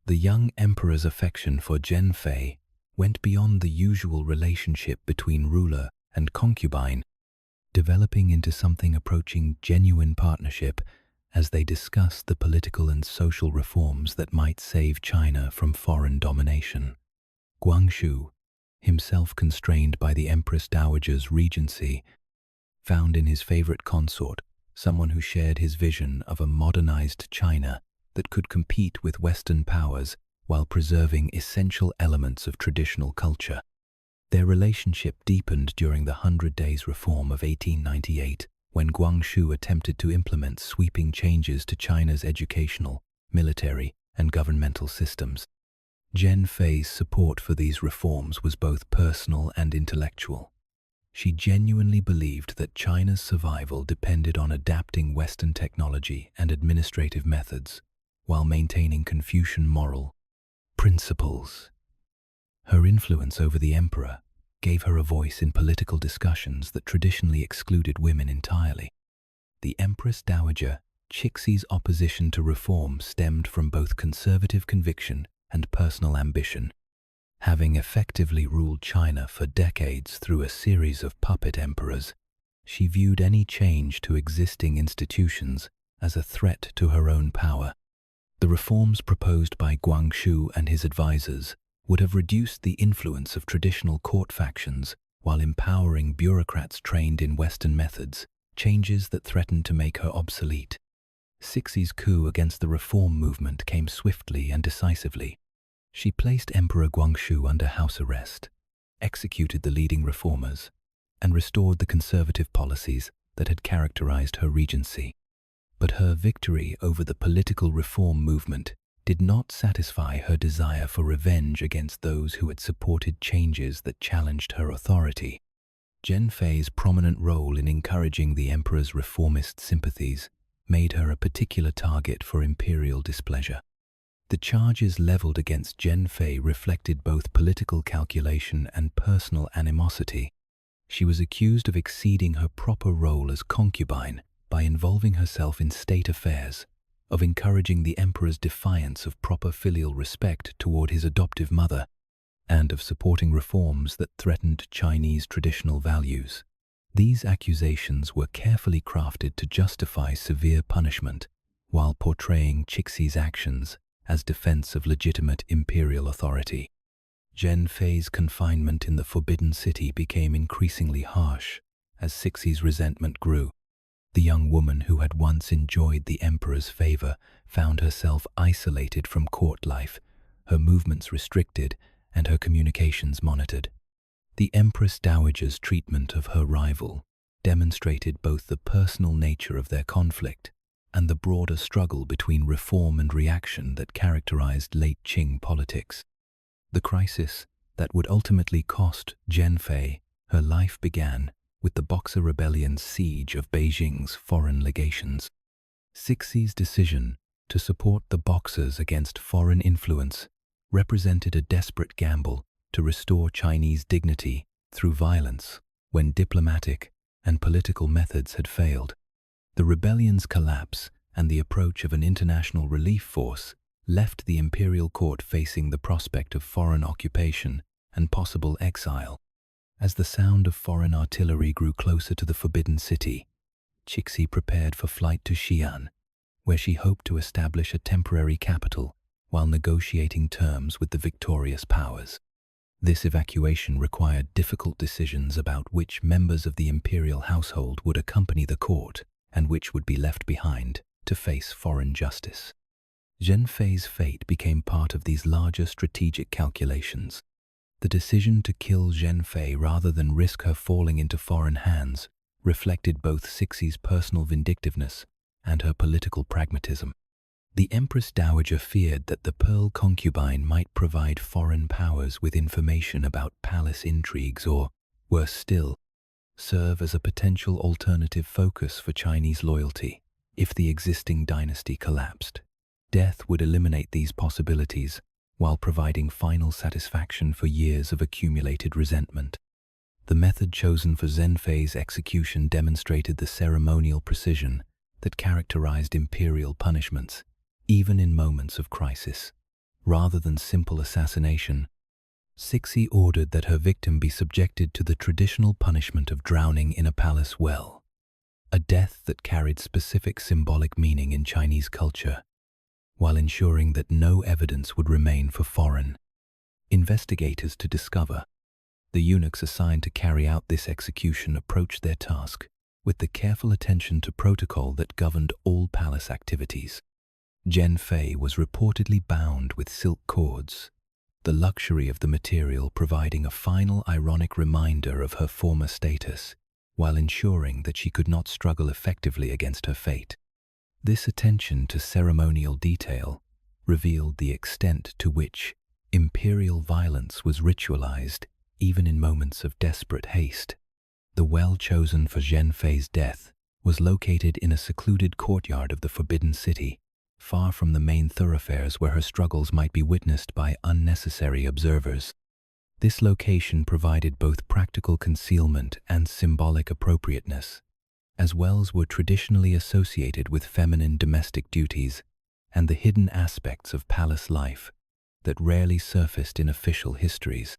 The young emperor's affection for ZHEN went beyond the usual relationship between ruler and concubine, developing into something approaching genuine partnership as they discussed the political and social reforms that might save China from foreign domination. Guangxu, himself constrained by the Empress Dowager's regency, found in his favorite consort someone who shared his vision of a modernized China that could compete with Western powers while preserving essential elements of traditional culture. Their relationship deepened during the 100 Days Reform of 1898, when Guangxu attempted to implement sweeping changes to China's educational, military, and governmental systems. ZHEN's support for these reforms was both personal and intellectual. She genuinely believed that China's survival depended on adapting Western technology and administrative methods, while maintaining Confucian moral principles. Her influence over the emperor gave her a voice in political discussions that traditionally excluded women entirely. The Empress Dowager Cixi's opposition to reform stemmed from both conservative conviction and personal ambition. Having effectively ruled China for decades through a series of puppet emperors, she viewed any change to existing institutions as a threat to her own power. The reforms proposed by Guangxu and his advisors would have reduced the influence of traditional court factions while empowering bureaucrats trained in Western methods, changes that threatened to make her obsolete. Cixi's coup against the reform movement came swiftly and decisively. She placed Emperor Guangxu under house arrest, executed the leading reformers, and restored the conservative policies that had characterized her regency. But her victory over the political reform movement did not satisfy her desire for revenge against those who had supported changes that challenged her authority. Zhen Fei's prominent role in encouraging the emperor's reformist sympathies made her a particular target for imperial displeasure. The charges leveled against Zhen Fei reflected both political calculation and personal animosity. She was accused of exceeding her proper role as concubine by involving herself in state affairs, of encouraging the emperor's defiance of proper filial respect toward his adoptive mother, and of supporting reforms that threatened Chinese traditional values. These accusations were carefully crafted to justify severe punishment, while portraying Cixi's actions as defense of legitimate imperial authority. Zhen Fei's confinement in the Forbidden City became increasingly harsh as Cixi's resentment grew. The young woman who had once enjoyed the emperor's favor found herself isolated from court life, her movements restricted, and her communications monitored. The Empress Dowager's treatment of her rival demonstrated both the personal nature of their conflict and the broader struggle between reform and reaction that characterized late Qing politics. The crisis that would ultimately cost Zhen Fei her life began with the Boxer Rebellion's siege of Beijing's foreign legations. Cixi's decision to support the Boxers against foreign influence represented a desperate gamble to restore Chinese dignity through violence when diplomatic and political methods had failed. The rebellion's collapse and the approach of an international relief force left the imperial court facing the prospect of foreign occupation and possible exile. As the sound of foreign artillery grew closer to the Forbidden City, Cixi prepared for flight to Xi'an, where she hoped to establish a temporary capital while negotiating terms with the victorious powers. This evacuation required difficult decisions about which members of the imperial household would accompany the court and which would be left behind to face foreign justice. Zhen Fei's fate became part of these larger strategic calculations. The decision to kill Zhen Fei rather than risk her falling into foreign hands reflected both Cixi's personal vindictiveness and her political pragmatism. The Empress Dowager feared that the Pearl concubine might provide foreign powers with information about palace intrigues or, worse still, serve as a potential alternative focus for Chinese loyalty if the existing dynasty collapsed. Death would eliminate these possibilities while providing final satisfaction for years of accumulated resentment. The method chosen for Zhen Fei's execution demonstrated the ceremonial precision that characterized imperial punishments, even in moments of crisis. Rather than simple assassination, Cixi ordered that her victim be subjected to the traditional punishment of drowning in a palace well, a death that carried specific symbolic meaning in Chinese culture, while ensuring that no evidence would remain for foreign investigators to discover. The eunuchs assigned to carry out this execution approached their task with the careful attention to protocol that governed all palace activities. Zhen Fei was reportedly bound with silk cords, the luxury of the material providing a final ironic reminder of her former status, while ensuring that she could not struggle effectively against her fate. This attention to ceremonial detail revealed the extent to which imperial violence was ritualized even in moments of desperate haste. The well chosen for Zhen Fei's death was located in a secluded courtyard of the Forbidden City, far from the main thoroughfares where her struggles might be witnessed by unnecessary observers. This location provided both practical concealment and symbolic appropriateness, as wells were traditionally associated with feminine domestic duties and the hidden aspects of palace life that rarely surfaced in official histories.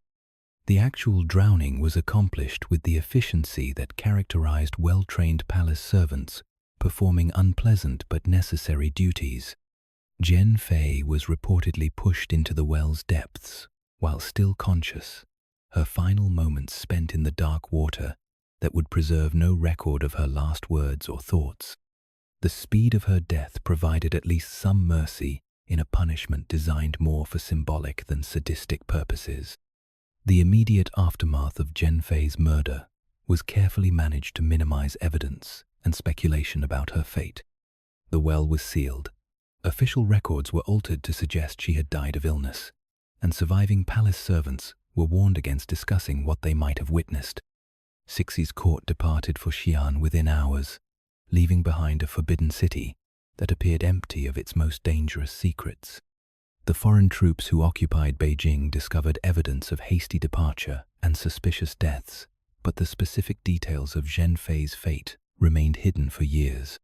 The actual drowning was accomplished with the efficiency that characterized well-trained palace servants performing unpleasant but necessary duties. Zhen Fei was reportedly pushed into the well's depths while still conscious, her final moments spent in the dark water that would preserve no record of her last words or thoughts. The speed of her death provided at least some mercy in a punishment designed more for symbolic than sadistic purposes. The immediate aftermath of Zhen Fei's murder was carefully managed to minimize evidence and speculation about her fate. The well was sealed. Official records were altered to suggest she had died of illness, and surviving palace servants were warned against discussing what they might have witnessed. Cixie's court departed for Xi'an within hours, leaving behind a forbidden city that appeared empty of its most dangerous secrets. The foreign troops who occupied Beijing discovered evidence of hasty departure and suspicious deaths, but the specific details of Zhen Fei's fate remained hidden for years.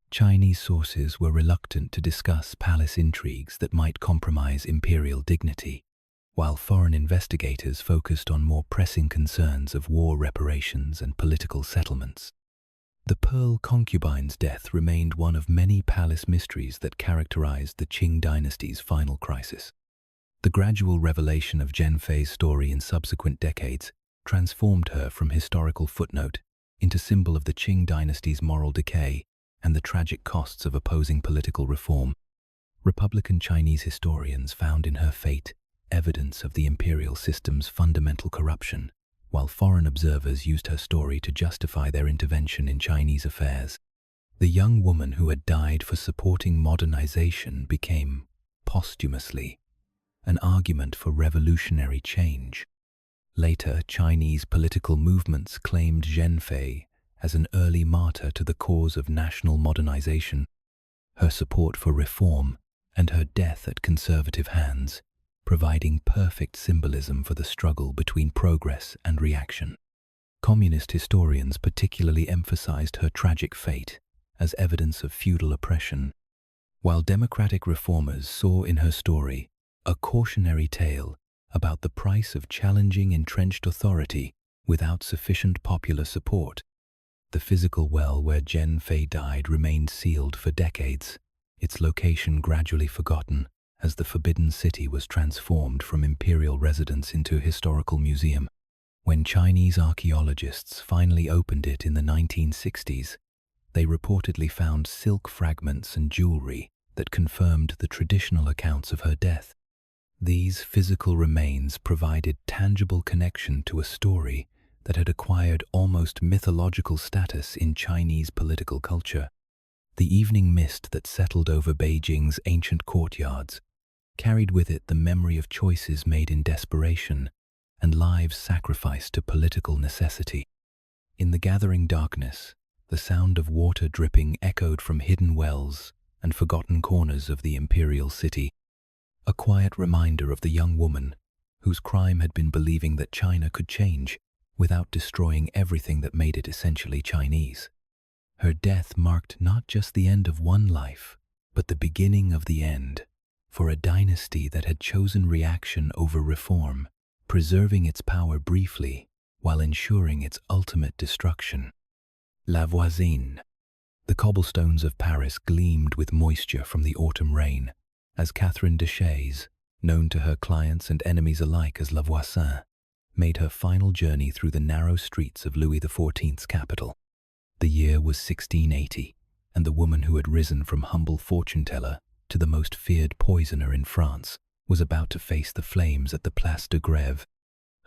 Chinese sources were reluctant to discuss palace intrigues that might compromise imperial dignity, while foreign investigators focused on more pressing concerns of war reparations and political settlements. The Pearl concubine's death remained one of many palace mysteries that characterized the Qing dynasty's final crisis. The gradual revelation of Zhen Fei's story in subsequent decades transformed her from historical footnote into symbol of the Qing dynasty's moral decay and the tragic costs of opposing political reform. Republican Chinese historians found in her fate evidence of the imperial system's fundamental corruption, while foreign observers used her story to justify their intervention in Chinese affairs. The young woman who had died for supporting modernization became, posthumously, an argument for revolutionary change. Later, Chinese political movements claimed Zhen Fei as an early martyr to the cause of national modernization. Her support for reform and her death at conservative hands providing perfect symbolism for the struggle between progress and reaction. Communist historians particularly emphasized her tragic fate as evidence of feudal oppression, while democratic reformers saw in her story a cautionary tale about the price of challenging entrenched authority without sufficient popular support. The physical well where Zhen Fei died remained sealed for decades, its location gradually forgotten as the Forbidden City was transformed from imperial residence into a historical museum. When Chinese archaeologists finally opened it in the 1960s, they reportedly found silk fragments and jewelry that confirmed the traditional accounts of her death. These physical remains provided tangible connection to a story that had acquired almost mythological status in Chinese political culture. The evening mist that settled over Beijing's ancient courtyards carried with it the memory of choices made in desperation and lives sacrificed to political necessity. In the gathering darkness, the sound of water dripping echoed from hidden wells and forgotten corners of the imperial city, a quiet reminder of the young woman whose crime had been believing that China could change without destroying everything that made it essentially Chinese. Her death marked not just the end of one life, but the beginning of the end for a dynasty that had chosen reaction over reform, preserving its power briefly while ensuring its ultimate destruction. La Voisine. The cobblestones of Paris gleamed with moisture from the autumn rain as Catherine de Chaise, known to her clients and enemies alike as La Voisin, made her final journey through the narrow streets of Louis XIV's capital. The year was 1680, and the woman who had risen from humble fortune-teller to the most feared poisoner in France was about to face the flames at the Place de Grève,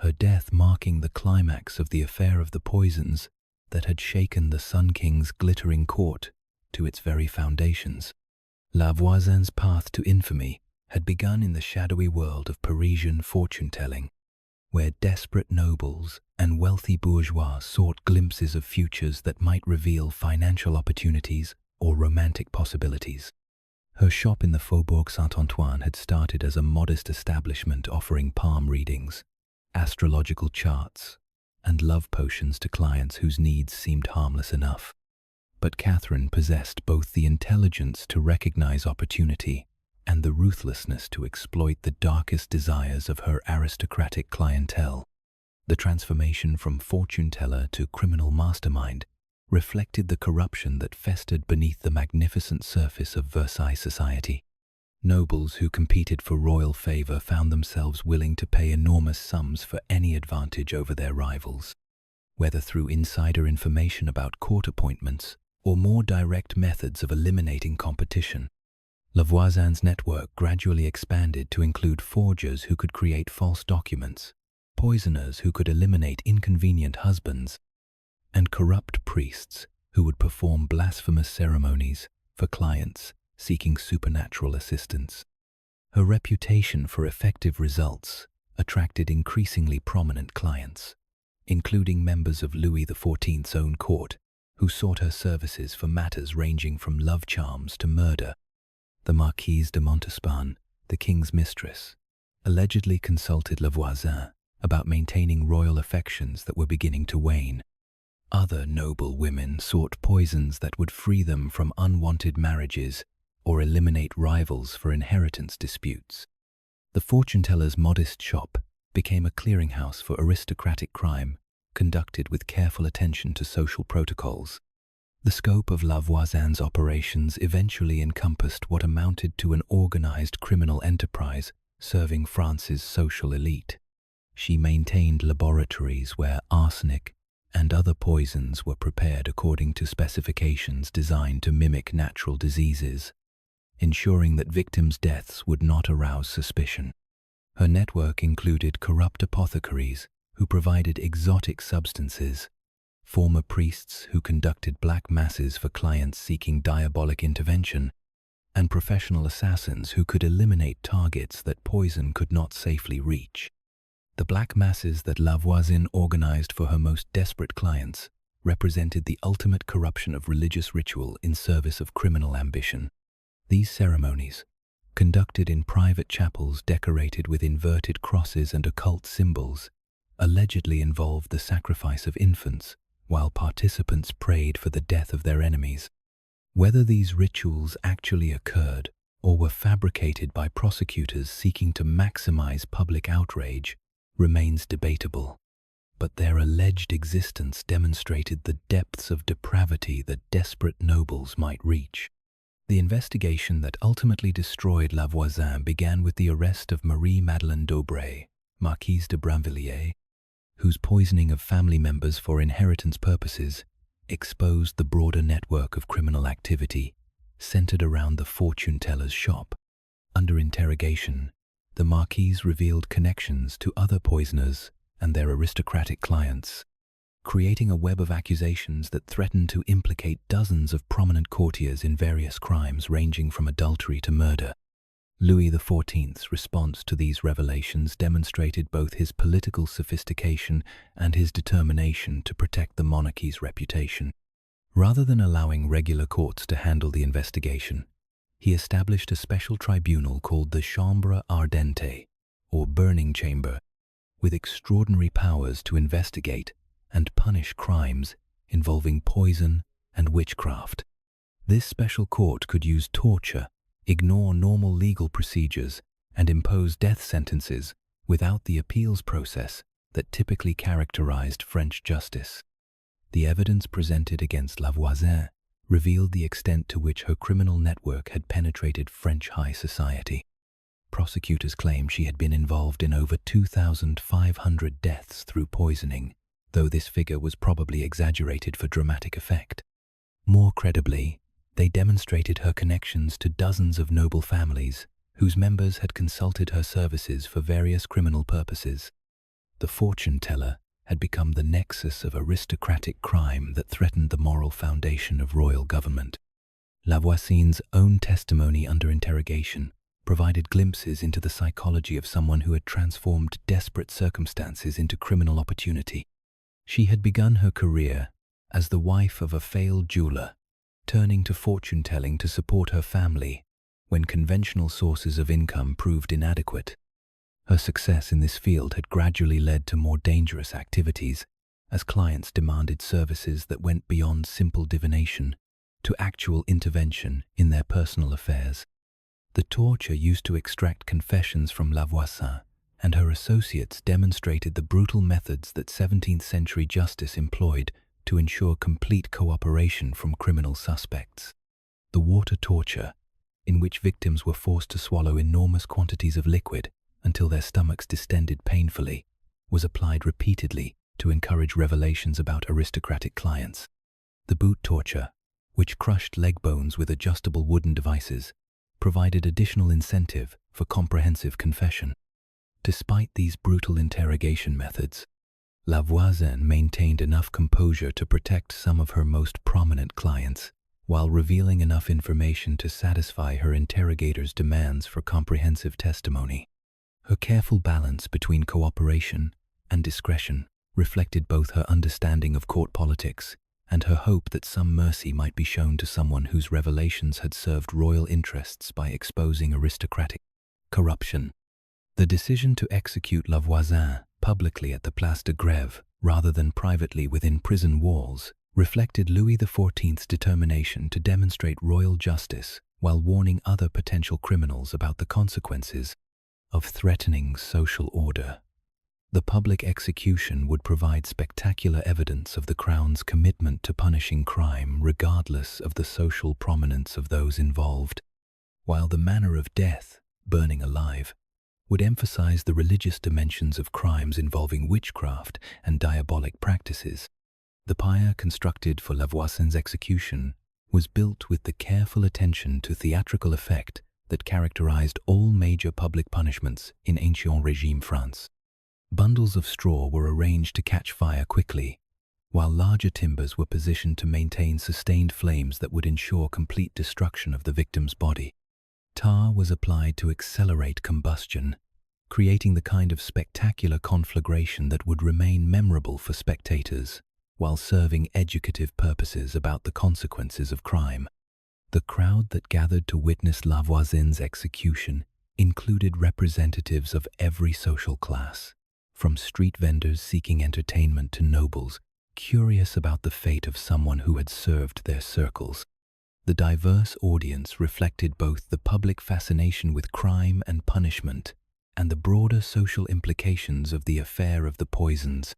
her death marking the climax of the affair of the poisons that had shaken the Sun King's glittering court to its very foundations. La Voisin's path to infamy had begun in the shadowy world of Parisian fortune-telling, where desperate nobles and wealthy bourgeois sought glimpses of futures that might reveal financial opportunities or romantic possibilities. Her shop in the Faubourg Saint-Antoine had started as a modest establishment offering palm readings, astrological charts, and love potions to clients whose needs seemed harmless enough. But Catherine possessed both the intelligence to recognize opportunity and the ruthlessness to exploit the darkest desires of her aristocratic clientele. The transformation from fortune teller to criminal mastermind reflected the corruption that festered beneath the magnificent surface of Versailles society. Nobles who competed for royal favor found themselves willing to pay enormous sums for any advantage over their rivals, whether through insider information about court appointments or more direct methods of eliminating competition. La Voisin's network gradually expanded to include forgers who could create false documents, poisoners who could eliminate inconvenient husbands, and corrupt priests who would perform blasphemous ceremonies for clients seeking supernatural assistance. Her reputation for effective results attracted increasingly prominent clients, including members of Louis XIV's own court, who sought her services for matters ranging from love charms to murder. The Marquise de Montespan, the king's mistress, allegedly consulted La Voisin about maintaining royal affections that were beginning to wane. Other noble women sought poisons that would free them from unwanted marriages or eliminate rivals for inheritance disputes. The fortune-teller's modest shop became a clearinghouse for aristocratic crime, conducted with careful attention to social protocols. The scope of La Voisin's operations eventually encompassed what amounted to an organized criminal enterprise serving France's social elite. She maintained laboratories where arsenic and other poisons were prepared according to specifications designed to mimic natural diseases, ensuring that victims' deaths would not arouse suspicion. Her network included corrupt apothecaries who provided exotic substances, former priests who conducted black masses for clients seeking diabolic intervention, and professional assassins who could eliminate targets that poison could not safely reach. The black masses that La Voisin organized for her most desperate clients represented the ultimate corruption of religious ritual in service of criminal ambition. These ceremonies, conducted in private chapels decorated with inverted crosses and occult symbols, allegedly involved the sacrifice of infants, while participants prayed for the death of their enemies. Whether these rituals actually occurred or were fabricated by prosecutors seeking to maximize public outrage remains debatable, but their alleged existence demonstrated the depths of depravity that desperate nobles might reach. The investigation that ultimately destroyed La Voisin began with the arrest of Marie-Madeleine d'Aubray, Marquise de Brinvilliers, whose poisoning of family members for inheritance purposes exposed the broader network of criminal activity centered around the fortune-teller's shop. Under interrogation, the Marquise revealed connections to other poisoners and their aristocratic clients, creating a web of accusations that threatened to implicate dozens of prominent courtiers in various crimes ranging from adultery to murder. Louis XIV's response to these revelations demonstrated both his political sophistication and his determination to protect the monarchy's reputation. Rather than allowing regular courts to handle the investigation, he established a special tribunal called the Chambre Ardente, or Burning Chamber, with extraordinary powers to investigate and punish crimes involving poison and witchcraft. This special court could use torture, ignore normal legal procedures, and impose death sentences without the appeals process that typically characterized French justice. The evidence presented against La Voisin revealed the extent to which her criminal network had penetrated French high society. Prosecutors claim she had been involved in over 2,500 deaths through poisoning, though this figure was probably exaggerated for dramatic effect. More credibly, they demonstrated her connections to dozens of noble families whose members had consulted her services for various criminal purposes. The fortune teller had become the nexus of aristocratic crime that threatened the moral foundation of royal government. La Voisin's own testimony under interrogation provided glimpses into the psychology of someone who had transformed desperate circumstances into criminal opportunity. She had begun her career as the wife of a failed jeweler, turning to fortune-telling to support her family when conventional sources of income proved inadequate. Her success in this field had gradually led to more dangerous activities, as clients demanded services that went beyond simple divination to actual intervention in their personal affairs. The torture used to extract confessions from La Voisin and her associates demonstrated the brutal methods that 17th-century justice employed to ensure complete cooperation from criminal suspects. The water torture, in which victims were forced to swallow enormous quantities of liquid until their stomachs distended painfully, was applied repeatedly to encourage revelations about aristocratic clients. The boot torture, which crushed leg bones with adjustable wooden devices, provided additional incentive for comprehensive confession. Despite these brutal interrogation methods, La Voisin maintained enough composure to protect some of her most prominent clients, while revealing enough information to satisfy her interrogators' demands for comprehensive testimony. Her careful balance between cooperation and discretion reflected both her understanding of court politics and her hope that some mercy might be shown to someone whose revelations had served royal interests by exposing aristocratic corruption. The decision to execute La Voisin publicly at the Place de Grève rather than privately within prison walls reflected Louis XIV's determination to demonstrate royal justice while warning other potential criminals about the consequences of threatening social order. The public execution would provide spectacular evidence of the Crown's commitment to punishing crime regardless of the social prominence of those involved, while the manner of death, burning alive, would emphasize the religious dimensions of crimes involving witchcraft and diabolic practices. The pyre constructed for La Voisin's execution was built with the careful attention to theatrical effect that characterized all major public punishments in Ancient Regime France. Bundles of straw were arranged to catch fire quickly, while larger timbers were positioned to maintain sustained flames that would ensure complete destruction of the victim's body. Tar was applied to accelerate combustion, creating the kind of spectacular conflagration that would remain memorable for spectators, while serving educative purposes about the consequences of crime. The crowd that gathered to witness La Voisin's execution included representatives of every social class, from street vendors seeking entertainment to nobles curious about the fate of someone who had served their circles. The diverse audience reflected both the public fascination with crime and punishment and the broader social implications of the affair of the poisons,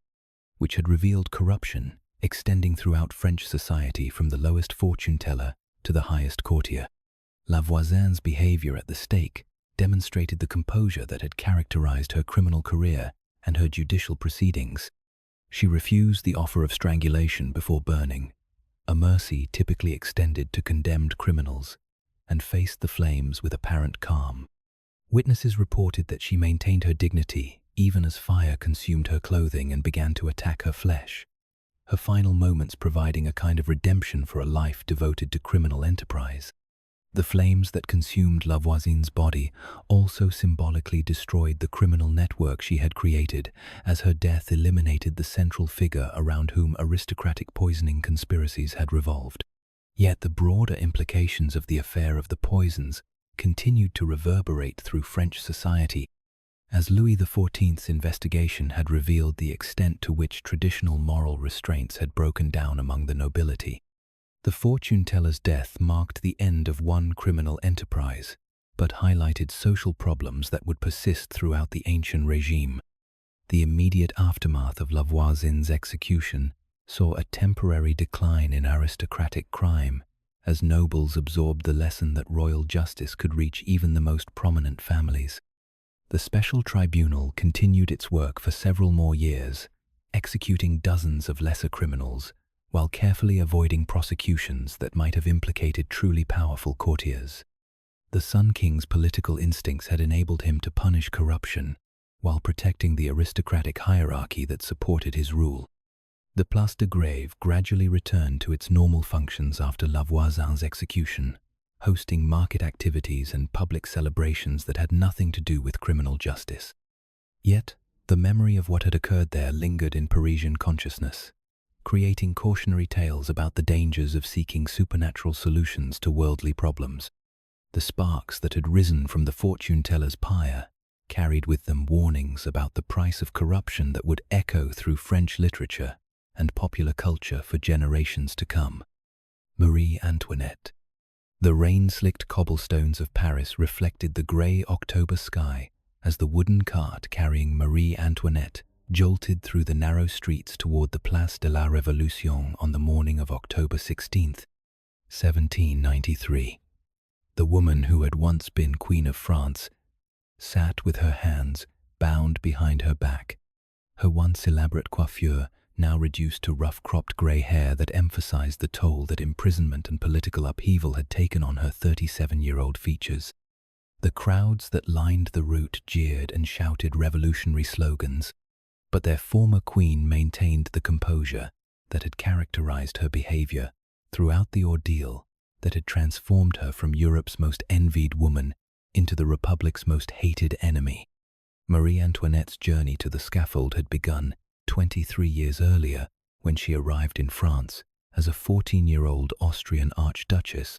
which had revealed corruption extending throughout French society from the lowest fortune teller to the highest courtier. La Voisin's behavior at the stake demonstrated the composure that had characterized her criminal career and her judicial proceedings. She refused the offer of strangulation before burning, a mercy typically extended to condemned criminals, and faced the flames with apparent calm. Witnesses reported that she maintained her dignity even as fire consumed her clothing and began to attack her flesh, her final moments providing a kind of redemption for a life devoted to criminal enterprise. The flames that consumed La Voisin's body also symbolically destroyed the criminal network she had created, as her death eliminated the central figure around whom aristocratic poisoning conspiracies had revolved. Yet the broader implications of the affair of the poisons continued to reverberate through French society, as Louis XIV's investigation had revealed the extent to which traditional moral restraints had broken down among the nobility. The fortune-teller's death marked the end of one criminal enterprise, but highlighted social problems that would persist throughout the ancient regime. The immediate aftermath of La Voisin's execution saw a temporary decline in aristocratic crime, as nobles absorbed the lesson that royal justice could reach even the most prominent families. The special tribunal continued its work for several more years, executing dozens of lesser criminals, while carefully avoiding prosecutions that might have implicated truly powerful courtiers. The Sun King's political instincts had enabled him to punish corruption, while protecting the aristocratic hierarchy that supported his rule. The Place de Grève gradually returned to its normal functions after La Voisin's execution, hosting market activities and public celebrations that had nothing to do with criminal justice. Yet, the memory of what had occurred there lingered in Parisian consciousness, creating cautionary tales about the dangers of seeking supernatural solutions to worldly problems. The sparks that had risen from the fortune-teller's pyre carried with them warnings about the price of corruption that would echo through French literature and popular culture for generations to come. Marie Antoinette. The rain-slicked cobblestones of Paris reflected the grey October sky as the wooden cart carrying Marie Antoinette jolted through the narrow streets toward the Place de la Révolution on the morning of October 16, 1793. The woman who had once been Queen of France sat with her hands bound behind her back, her once elaborate coiffure now reduced to rough-cropped grey hair that emphasized the toll that imprisonment and political upheaval had taken on her 37-year-old features. The crowds that lined the route jeered and shouted revolutionary slogans, but their former queen maintained the composure that had characterized her behavior throughout the ordeal that had transformed her from Europe's most envied woman into the Republic's most hated enemy. Marie Antoinette's journey to the scaffold had begun 23 years earlier when she arrived in France as a 14-year-old Austrian archduchess,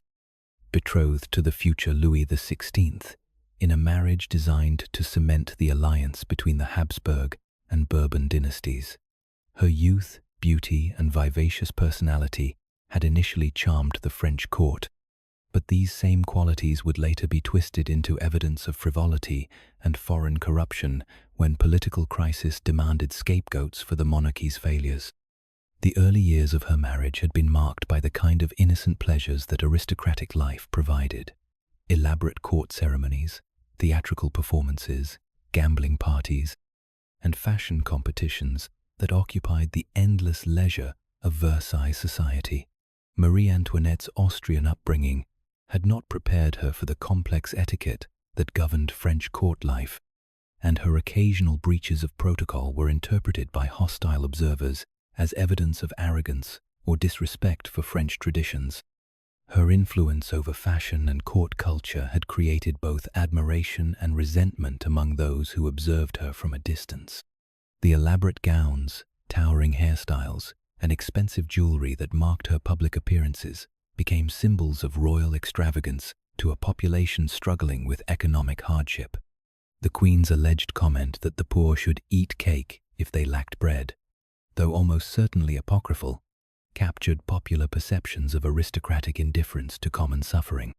betrothed to the future Louis XVI, in a marriage designed to cement the alliance between the Habsburg and Bourbon dynasties. Her youth, beauty, and vivacious personality had initially charmed the French court, but these same qualities would later be twisted into evidence of frivolity and foreign corruption when political crisis demanded scapegoats for the monarchy's failures. The early years of her marriage had been marked by the kind of innocent pleasures that aristocratic life provided: elaborate court ceremonies, theatrical performances, gambling parties, and fashion competitions that occupied the endless leisure of Versailles society. Marie Antoinette's Austrian upbringing had not prepared her for the complex etiquette that governed French court life, and her occasional breaches of protocol were interpreted by hostile observers as evidence of arrogance or disrespect for French traditions. Her influence over fashion and court culture had created both admiration and resentment among those who observed her from a distance. The elaborate gowns, towering hairstyles, and expensive jewelry that marked her public appearances became symbols of royal extravagance to a population struggling with economic hardship. The Queen's alleged comment that the poor should eat cake if they lacked bread, though almost certainly apocryphal, captured popular perceptions of aristocratic indifference to common suffering.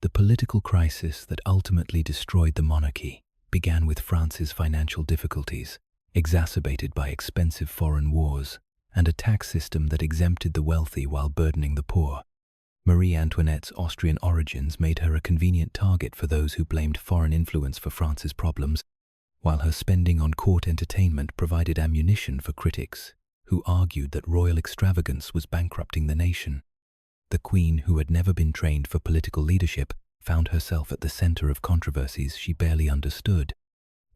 The political crisis that ultimately destroyed the monarchy began with France's financial difficulties, exacerbated by expensive foreign wars and a tax system that exempted the wealthy while burdening the poor. Marie Antoinette's Austrian origins made her a convenient target for those who blamed foreign influence for France's problems, while her spending on court entertainment provided ammunition for critics who argued that royal extravagance was bankrupting the nation. The Queen, who had never been trained for political leadership, found herself at the center of controversies she barely understood.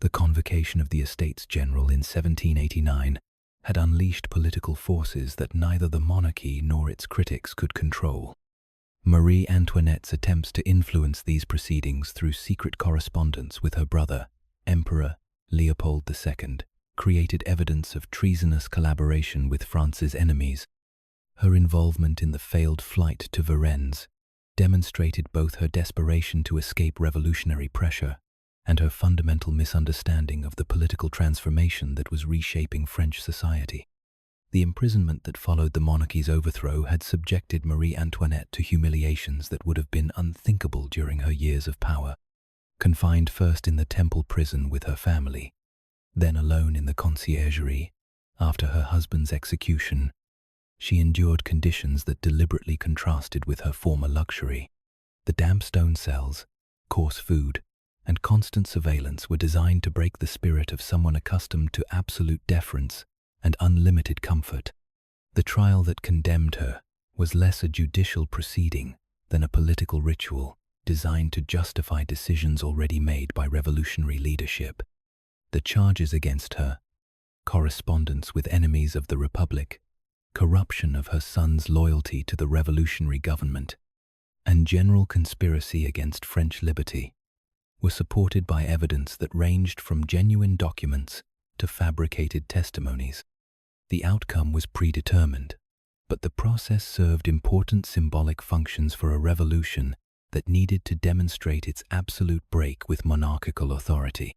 The convocation of the Estates General in 1789 had unleashed political forces that neither the monarchy nor its critics could control. Marie Antoinette's attempts to influence these proceedings through secret correspondence with her brother, Emperor Leopold II, created evidence of treasonous collaboration with France's enemies. Her involvement in the failed flight to Varennes demonstrated both her desperation to escape revolutionary pressure and her fundamental misunderstanding of the political transformation that was reshaping French society. The imprisonment that followed the monarchy's overthrow had subjected Marie Antoinette to humiliations that would have been unthinkable during her years of power. Confined first in the Temple prison with her family, then alone in the conciergerie after her husband's execution, she endured conditions that deliberately contrasted with her former luxury. The damp stone cells, coarse food, and constant surveillance were designed to break the spirit of someone accustomed to absolute deference and unlimited comfort. The trial that condemned her was less a judicial proceeding than a political ritual designed to justify decisions already made by revolutionary leadership. The charges against her: correspondence with enemies of the Republic, corruption of her son's loyalty to the revolutionary government, and general conspiracy against French liberty, were supported by evidence that ranged from genuine documents to fabricated testimonies. The outcome was predetermined, but the process served important symbolic functions for a revolution that needed to demonstrate its absolute break with monarchical authority.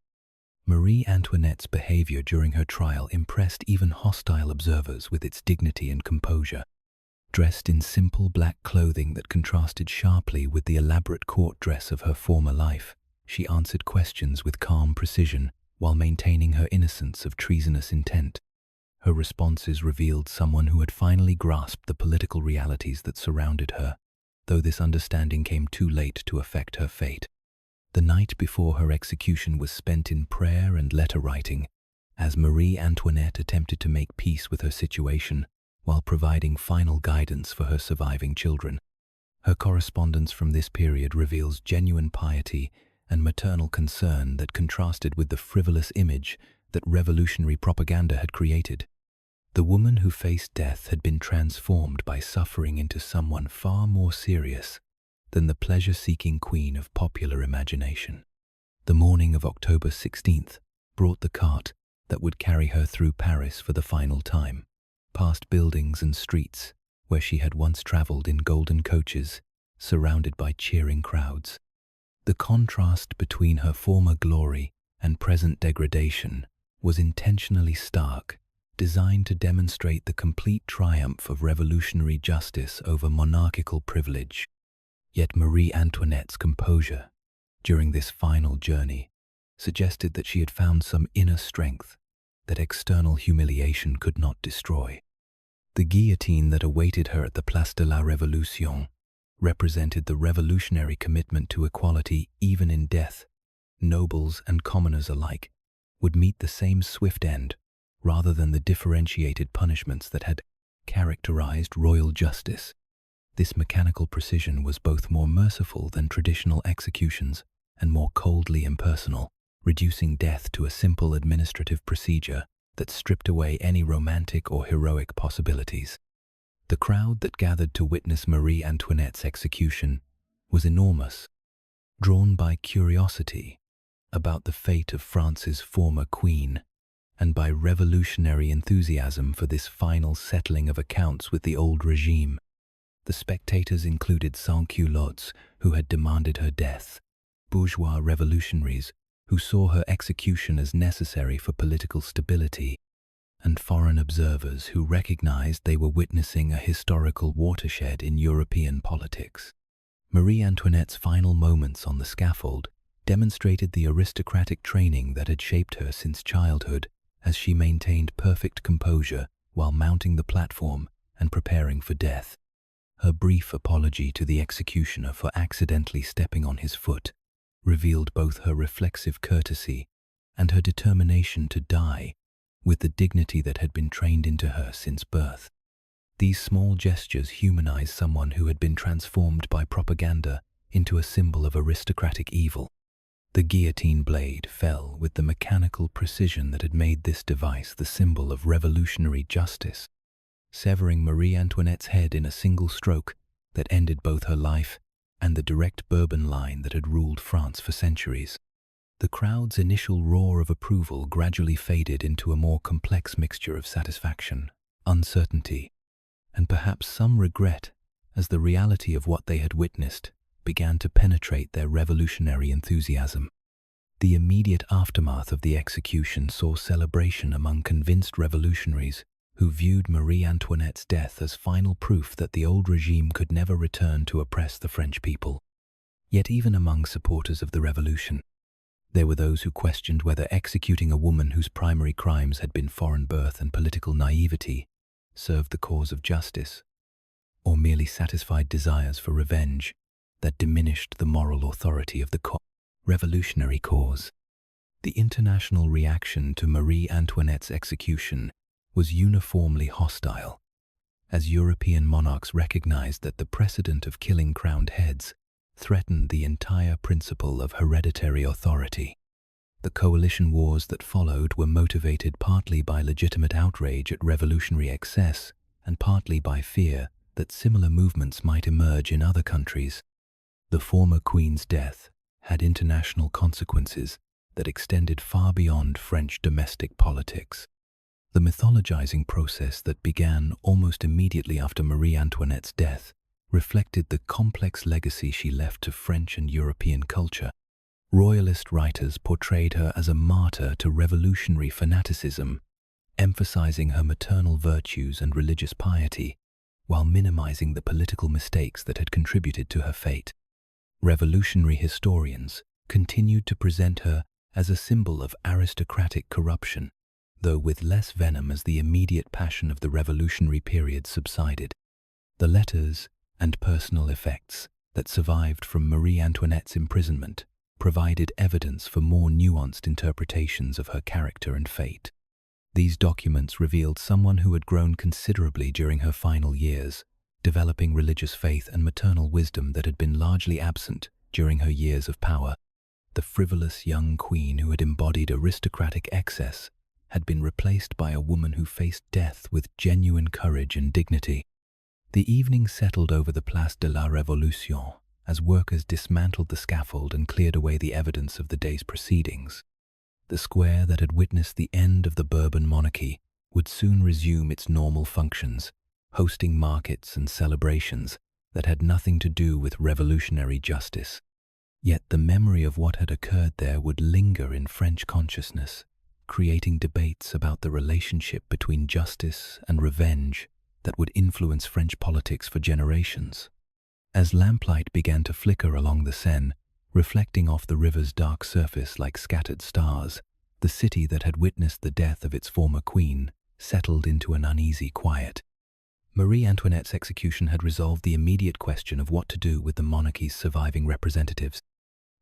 Marie Antoinette's behavior during her trial impressed even hostile observers with its dignity and composure. Dressed in simple black clothing that contrasted sharply with the elaborate court dress of her former life, she answered questions with calm precision while maintaining her innocence of treasonous intent. Her responses revealed someone who had finally grasped the political realities that surrounded her, though this understanding came too late to affect her fate. The night before her execution was spent in prayer and letter writing, as Marie Antoinette attempted to make peace with her situation while providing final guidance for her surviving children. Her correspondence from this period reveals genuine piety and maternal concern that contrasted with the frivolous image that revolutionary propaganda had created. The woman who faced death had been transformed by suffering into someone far more serious than the pleasure-seeking queen of popular imagination. The morning of October 16th brought the cart that would carry her through Paris for the final time, past buildings and streets where she had once traveled in golden coaches, surrounded by cheering crowds. The contrast between her former glory and present degradation was intentionally stark, designed to demonstrate the complete triumph of revolutionary justice over monarchical privilege. Yet Marie Antoinette's composure during this final journey suggested that she had found some inner strength that external humiliation could not destroy. The guillotine that awaited her at the Place de la Révolution represented the revolutionary commitment to equality even in death. Nobles and commoners alike would meet the same swift end, rather than the differentiated punishments that had characterized royal justice. This mechanical precision was both more merciful than traditional executions and more coldly impersonal, reducing death to a simple administrative procedure that stripped away any romantic or heroic possibilities. The crowd that gathered to witness Marie Antoinette's execution was enormous, drawn by curiosity about the fate of France's former queen, and by revolutionary enthusiasm for this final settling of accounts with the old regime. The spectators included sans-culottes who had demanded her death, bourgeois revolutionaries who saw her execution as necessary for political stability, and foreign observers who recognized they were witnessing a historical watershed in European politics. Marie Antoinette's final moments on the scaffold demonstrated the aristocratic training that had shaped her since childhood, as she maintained perfect composure while mounting the platform and preparing for death. Her brief apology to the executioner for accidentally stepping on his foot revealed both her reflexive courtesy and her determination to die with the dignity that had been trained into her since birth. These small gestures humanized someone who had been transformed by propaganda into a symbol of aristocratic evil. The guillotine blade fell with the mechanical precision that had made this device the symbol of revolutionary justice, severing Marie Antoinette's head in a single stroke that ended both her life and the direct Bourbon line that had ruled France for centuries. The crowd's initial roar of approval gradually faded into a more complex mixture of satisfaction, uncertainty, and perhaps some regret as the reality of what they had witnessed began to penetrate their revolutionary enthusiasm. The immediate aftermath of the execution saw celebration among convinced revolutionaries who viewed Marie Antoinette's death as final proof that the old regime could never return to oppress the French people. Yet even among supporters of the revolution, there were those who questioned whether executing a woman whose primary crimes had been foreign birth and political naivety served the cause of justice, or merely satisfied desires for revenge that diminished the moral authority of the revolutionary cause. The international reaction to Marie Antoinette's execution was uniformly hostile, as European monarchs recognized that the precedent of killing crowned heads threatened the entire principle of hereditary authority. The coalition wars that followed were motivated partly by legitimate outrage at revolutionary excess and partly by fear that similar movements might emerge in other countries. The former queen's death had international consequences that extended far beyond French domestic politics. The mythologizing process that began almost immediately after Marie Antoinette's death reflected the complex legacy she left to French and European culture. Royalist writers portrayed her as a martyr to revolutionary fanaticism, emphasizing her maternal virtues and religious piety, while minimizing the political mistakes that had contributed to her fate. Revolutionary historians continued to present her as a symbol of aristocratic corruption, though with less venom as the immediate passion of the revolutionary period subsided. The letters and personal effects that survived from Marie Antoinette's imprisonment provided evidence for more nuanced interpretations of her character and fate. These documents revealed someone who had grown considerably during her final years, developing religious faith and maternal wisdom that had been largely absent during her years of power. The frivolous young queen who had embodied aristocratic excess had been replaced by a woman who faced death with genuine courage and dignity. The evening settled over the Place de la Révolution as workers dismantled the scaffold and cleared away the evidence of the day's proceedings. The square that had witnessed the end of the Bourbon monarchy would soon resume its normal functions, hosting markets and celebrations that had nothing to do with revolutionary justice. Yet the memory of what had occurred there would linger in French consciousness, creating debates about the relationship between justice and revenge that would influence French politics for generations. As lamplight began to flicker along the Seine, reflecting off the river's dark surface like scattered stars, the city that had witnessed the death of its former queen settled into an uneasy quiet. Marie Antoinette's execution had resolved the immediate question of what to do with the monarchy's surviving representatives,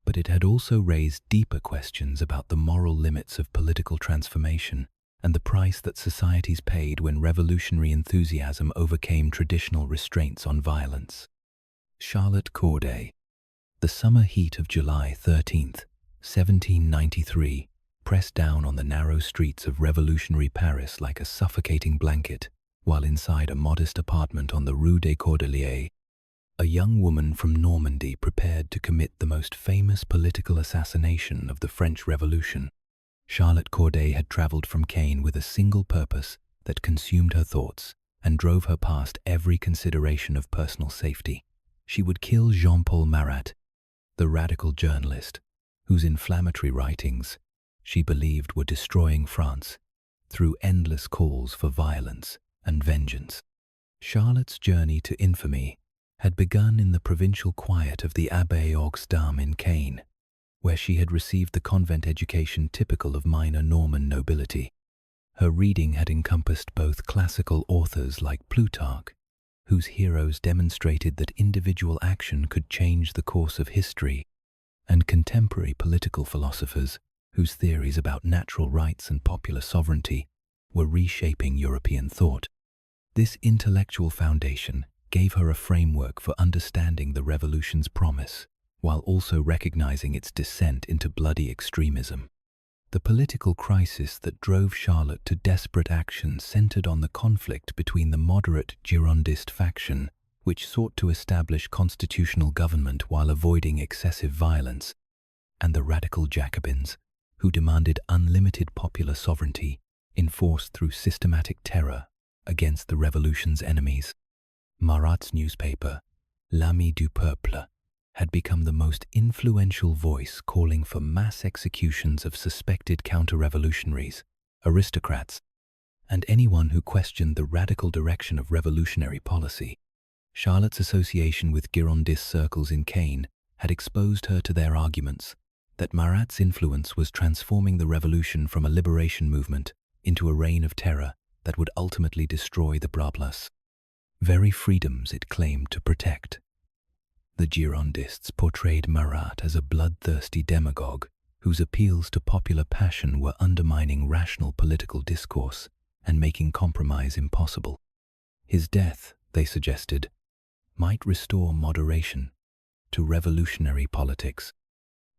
but it had also raised deeper questions about the moral limits of political transformation and the price that societies paid when revolutionary enthusiasm overcame traditional restraints on violence. Charlotte Corday. The summer heat of July 13th, 1793, pressed down on the narrow streets of revolutionary Paris like a suffocating blanket, while inside a modest apartment on the Rue des Cordeliers, a young woman from Normandy prepared to commit the most famous political assassination of the French Revolution. Charlotte Corday had traveled from Caen with a single purpose that consumed her thoughts and drove her past every consideration of personal safety. She would kill Jean-Paul Marat, the radical journalist, whose inflammatory writings she believed were destroying France through endless calls for violence and vengeance. Charlotte's journey to infamy had begun in the provincial quiet of the Abbaye aux Dames in Caen, where she had received the convent education typical of minor Norman nobility. Her reading had encompassed both classical authors like Plutarch, whose heroes demonstrated that individual action could change the course of history, and contemporary political philosophers whose theories about natural rights and popular sovereignty were reshaping European thought. This intellectual foundation gave her a framework for understanding the revolution's promise, while also recognizing its descent into bloody extremism. The political crisis that drove Charlotte to desperate action centered on the conflict between the moderate Girondist faction, which sought to establish constitutional government while avoiding excessive violence, and the radical Jacobins, who demanded unlimited popular sovereignty enforced through systematic terror against the revolution's enemies. Marat's newspaper, L'Ami du Peuple, had become the most influential voice calling for mass executions of suspected counter-revolutionaries, aristocrats, and anyone who questioned the radical direction of revolutionary policy. Charlotte's association with Girondist circles in Caen had exposed her to their arguments that Marat's influence was transforming the revolution from a liberation movement into a reign of terror that would ultimately destroy the Brablas very freedoms it claimed to protect. The Girondists portrayed Marat as a bloodthirsty demagogue whose appeals to popular passion were undermining rational political discourse and making compromise impossible. His death, they suggested, might restore moderation to revolutionary politics.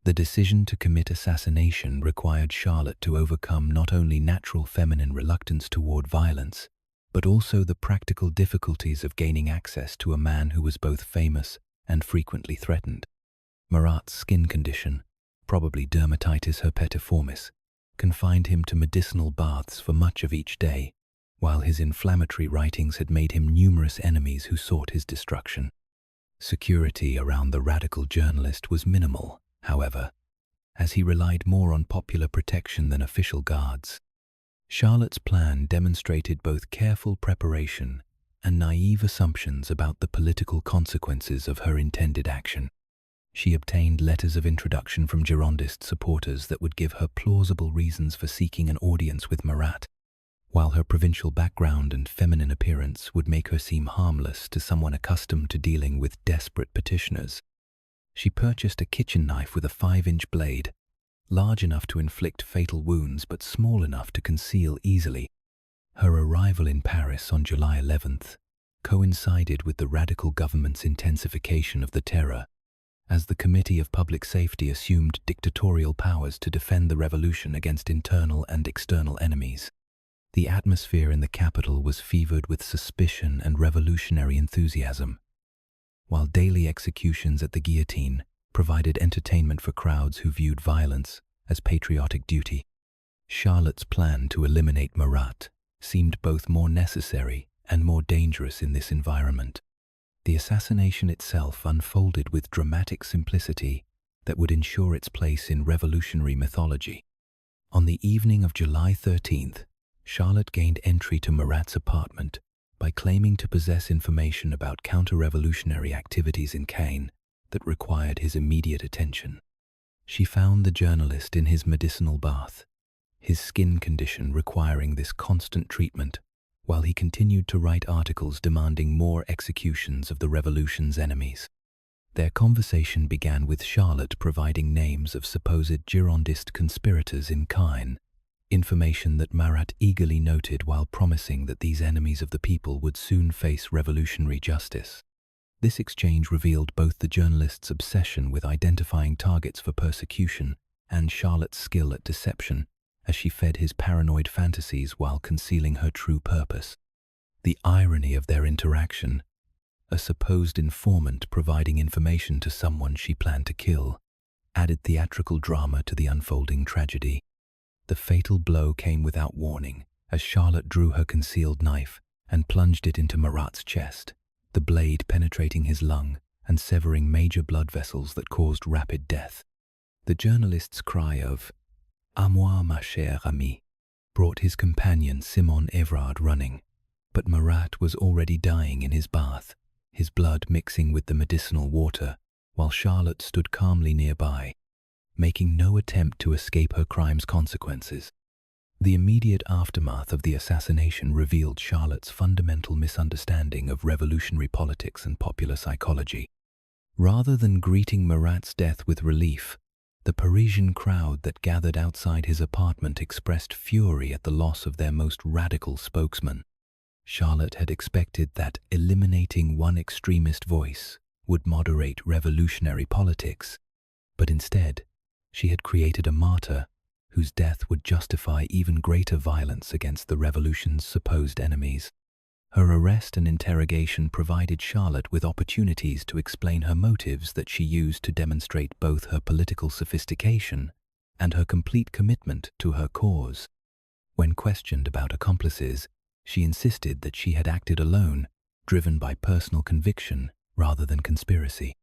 The decision to commit assassination required Charlotte to overcome not only natural feminine reluctance toward violence, but also the practical difficulties of gaining access to a man who was both famous and frequently threatened. Marat's skin condition, probably dermatitis herpetiformis, confined him to medicinal baths for much of each day, while his inflammatory writings had made him numerous enemies who sought his destruction. Security around the radical journalist was minimal, however, as he relied more on popular protection than official guards. Charlotte's plan demonstrated both careful preparation and naive assumptions about the political consequences of her intended action. She obtained letters of introduction from Girondist supporters that would give her plausible reasons for seeking an audience with Marat, while her provincial background and feminine appearance would make her seem harmless to someone accustomed to dealing with desperate petitioners. She purchased a kitchen knife with a 5-inch blade, large enough to inflict fatal wounds but small enough to conceal easily. Her arrival in Paris on July 11th coincided with the radical government's intensification of the terror, as the Committee of Public Safety assumed dictatorial powers to defend the revolution against internal and external enemies. The atmosphere in the capital was fevered with suspicion and revolutionary enthusiasm. While daily executions at the guillotine provided entertainment for crowds who viewed violence as patriotic duty, Charlotte's plan to eliminate Marat seemed both more necessary and more dangerous in this environment. The assassination itself unfolded with dramatic simplicity that would ensure its place in revolutionary mythology. On the evening of July 13th, Charlotte gained entry to Marat's apartment by claiming to possess information about counter-revolutionary activities in Caen that required his immediate attention. She found the journalist in his medicinal bath, his skin condition requiring this constant treatment, while he continued to write articles demanding more executions of the revolution's enemies. Their conversation began with Charlotte providing names of supposed Girondist conspirators in Caen, information that Marat eagerly noted while promising that these enemies of the people would soon face revolutionary justice. This exchange revealed both the journalist's obsession with identifying targets for persecution and Charlotte's skill at deception, as she fed his paranoid fantasies while concealing her true purpose. The irony of their interaction, a supposed informant providing information to someone she planned to kill, added theatrical drama to the unfolding tragedy. The fatal blow came without warning, as Charlotte drew her concealed knife and plunged it into Marat's chest, the blade penetrating his lung and severing major blood vessels that caused rapid death. The journalist's cry of "À moi, ma chère amie," brought his companion Simon Evrard running, but Marat was already dying in his bath, his blood mixing with the medicinal water, while Charlotte stood calmly nearby, making no attempt to escape her crime's consequences. The immediate aftermath of the assassination revealed Charlotte's fundamental misunderstanding of revolutionary politics and popular psychology. Rather than greeting Marat's death with relief, the Parisian crowd that gathered outside his apartment expressed fury at the loss of their most radical spokesman. Charlotte had expected that eliminating one extremist voice would moderate revolutionary politics, but instead, she had created a martyr whose death would justify even greater violence against the revolution's supposed enemies. Her arrest and interrogation provided Charlotte with opportunities to explain her motives that she used to demonstrate both her political sophistication and her complete commitment to her cause. When questioned about accomplices, she insisted that she had acted alone, driven by personal conviction rather than conspiracy.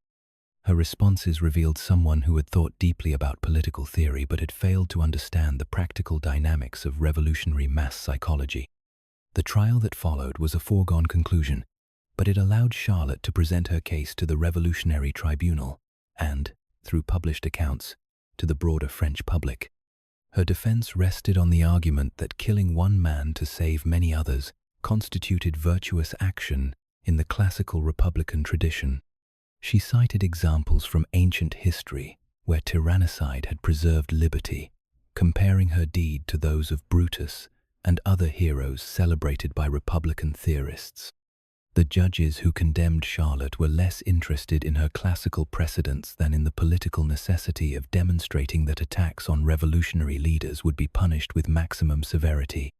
Her responses revealed someone who had thought deeply about political theory but had failed to understand the practical dynamics of revolutionary mass psychology. The trial that followed was a foregone conclusion, but it allowed Charlotte to present her case to the Revolutionary Tribunal and, through published accounts, to the broader French public. Her defense rested on the argument that killing one man to save many others constituted virtuous action in the classical republican tradition. She cited examples from ancient history where tyrannicide had preserved liberty, comparing her deed to those of Brutus and other heroes celebrated by republican theorists. The judges who condemned Charlotte were less interested in her classical precedents than in the political necessity of demonstrating that attacks on revolutionary leaders would be punished with maximum severity.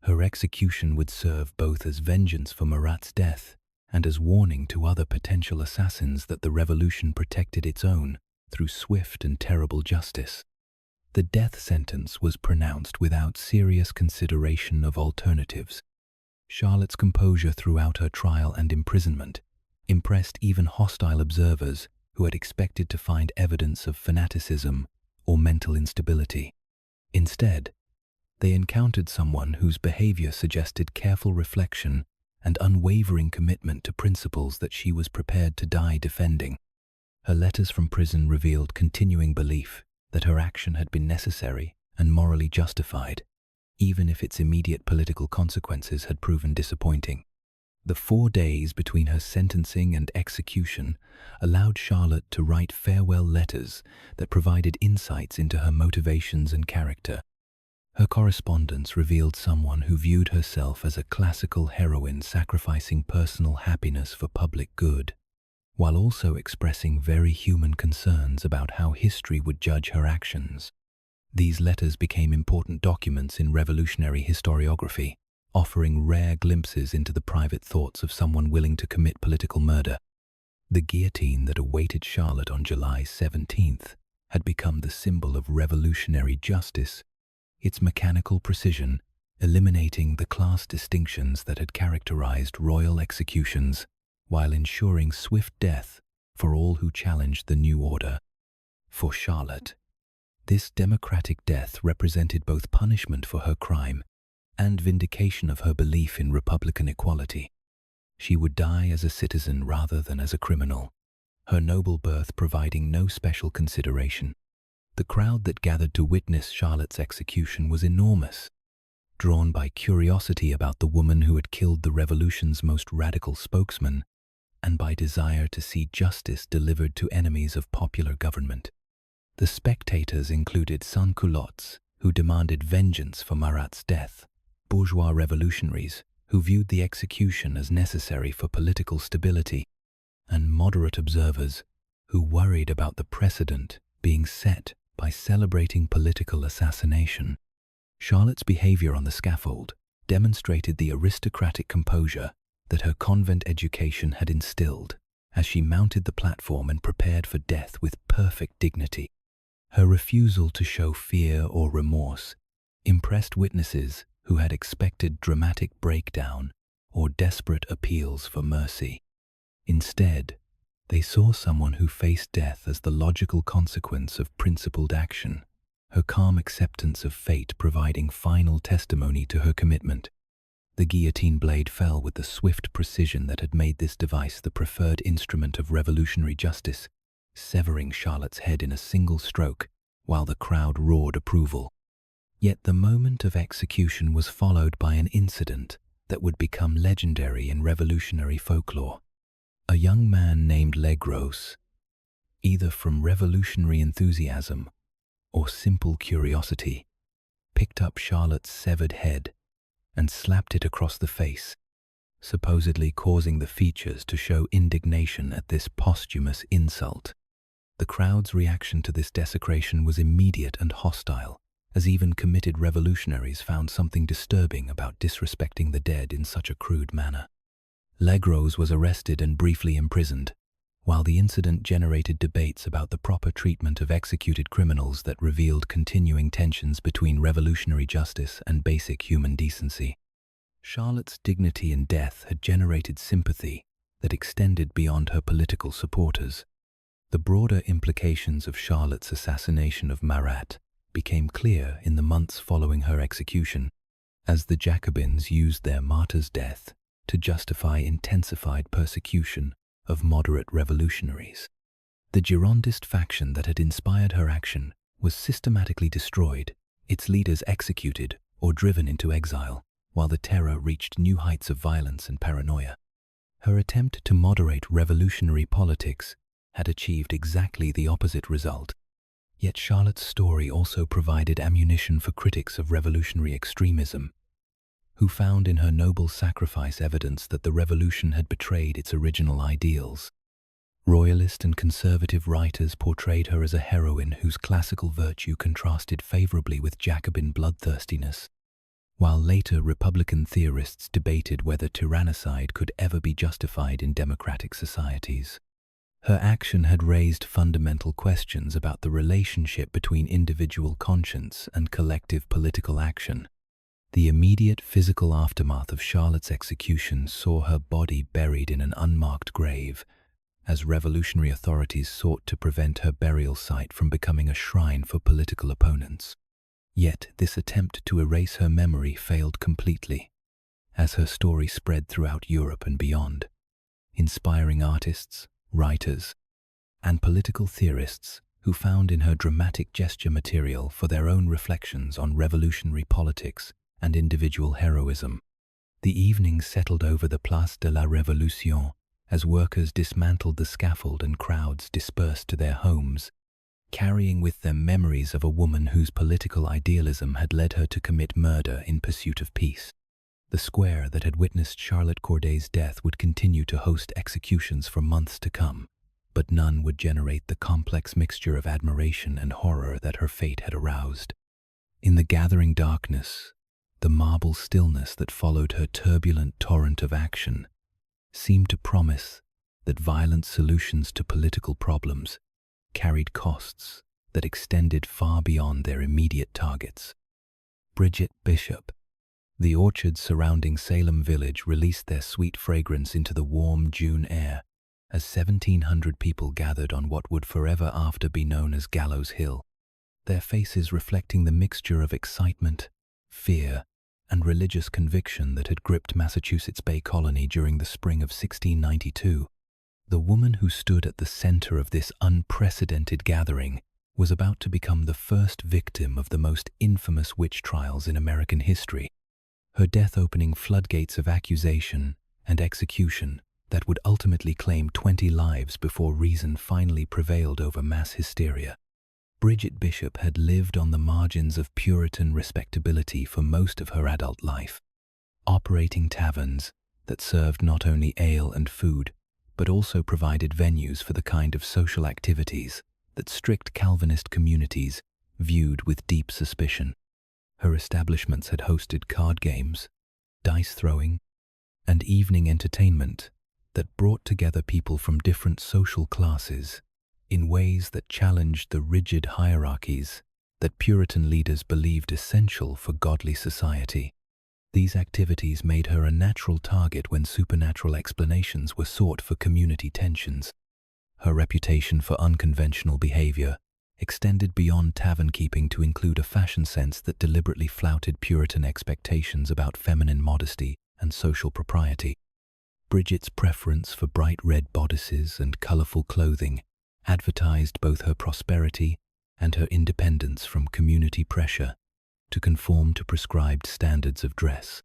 Her execution would serve both as vengeance for Marat's death and as warning to other potential assassins that the revolution protected its own through swift and terrible justice. The death sentence was pronounced without serious consideration of alternatives. Charlotte's composure throughout her trial and imprisonment, impressed even hostile observers who had expected to find evidence of fanaticism or mental instability. Instead, they encountered someone whose behavior suggested careful reflection and unwavering commitment to principles that she was prepared to die defending. Her letters from prison revealed continuing belief that her action had been necessary and morally justified, even if its immediate political consequences had proven disappointing. The 4 days between her sentencing and execution allowed Charlotte to write farewell letters that provided insights into her motivations and character. Her correspondence revealed someone who viewed herself as a classical heroine sacrificing personal happiness for public good, while also expressing very human concerns about how history would judge her actions. These letters became important documents in revolutionary historiography, offering rare glimpses into the private thoughts of someone willing to commit political murder. The guillotine that awaited Charlotte on July 17th had become the symbol of revolutionary justice, its mechanical precision eliminating the class distinctions that had characterized royal executions, while ensuring swift death for all who challenged the new order. For Charlotte, this democratic death represented both punishment for her crime and vindication of her belief in Republican equality. She would die as a citizen rather than as a criminal, her noble birth providing no special consideration. The crowd that gathered to witness Charlotte's execution was enormous, drawn by curiosity about the woman who had killed the revolution's most radical spokesman, and by desire to see justice delivered to enemies of popular government. The spectators included sans-culottes, who demanded vengeance for Marat's death, bourgeois revolutionaries, who viewed the execution as necessary for political stability, and moderate observers, who worried about the precedent being set by celebrating political assassination. Charlotte's behavior on the scaffold demonstrated the aristocratic composure that her convent education had instilled as she mounted the platform and prepared for death with perfect dignity. Her refusal to show fear or remorse impressed witnesses who had expected dramatic breakdown or desperate appeals for mercy. Instead, they saw someone who faced death as the logical consequence of principled action, her calm acceptance of fate providing final testimony to her commitment. The guillotine blade fell with the swift precision that had made this device the preferred instrument of revolutionary justice, severing Charlotte's head in a single stroke, while the crowd roared approval. Yet the moment of execution was followed by an incident that would become legendary in revolutionary folklore. A young man named Legros, either from revolutionary enthusiasm or simple curiosity, picked up Charlotte's severed head and slapped it across the face, supposedly causing the features to show indignation at this posthumous insult. The crowd's reaction to this desecration was immediate and hostile, as even committed revolutionaries found something disturbing about disrespecting the dead in such a crude manner. Legros was arrested and briefly imprisoned, while the incident generated debates about the proper treatment of executed criminals that revealed continuing tensions between revolutionary justice and basic human decency. Charlotte's dignity in death had generated sympathy that extended beyond her political supporters. The broader implications of Charlotte's assassination of Marat became clear in the months following her execution, as the Jacobins used their martyr's death to justify intensified persecution of moderate revolutionaries. The Girondist faction that had inspired her action was systematically destroyed, its leaders executed or driven into exile, while the terror reached new heights of violence and paranoia. Her attempt to moderate revolutionary politics had achieved exactly the opposite result. Yet Charlotte's story also provided ammunition for critics of revolutionary extremism, who found in her noble sacrifice evidence that the revolution had betrayed its original ideals. Royalist and conservative writers portrayed her as a heroine whose classical virtue contrasted favorably with Jacobin bloodthirstiness, while later Republican theorists debated whether tyrannicide could ever be justified in democratic societies. Her action had raised fundamental questions about the relationship between individual conscience and collective political action. The immediate physical aftermath of Charlotte's execution saw her body buried in an unmarked grave, as revolutionary authorities sought to prevent her burial site from becoming a shrine for political opponents. Yet this attempt to erase her memory failed completely, as her story spread throughout Europe and beyond, inspiring artists, writers, and political theorists who found in her dramatic gesture material for their own reflections on revolutionary politics and individual heroism. The evening settled over the Place de la Révolution as workers dismantled the scaffold and crowds dispersed to their homes, carrying with them memories of a woman whose political idealism had led her to commit murder in pursuit of peace. The square that had witnessed Charlotte Corday's death would continue to host executions for months to come, but none would generate the complex mixture of admiration and horror that her fate had aroused. In the gathering darkness, the marble stillness that followed her turbulent torrent of action seemed to promise that violent solutions to political problems carried costs that extended far beyond their immediate targets. Bridget Bishop. The orchards surrounding Salem Village released their sweet fragrance into the warm June air as 1,700 people gathered on what would forever after be known as Gallows Hill, their faces reflecting the mixture of excitement, fear, and religious conviction that had gripped Massachusetts Bay Colony during the spring of 1692. The woman who stood at the center of this unprecedented gathering was about to become the first victim of the most infamous witch trials in American history, her death opening floodgates of accusation and execution that would ultimately claim 20 lives before reason finally prevailed over mass hysteria. Bridget Bishop had lived on the margins of Puritan respectability for most of her adult life, operating taverns that served not only ale and food, but also provided venues for the kind of social activities that strict Calvinist communities viewed with deep suspicion. Her establishments had hosted card games, dice throwing, and evening entertainment that brought together people from different social classes in ways that challenged the rigid hierarchies that Puritan leaders believed essential for godly society. These activities made her a natural target when supernatural explanations were sought for community tensions. Her reputation for unconventional behavior extended beyond tavern keeping to include a fashion sense that deliberately flouted Puritan expectations about feminine modesty and social propriety. Bridget's preference for bright red bodices and colorful clothing advertised both her prosperity and her independence from community pressure to conform to prescribed standards of dress.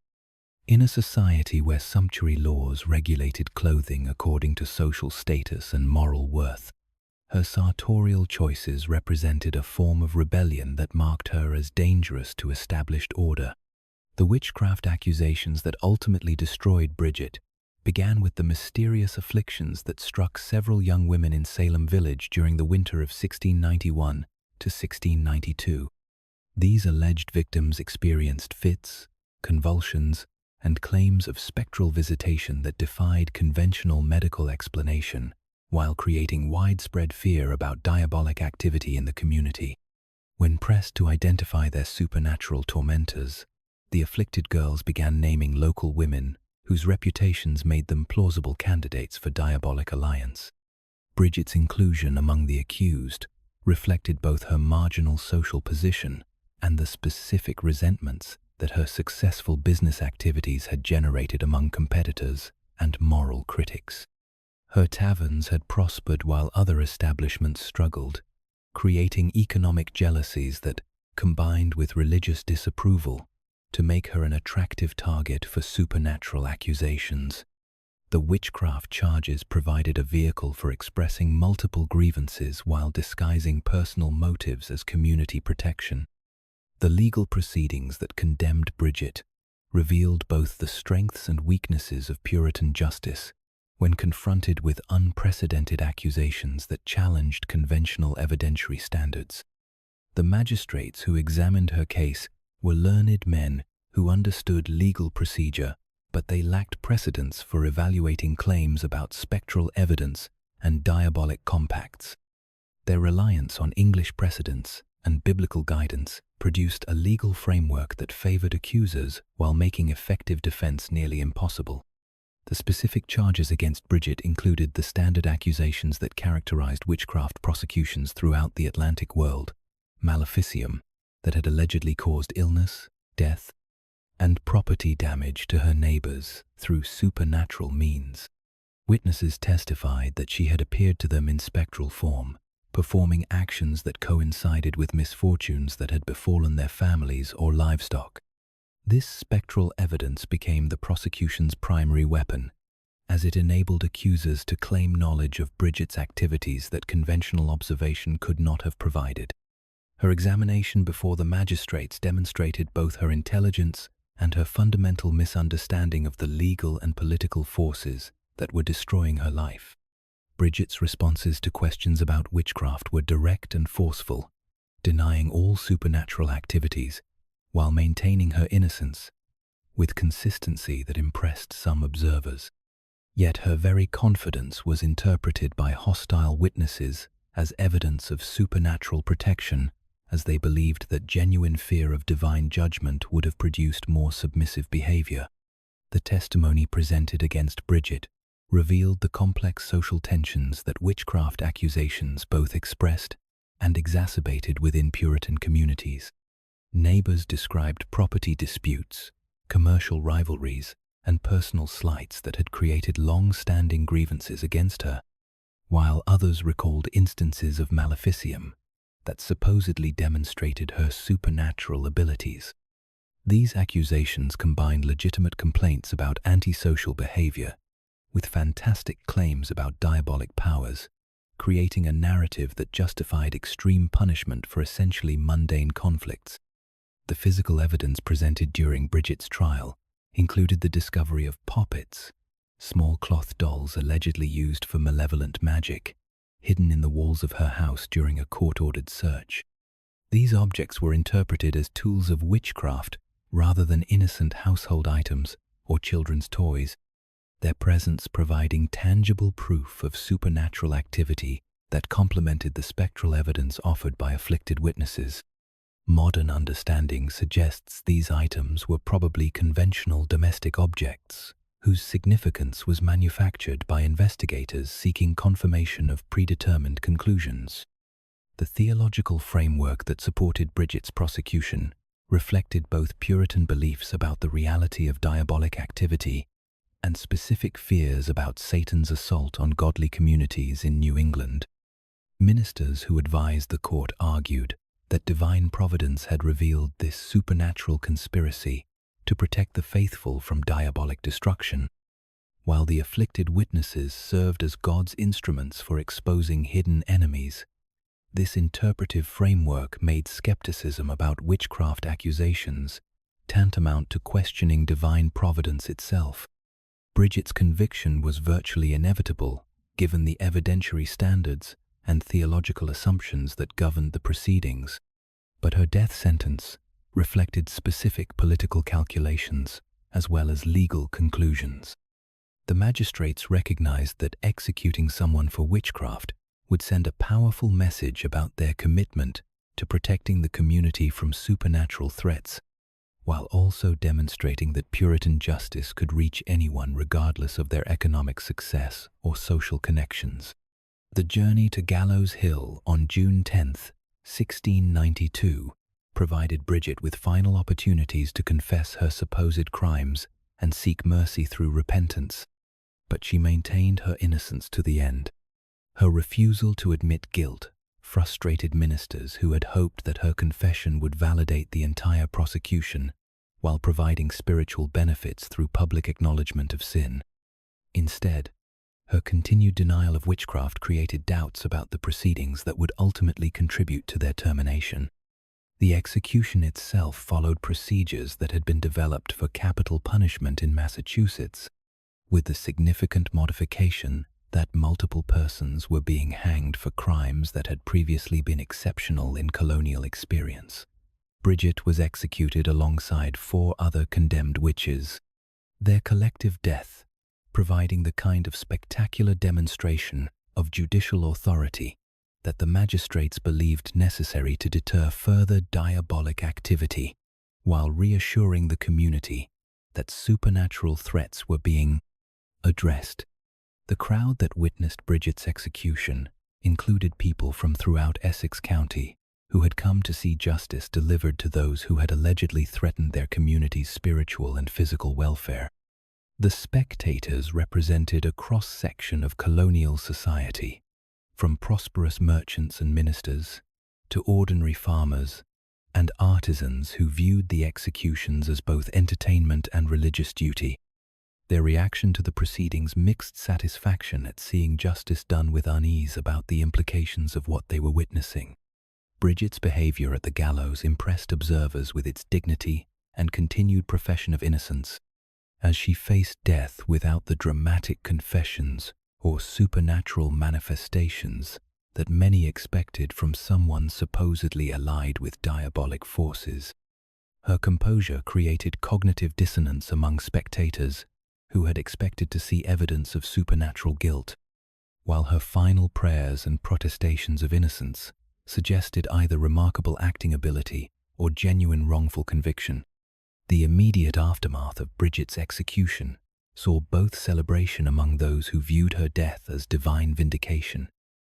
In a society where sumptuary laws regulated clothing according to social status and moral worth, her sartorial choices represented a form of rebellion that marked her as dangerous to established order. The witchcraft accusations that ultimately destroyed Bridget began with the mysterious afflictions that struck several young women in Salem Village during the winter of 1691 to 1692. These alleged victims experienced fits, convulsions, and claims of spectral visitation that defied conventional medical explanation, while creating widespread fear about diabolic activity in the community. When pressed to identify their supernatural tormentors, the afflicted girls began naming local women whose reputations made them plausible candidates for diabolic alliance. Bridget's inclusion among the accused reflected both her marginal social position and the specific resentments that her successful business activities had generated among competitors and moral critics. Her taverns had prospered while other establishments struggled, creating economic jealousies that, combined with religious disapproval, to make her an attractive target for supernatural accusations. The witchcraft charges provided a vehicle for expressing multiple grievances while disguising personal motives as community protection. The legal proceedings that condemned Bridget revealed both the strengths and weaknesses of Puritan justice when confronted with unprecedented accusations that challenged conventional evidentiary standards. The magistrates who examined her case were learned men who understood legal procedure, but they lacked precedents for evaluating claims about spectral evidence and diabolic compacts. Their reliance on English precedents and biblical guidance produced a legal framework that favored accusers while making effective defense nearly impossible. The specific charges against Bridget included the standard accusations that characterized witchcraft prosecutions throughout the Atlantic world: maleficium, that had allegedly caused illness, death, and property damage to her neighbors through supernatural means. Witnesses testified that she had appeared to them in spectral form, performing actions that coincided with misfortunes that had befallen their families or livestock. This spectral evidence became the prosecution's primary weapon, as it enabled accusers to claim knowledge of Bridget's activities that conventional observation could not have provided. Her examination before the magistrates demonstrated both her intelligence and her fundamental misunderstanding of the legal and political forces that were destroying her life. Bridget's responses to questions about witchcraft were direct and forceful, denying all supernatural activities while maintaining her innocence with consistency that impressed some observers. Yet her very confidence was interpreted by hostile witnesses as evidence of supernatural protection, as they believed that genuine fear of divine judgment would have produced more submissive behavior. The testimony presented against Bridget revealed the complex social tensions that witchcraft accusations both expressed and exacerbated within Puritan communities. Neighbors described property disputes, commercial rivalries, and personal slights that had created long-standing grievances against her, while others recalled instances of maleficium that supposedly demonstrated her supernatural abilities. These accusations combined legitimate complaints about antisocial behavior with fantastic claims about diabolic powers, creating a narrative that justified extreme punishment for essentially mundane conflicts. The physical evidence presented during Bridget's trial included the discovery of poppets, small cloth dolls allegedly used for malevolent magic, hidden in the walls of her house during a court-ordered search. These objects were interpreted as tools of witchcraft rather than innocent household items or children's toys, their presence providing tangible proof of supernatural activity that complemented the spectral evidence offered by afflicted witnesses. Modern understanding suggests these items were probably conventional domestic objects, whose significance was manufactured by investigators seeking confirmation of predetermined conclusions. The theological framework that supported Bridget's prosecution reflected both Puritan beliefs about the reality of diabolic activity and specific fears about Satan's assault on godly communities in New England. Ministers who advised the court argued that divine providence had revealed this supernatural conspiracy to protect the faithful from diabolic destruction, while the afflicted witnesses served as God's instruments for exposing hidden enemies. This interpretive framework made skepticism about witchcraft accusations tantamount to questioning divine providence itself. Bridget's conviction was virtually inevitable, given the evidentiary standards and theological assumptions that governed the proceedings, but her death sentence reflected specific political calculations as well as legal conclusions. The magistrates recognized that executing someone for witchcraft would send a powerful message about their commitment to protecting the community from supernatural threats, while also demonstrating that Puritan justice could reach anyone regardless of their economic success or social connections. The journey to Gallows Hill on June 10, 1692, provided Bridget with final opportunities to confess her supposed crimes and seek mercy through repentance, but she maintained her innocence to the end. Her refusal to admit guilt frustrated ministers who had hoped that her confession would validate the entire prosecution while providing spiritual benefits through public acknowledgement of sin. Instead, her continued denial of witchcraft created doubts about the proceedings that would ultimately contribute to their termination. The execution itself followed procedures that had been developed for capital punishment in Massachusetts, with the significant modification that multiple persons were being hanged for crimes that had previously been exceptional in colonial experience. Bridget was executed alongside 4 other condemned witches, their collective death providing the kind of spectacular demonstration of judicial authority that the magistrates believed necessary to deter further diabolic activity, while reassuring the community that supernatural threats were being addressed. The crowd that witnessed Bridget's execution included people from throughout Essex County who had come to see justice delivered to those who had allegedly threatened their community's spiritual and physical welfare. The spectators represented a cross-section of colonial society, from prosperous merchants and ministers to ordinary farmers and artisans who viewed the executions as both entertainment and religious duty. Their reaction to the proceedings mixed satisfaction at seeing justice done with unease about the implications of what they were witnessing. Bridget's behavior at the gallows impressed observers with its dignity and continued profession of innocence, as she faced death without the dramatic confessions or supernatural manifestations that many expected from someone supposedly allied with diabolic forces. Her composure created cognitive dissonance among spectators who had expected to see evidence of supernatural guilt, while her final prayers and protestations of innocence suggested either remarkable acting ability or genuine wrongful conviction. The immediate aftermath of Bridget's execution saw both celebration among those who viewed her death as divine vindication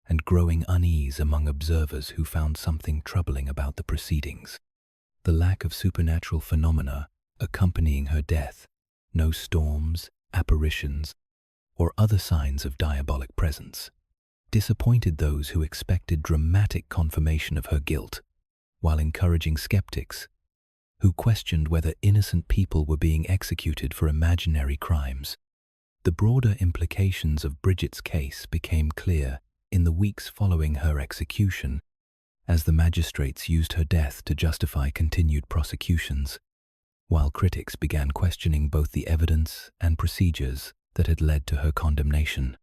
and growing unease among observers who found something troubling about the proceedings. The lack of supernatural phenomena accompanying her death, no storms, apparitions, or other signs of diabolic presence, disappointed those who expected dramatic confirmation of her guilt, while encouraging skeptics who questioned whether innocent people were being executed for imaginary crimes. The broader implications of Bridget's case became clear in the weeks following her execution, as the magistrates used her death to justify continued prosecutions, while critics began questioning both the evidence and procedures that had led to her condemnation.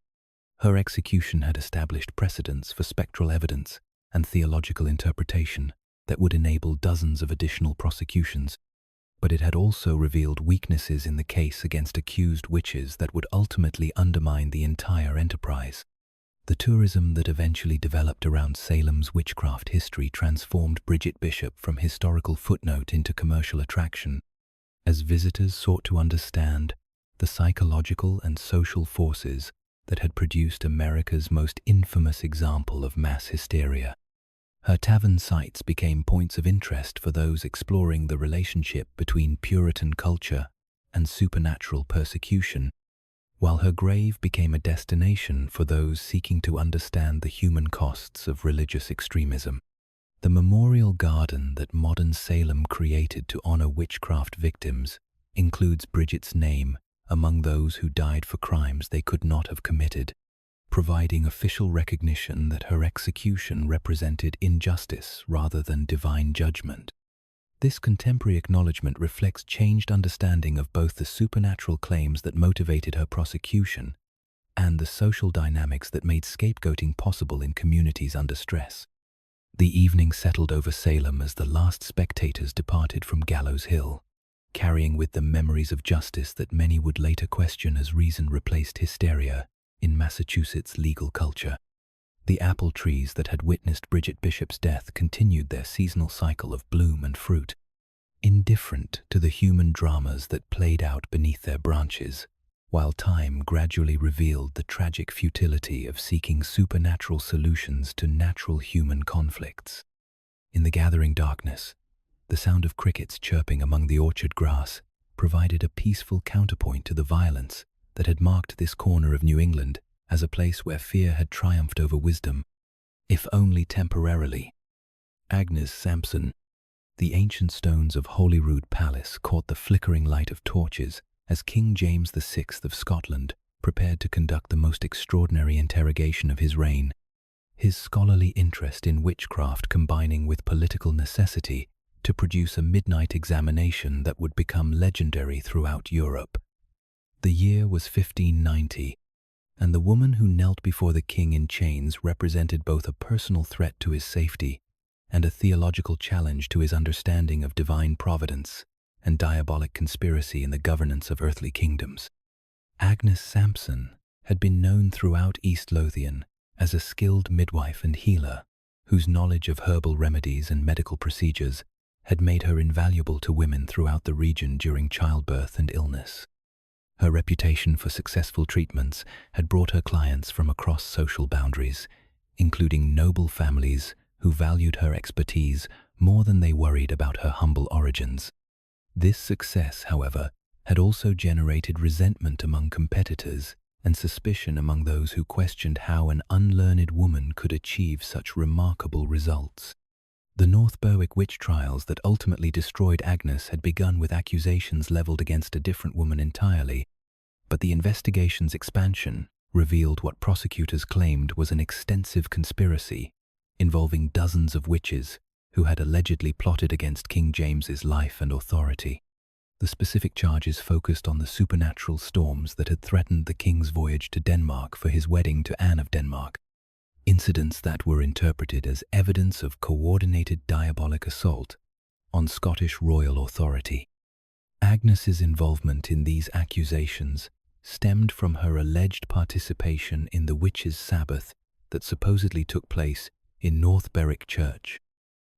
Her execution had established precedents for spectral evidence and theological interpretation that would enable dozens of additional prosecutions, but it had also revealed weaknesses in the case against accused witches that would ultimately undermine the entire enterprise. The tourism that eventually developed around Salem's witchcraft history transformed Bridget Bishop from historical footnote into commercial attraction, as visitors sought to understand the psychological and social forces that had produced America's most infamous example of mass hysteria. Her tavern sites became points of interest for those exploring the relationship between Puritan culture and supernatural persecution, while her grave became a destination for those seeking to understand the human costs of religious extremism. The memorial garden that modern Salem created to honor witchcraft victims includes Bridget's name among those who died for crimes they could not have committed, providing official recognition that her execution represented injustice rather than divine judgment. This contemporary acknowledgement reflects changed understanding of both the supernatural claims that motivated her prosecution and the social dynamics that made scapegoating possible in communities under stress. The evening settled over Salem as the last spectators departed from Gallows Hill, carrying with them memories of justice that many would later question as reason replaced hysteria in Massachusetts legal culture. The apple trees that had witnessed Bridget Bishop's death continued their seasonal cycle of bloom and fruit, indifferent to the human dramas that played out beneath their branches, while time gradually revealed the tragic futility of seeking supernatural solutions to natural human conflicts. In the gathering darkness, the sound of crickets chirping among the orchard grass provided a peaceful counterpoint to the violence that had marked this corner of New England as a place where fear had triumphed over wisdom, if only temporarily. Agnes Sampson. The ancient stones of Holyrood Palace caught the flickering light of torches as King James VI of Scotland prepared to conduct the most extraordinary interrogation of his reign, his scholarly interest in witchcraft combining with political necessity to produce a midnight examination that would become legendary throughout Europe. The year was 1590, and the woman who knelt before the king in chains represented both a personal threat to his safety and a theological challenge to his understanding of divine providence and diabolic conspiracy in the governance of earthly kingdoms. Agnes Sampson had been known throughout East Lothian As a skilled midwife and healer, whose knowledge of herbal remedies and medical procedures had made her invaluable to women throughout the region during childbirth and illness. Her reputation for successful treatments had brought her clients from across social boundaries, including noble families who valued her expertise more than they worried about her humble origins. This success, however, had also generated resentment among competitors and suspicion among those who questioned how an unlearned woman could achieve such remarkable results. The North Berwick witch trials that ultimately destroyed Agnes had begun with accusations leveled against a different woman entirely, but the investigation's expansion revealed what prosecutors claimed was an extensive conspiracy involving dozens of witches who had allegedly plotted against King James's life and authority. The specific charges focused on the supernatural storms that had threatened the king's voyage to Denmark for his wedding to Anne of Denmark, incidents that were interpreted as evidence of coordinated diabolic assault on Scottish royal authority. Agnes's involvement in these accusations stemmed from her alleged participation in the witches' Sabbath that supposedly took place in North Berwick Church,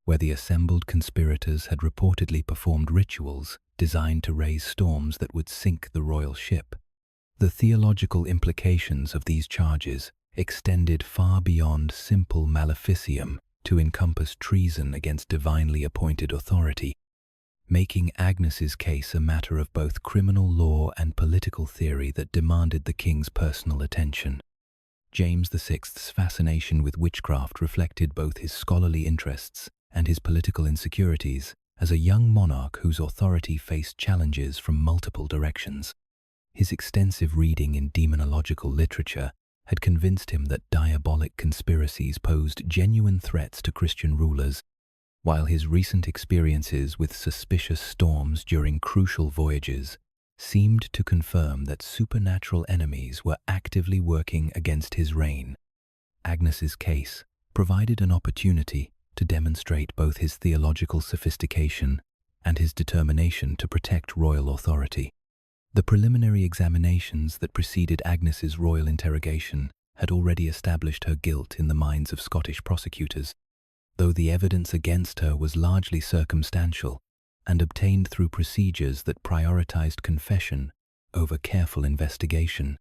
where the assembled conspirators had reportedly performed rituals designed to raise storms that would sink the royal ship. The theological implications of these charges extended far beyond simple maleficium to encompass treason against divinely appointed authority, making Agnes's case a matter of both criminal law and political theory that demanded the king's personal attention. James VI's fascination with witchcraft reflected both his scholarly interests and his political insecurities as a young monarch whose authority faced challenges from multiple directions. His extensive reading in demonological literature had convinced him that diabolic conspiracies posed genuine threats to Christian rulers, while his recent experiences with suspicious storms during crucial voyages seemed to confirm that supernatural enemies were actively working against his reign. Agnes's case provided an opportunity to demonstrate both his theological sophistication and his determination to protect royal authority. The preliminary examinations that preceded Agnes's royal interrogation had already established her guilt in the minds of Scottish prosecutors, though the evidence against her was largely circumstantial and obtained through procedures that prioritized confession over careful investigation.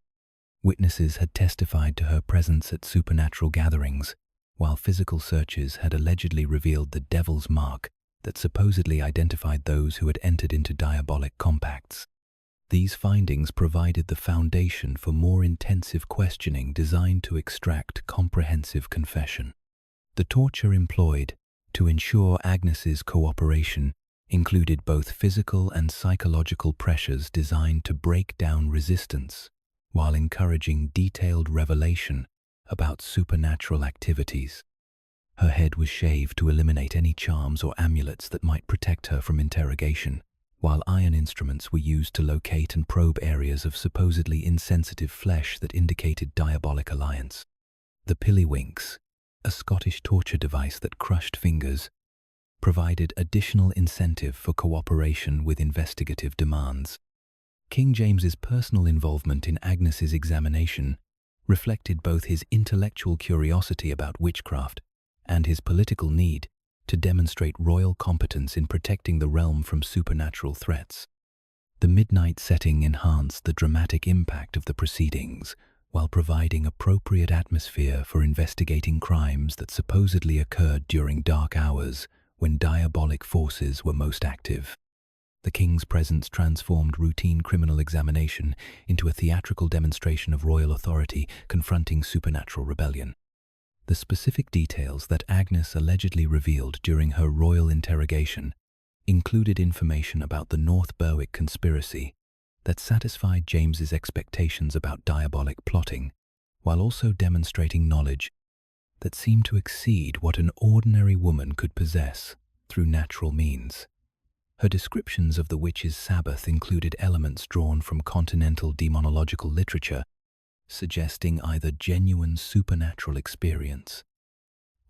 Witnesses had testified to her presence at supernatural gatherings, while physical searches had allegedly revealed the devil's mark that supposedly identified those who had entered into diabolic compacts. These findings provided the foundation for more intensive questioning designed to extract comprehensive confession. The torture employed to ensure Agnes's cooperation included both physical and psychological pressures designed to break down resistance, while encouraging detailed revelation about supernatural activities. Her head was shaved to eliminate any charms or amulets that might protect her from interrogation, while iron instruments were used to locate and probe areas of supposedly insensitive flesh that indicated diabolic alliance. The pillywinks, a Scottish torture device that crushed fingers, provided additional incentive for cooperation with investigative demands. King James's personal involvement in Agnes's examination reflected both his intellectual curiosity about witchcraft and his political need to demonstrate royal competence in protecting the realm from supernatural threats. The midnight setting enhanced the dramatic impact of the proceedings, while providing appropriate atmosphere for investigating crimes that supposedly occurred during dark hours when diabolic forces were most active. The king's presence transformed routine criminal examination into a theatrical demonstration of royal authority confronting supernatural rebellion. The specific details that Agnes allegedly revealed during her royal interrogation included information about the North Berwick conspiracy that satisfied James's expectations about diabolic plotting, while also demonstrating knowledge that seemed to exceed what an ordinary woman could possess through natural means. Her descriptions of the witches' Sabbath included elements drawn from continental demonological literature, suggesting either genuine supernatural experience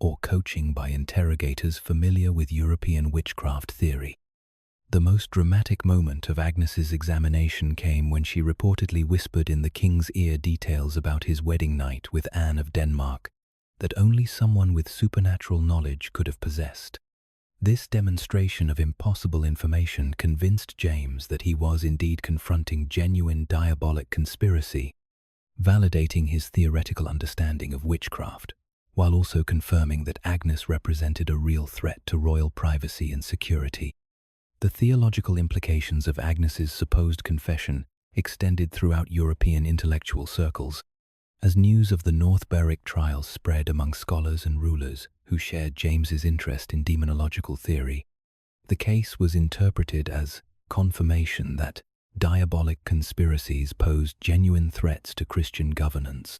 or coaching by interrogators familiar with European witchcraft theory. The most dramatic moment of Agnes's examination came when she reportedly whispered in the king's ear details about his wedding night with Anne of Denmark, that only someone with supernatural knowledge could have possessed. This demonstration of impossible information convinced James that he was indeed confronting genuine diabolic conspiracy, validating his theoretical understanding of witchcraft, while also confirming that Agnes represented a real threat to royal privacy and security. The theological implications of Agnes's supposed confession extended throughout European intellectual circles, as news of the North Berwick trials spread among scholars and rulers who shared James's interest in demonological theory. The case was interpreted as confirmation that diabolic conspiracies posed genuine threats to Christian governance,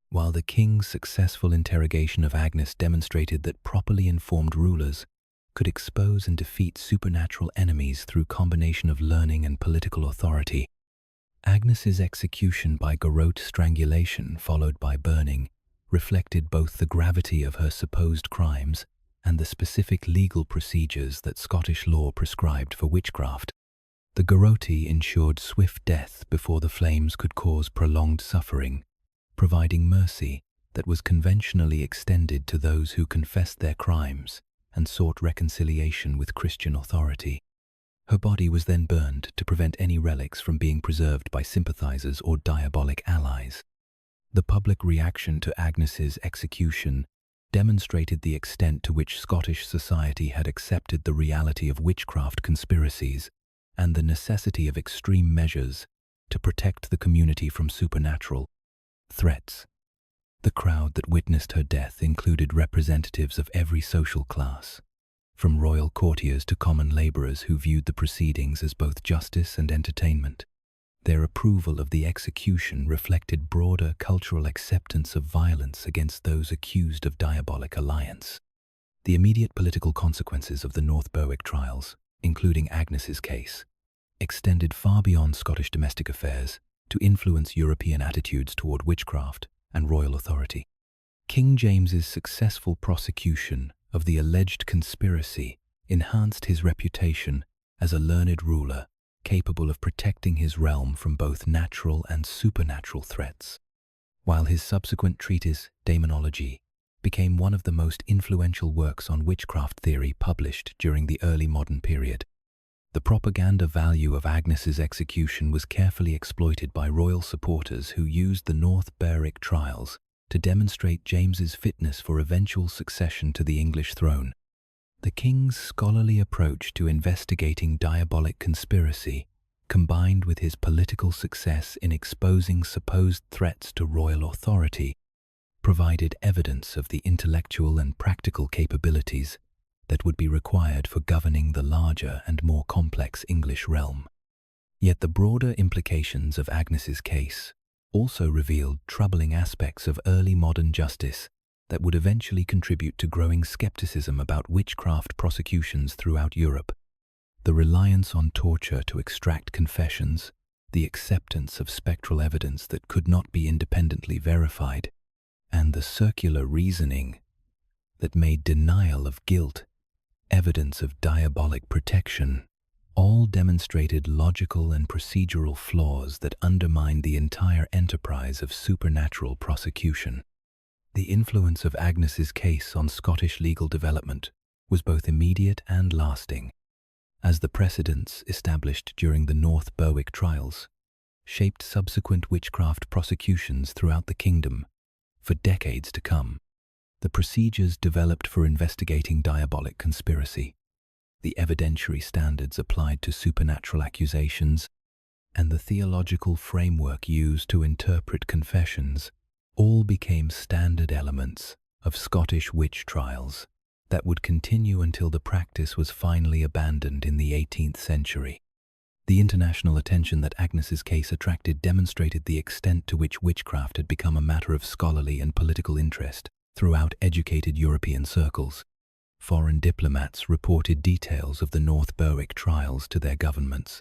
while the king's successful interrogation of Agnes demonstrated that properly informed rulers could expose and defeat supernatural enemies through combination of learning and political authority. Agnes's execution by garrote strangulation followed by burning reflected both the gravity of her supposed crimes and the specific legal procedures that Scottish law prescribed for witchcraft. The garrote ensured swift death before the flames could cause prolonged suffering, providing mercy that was conventionally extended to those who confessed their crimes and sought reconciliation with Christian authority. Her body was then burned to prevent any relics from being preserved by sympathizers or diabolic allies. The public reaction to Agnes's execution demonstrated the extent to which Scottish society had accepted the reality of witchcraft conspiracies and the necessity of extreme measures to protect the community from supernatural threats. The crowd that witnessed her death included representatives of every social class, from royal courtiers to common labourers who viewed the proceedings as both justice and entertainment. Their approval of the execution reflected broader cultural acceptance of violence against those accused of diabolic alliance. The immediate political consequences of the North Berwick trials, including Agnes's case, extended far beyond Scottish domestic affairs to influence European attitudes toward witchcraft and royal authority. King James's successful prosecution of the alleged conspiracy enhanced his reputation as a learned ruler capable of protecting his realm from both natural and supernatural threats, while his subsequent treatise, Daemonology, became one of the most influential works on witchcraft theory published during the early modern period. The propaganda value of Agnes's execution was carefully exploited by royal supporters who used the North Berwick trials to demonstrate James's fitness for eventual succession to the English throne. The king's scholarly approach to investigating diabolic conspiracy, combined with his political success in exposing supposed threats to royal authority, provided evidence of the intellectual and practical capabilities that would be required for governing the larger and more complex English realm. Yet the broader implications of Agnes's case also revealed troubling aspects of early modern justice that would eventually contribute to growing skepticism about witchcraft prosecutions throughout Europe. The reliance on torture to extract confessions, the acceptance of spectral evidence that could not be independently verified, and the circular reasoning that made denial of guilt evidence of diabolic protection, all demonstrated logical and procedural flaws that undermined the entire enterprise of supernatural prosecution. The influence of Agnes's case on Scottish legal development was both immediate and lasting, as the precedents established during the North Berwick trials shaped subsequent witchcraft prosecutions throughout the kingdom for decades to come. The procedures developed for investigating diabolic conspiracy, the evidentiary standards applied to supernatural accusations, and the theological framework used to interpret confessions all became standard elements of Scottish witch trials that would continue until the practice was finally abandoned in the 18th century. The international attention that Agnes's case attracted demonstrated the extent to which witchcraft had become a matter of scholarly and political interest throughout educated European circles. Foreign diplomats reported details of the North Berwick trials to their governments,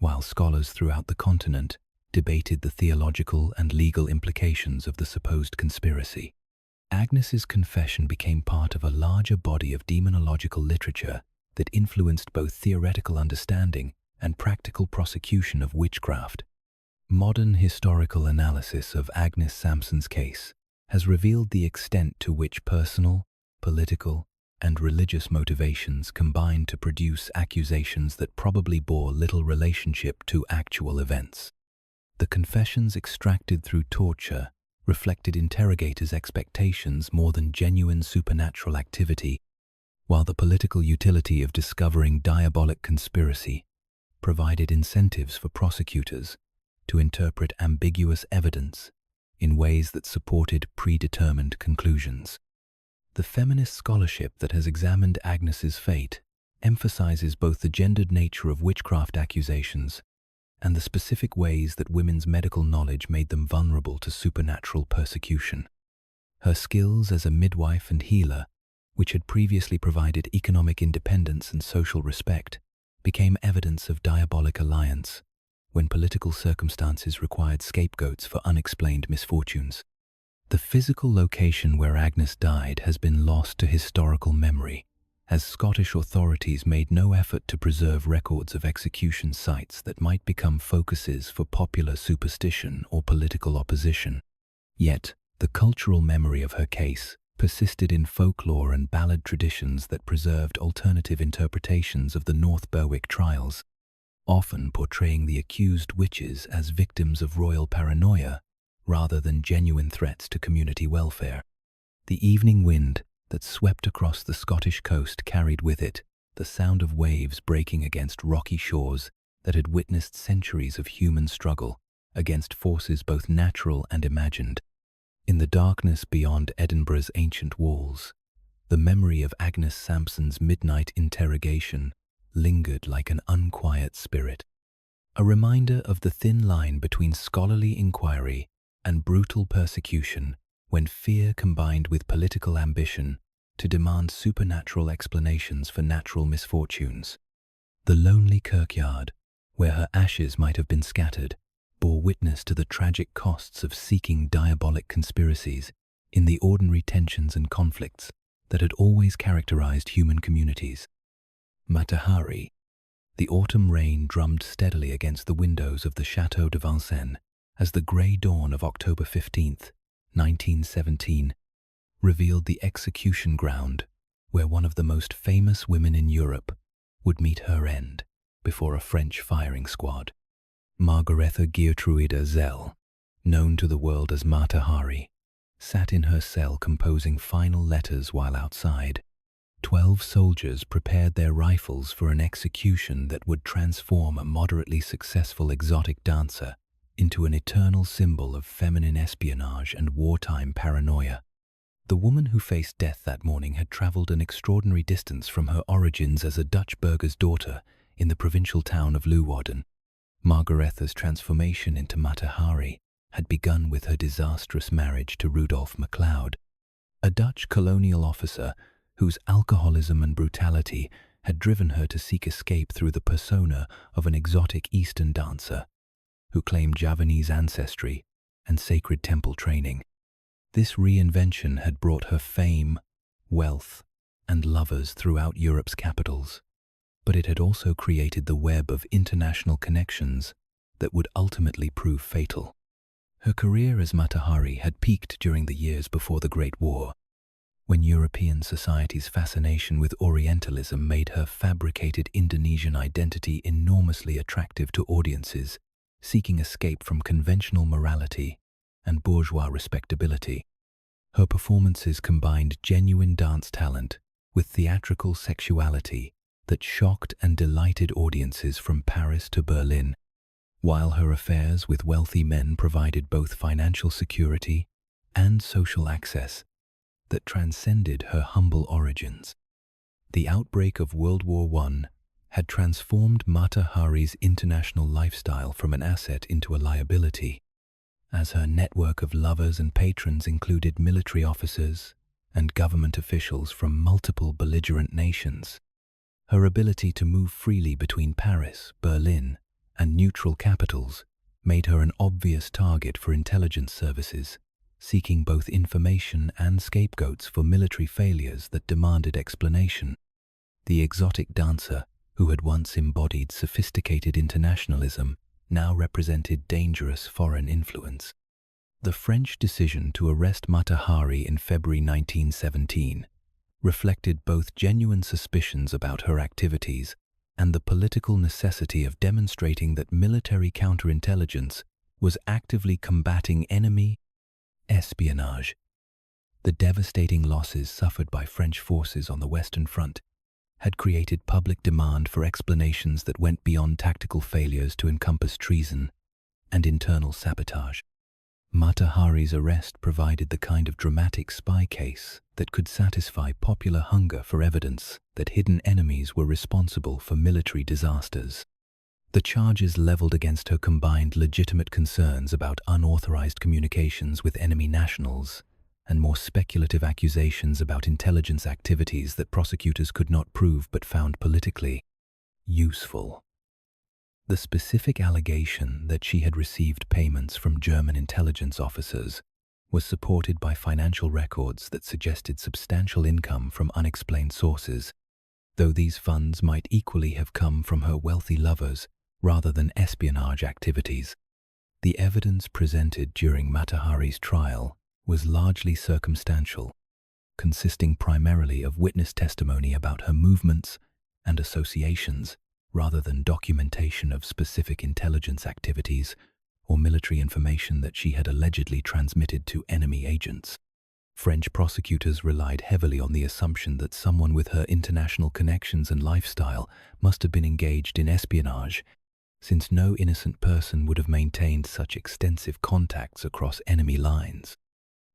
while scholars throughout the continent debated the theological and legal implications of the supposed conspiracy. Agnes's confession became part of a larger body of demonological literature that influenced both theoretical understanding and practical prosecution of witchcraft. Modern historical analysis of Agnes Sampson's case has revealed the extent to which personal, political, and religious motivations combined to produce accusations that probably bore little relationship to actual events. The confessions extracted through torture reflected interrogators' expectations more than genuine supernatural activity, while the political utility of discovering diabolic conspiracy provided incentives for prosecutors to interpret ambiguous evidence in ways that supported predetermined conclusions. The feminist scholarship that has examined Agnes's fate emphasizes both the gendered nature of witchcraft accusations and the specific ways that women's medical knowledge made them vulnerable to supernatural persecution. Her skills as a midwife and healer, which had previously provided economic independence and social respect, became evidence of diabolic alliance when political circumstances required scapegoats for unexplained misfortunes. The physical location where Agnes died has been lost to historical memory, as Scottish authorities made no effort to preserve records of execution sites that might become focuses for popular superstition or political opposition. Yet, the cultural memory of her case persisted in folklore and ballad traditions that preserved alternative interpretations of the North Berwick trials, often portraying the accused witches as victims of royal paranoia rather than genuine threats to community welfare. The evening wind that swept across the Scottish coast carried with it the sound of waves breaking against rocky shores that had witnessed centuries of human struggle against forces both natural and imagined. In the darkness beyond Edinburgh's ancient walls, the memory of Agnes Sampson's midnight interrogation lingered like an unquiet spirit, a reminder of the thin line between scholarly inquiry and brutal persecution when fear combined with political ambition to demand supernatural explanations for natural misfortunes. The lonely kirkyard, where her ashes might have been scattered, bore witness to the tragic costs of seeking diabolic conspiracies in the ordinary tensions and conflicts that had always characterized human communities. Matahari. The autumn rain drummed steadily against the windows of the Château de Vincennes as the grey dawn of October 15th, 1917, revealed the execution ground where one of the most famous women in Europe would meet her end before a French firing squad. Margaretha Geertruida Zell, known to the world as Matahari, sat in her cell composing final letters while outside. 12 soldiers prepared their rifles for an execution that would transform a moderately successful exotic dancer into an eternal symbol of feminine espionage and wartime paranoia. The woman who faced death that morning had traveled an extraordinary distance from her origins as a Dutch burgher's daughter in the provincial town of Leeuwarden. Margaretha's transformation into Matahari had begun with her disastrous marriage to Rudolf MacLeod, a Dutch colonial officer whose alcoholism and brutality had driven her to seek escape through the persona of an exotic Eastern dancer who claimed Javanese ancestry and sacred temple training. This reinvention had brought her fame, wealth, and lovers throughout Europe's capitals, but it had also created the web of international connections that would ultimately prove fatal. Her career as Matahari had peaked during the years before the Great War, when European society's fascination with Orientalism made her fabricated Indonesian identity enormously attractive to audiences seeking escape from conventional morality and bourgeois respectability. Her performances combined genuine dance talent with theatrical sexuality that shocked and delighted audiences from Paris to Berlin, while her affairs with wealthy men provided both financial security and social access that transcended her humble origins. The outbreak of World War I had transformed Matahari's international lifestyle from an asset into a liability, as her network of lovers and patrons included military officers and government officials from multiple belligerent nations. Her ability to move freely between Paris, Berlin, and neutral capitals made her an obvious target for intelligence services, seeking both information and scapegoats for military failures that demanded explanation. The exotic dancer, who had once embodied sophisticated internationalism, now represented dangerous foreign influence. The French decision to arrest Mata Hari in February 1917 reflected both genuine suspicions about her activities and the political necessity of demonstrating that military counterintelligence was actively combating enemy espionage. The devastating losses suffered by French forces on the Western Front had created public demand for explanations that went beyond tactical failures to encompass treason and internal sabotage. Mata Hari's arrest provided the kind of dramatic spy case that could satisfy popular hunger for evidence that hidden enemies were responsible for military disasters. The charges leveled against her combined legitimate concerns about unauthorized communications with enemy nationals and more speculative accusations about intelligence activities that prosecutors could not prove but found politically useful. The specific allegation that she had received payments from German intelligence officers was supported by financial records that suggested substantial income from unexplained sources, though these funds might equally have come from her wealthy lovers rather than espionage activities. The evidence presented during Mata Hari's trial was largely circumstantial, consisting primarily of witness testimony about her movements and associations, rather than documentation of specific intelligence activities or military information that she had allegedly transmitted to enemy agents. French prosecutors relied heavily on the assumption that someone with her international connections and lifestyle must have been engaged in espionage, since no innocent person would have maintained such extensive contacts across enemy lines.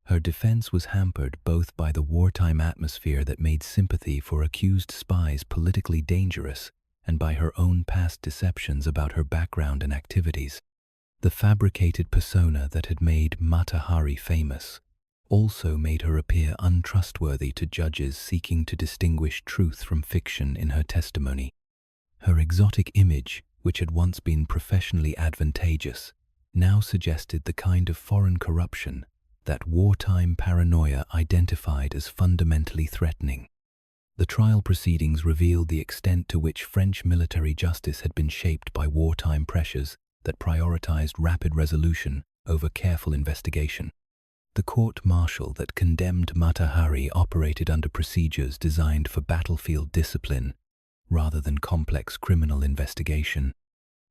Her defense was hampered both by the wartime atmosphere that made sympathy for accused spies politically dangerous and by her own past deceptions about her background and activities. The fabricated persona that had made Mata Hari famous also made her appear untrustworthy to judges seeking to distinguish truth from fiction in her testimony. Her exotic image, which had once been professionally advantageous, now suggested the kind of foreign corruption that wartime paranoia identified as fundamentally threatening. The trial proceedings revealed the extent to which French military justice had been shaped by wartime pressures that prioritized rapid resolution over careful investigation. The court-martial that condemned Mata Hari operated under procedures designed for battlefield discipline rather than complex criminal investigation,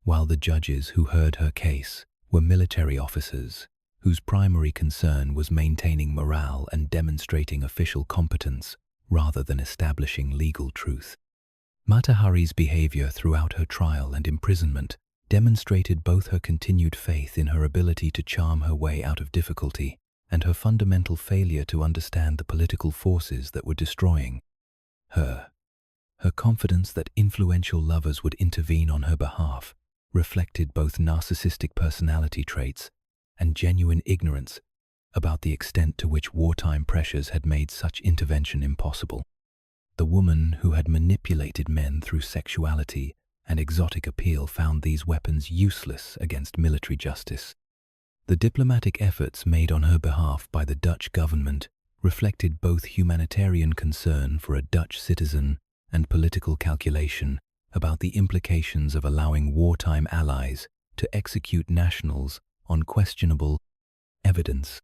while the judges who heard her case were military officers whose primary concern was maintaining morale and demonstrating official competence rather than establishing legal truth. Mata Hari's behavior throughout her trial and imprisonment demonstrated both her continued faith in her ability to charm her way out of difficulty and her fundamental failure to understand the political forces that were destroying her. Her confidence that influential lovers would intervene on her behalf reflected both narcissistic personality traits and genuine ignorance about the extent to which wartime pressures had made such intervention impossible. The woman who had manipulated men through sexuality and exotic appeal found these weapons useless against military justice. The diplomatic efforts made on her behalf by the Dutch government reflected both humanitarian concern for a Dutch citizen and political calculation about the implications of allowing wartime allies to execute nationals on questionable evidence.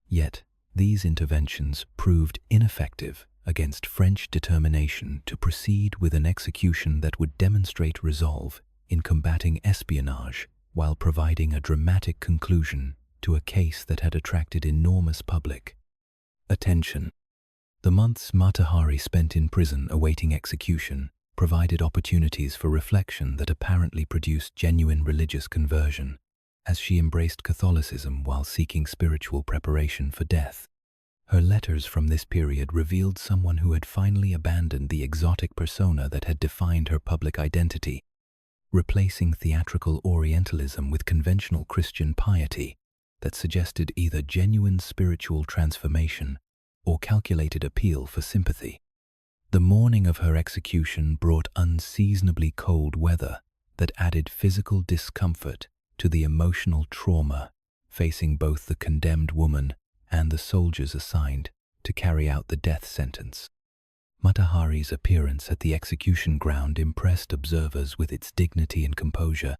Yet, these interventions proved ineffective against French determination to proceed with an execution that would demonstrate resolve in combating espionage while providing a dramatic conclusion to a case that had attracted enormous public attention. The months Mata Hari spent in prison awaiting execution provided opportunities for reflection that apparently produced genuine religious conversion, as she embraced Catholicism while seeking spiritual preparation for death. Her letters from this period revealed someone who had finally abandoned the exotic persona that had defined her public identity, replacing theatrical Orientalism with conventional Christian piety that suggested either genuine spiritual transformation or calculated appeal for sympathy. The morning of her execution brought unseasonably cold weather that added physical discomfort to the emotional trauma facing both the condemned woman and the soldiers assigned to carry out the death sentence. Mata Hari's appearance at the execution ground impressed observers with its dignity and composure,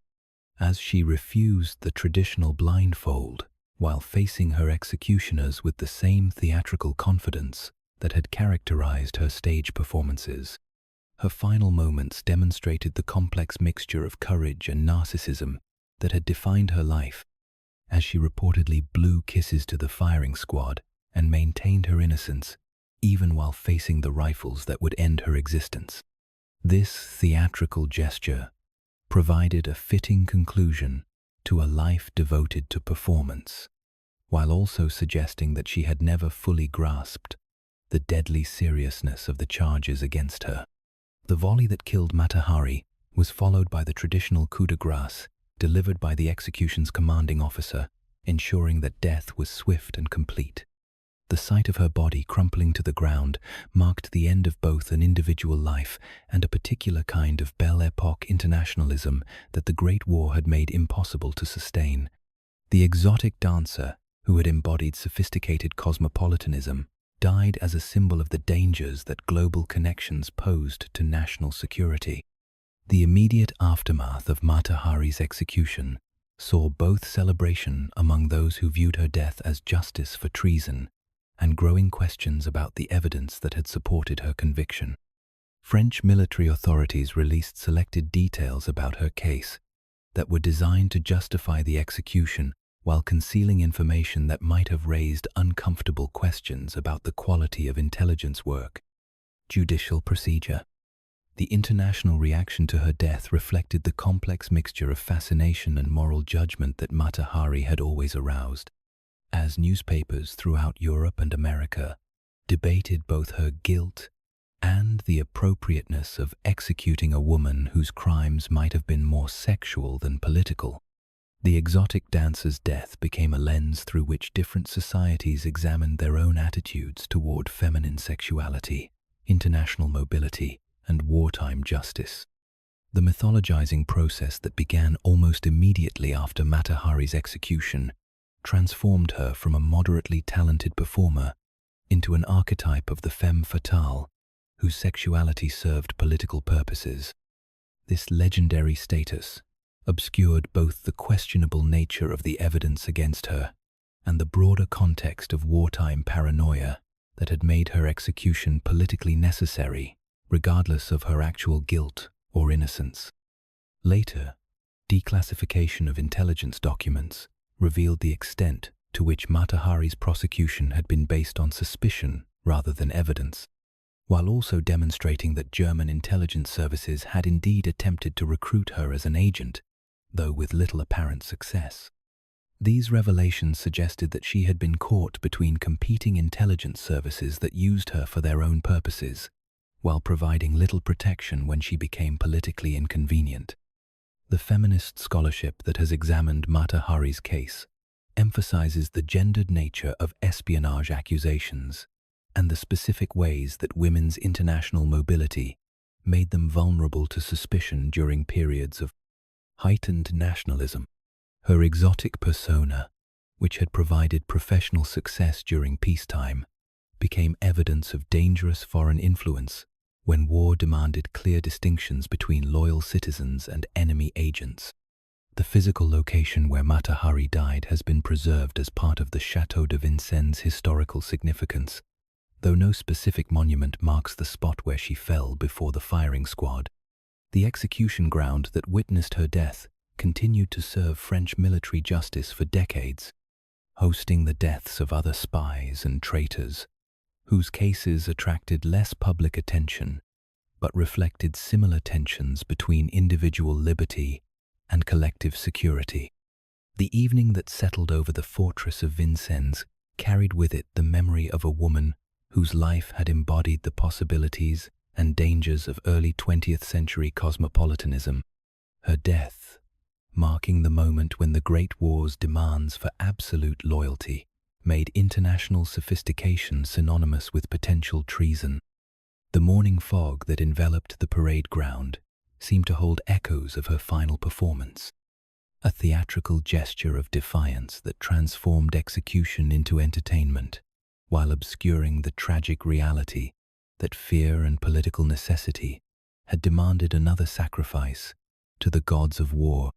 as she refused the traditional blindfold while facing her executioners with the same theatrical confidence that had characterized her stage performances. Her final moments demonstrated the complex mixture of courage and narcissism that had defined her life, as she reportedly blew kisses to the firing squad and maintained her innocence even while facing the rifles that would end her existence. This theatrical gesture provided a fitting conclusion to a life devoted to performance, while also suggesting that she had never fully grasped the deadly seriousness of the charges against her. The volley that killed Mata Hari was followed by the traditional coup de grace delivered by the execution's commanding officer, ensuring that death was swift and complete. The sight of her body crumpling to the ground marked the end of both an individual life and a particular kind of Belle Epoque internationalism that the Great War had made impossible to sustain. The exotic dancer, who had embodied sophisticated cosmopolitanism, died as a symbol of the dangers that global connections posed to national security. The immediate aftermath of Mata Hari's execution saw both celebration among those who viewed her death as justice for treason and growing questions about the evidence that had supported her conviction. French military authorities released selected details about her case that were designed to justify the execution while concealing information that might have raised uncomfortable questions about the quality of intelligence work. Judicial procedure. The international reaction to her death reflected the complex mixture of fascination and moral judgment that Mata Hari had always aroused. As newspapers throughout Europe and America debated both her guilt and the appropriateness of executing a woman whose crimes might have been more sexual than political, the exotic dancer's death became a lens through which different societies examined their own attitudes toward feminine sexuality, international mobility, and wartime justice. The mythologizing process that began almost immediately after Mata Hari's execution transformed her from a moderately talented performer into an archetype of the femme fatale whose sexuality served political purposes. This legendary status obscured both the questionable nature of the evidence against her and the broader context of wartime paranoia that had made her execution politically necessary, regardless of her actual guilt or innocence. Later, declassification of intelligence documents revealed the extent to which Mata Hari's prosecution had been based on suspicion rather than evidence, while also demonstrating that German intelligence services had indeed attempted to recruit her as an agent, though with little apparent success. These revelations suggested that she had been caught between competing intelligence services that used her for their own purposes, while providing little protection when she became politically inconvenient. The feminist scholarship that has examined Mata Hari's case emphasizes the gendered nature of espionage accusations and the specific ways that women's international mobility made them vulnerable to suspicion during periods of heightened nationalism. Her exotic persona, which had provided professional success during peacetime, became evidence of dangerous foreign influence when war demanded clear distinctions between loyal citizens and enemy agents. The physical location where Mata Hari died has been preserved as part of the Château de Vincennes' historical significance, though no specific monument marks the spot where she fell before the firing squad. The execution ground that witnessed her death continued to serve French military justice for decades, hosting the deaths of other spies and traitors, whose cases attracted less public attention but reflected similar tensions between individual liberty and collective security. The evening that settled over the fortress of Vincennes carried with it the memory of a woman whose life had embodied the possibilities and dangers of early 20th century cosmopolitanism. Her death, marking the moment when the Great War's demands for absolute loyalty made international sophistication synonymous with potential treason. The morning fog that enveloped the parade ground seemed to hold echoes of her final performance, a theatrical gesture of defiance that transformed execution into entertainment, while obscuring the tragic reality that fear and political necessity had demanded another sacrifice to the gods of war.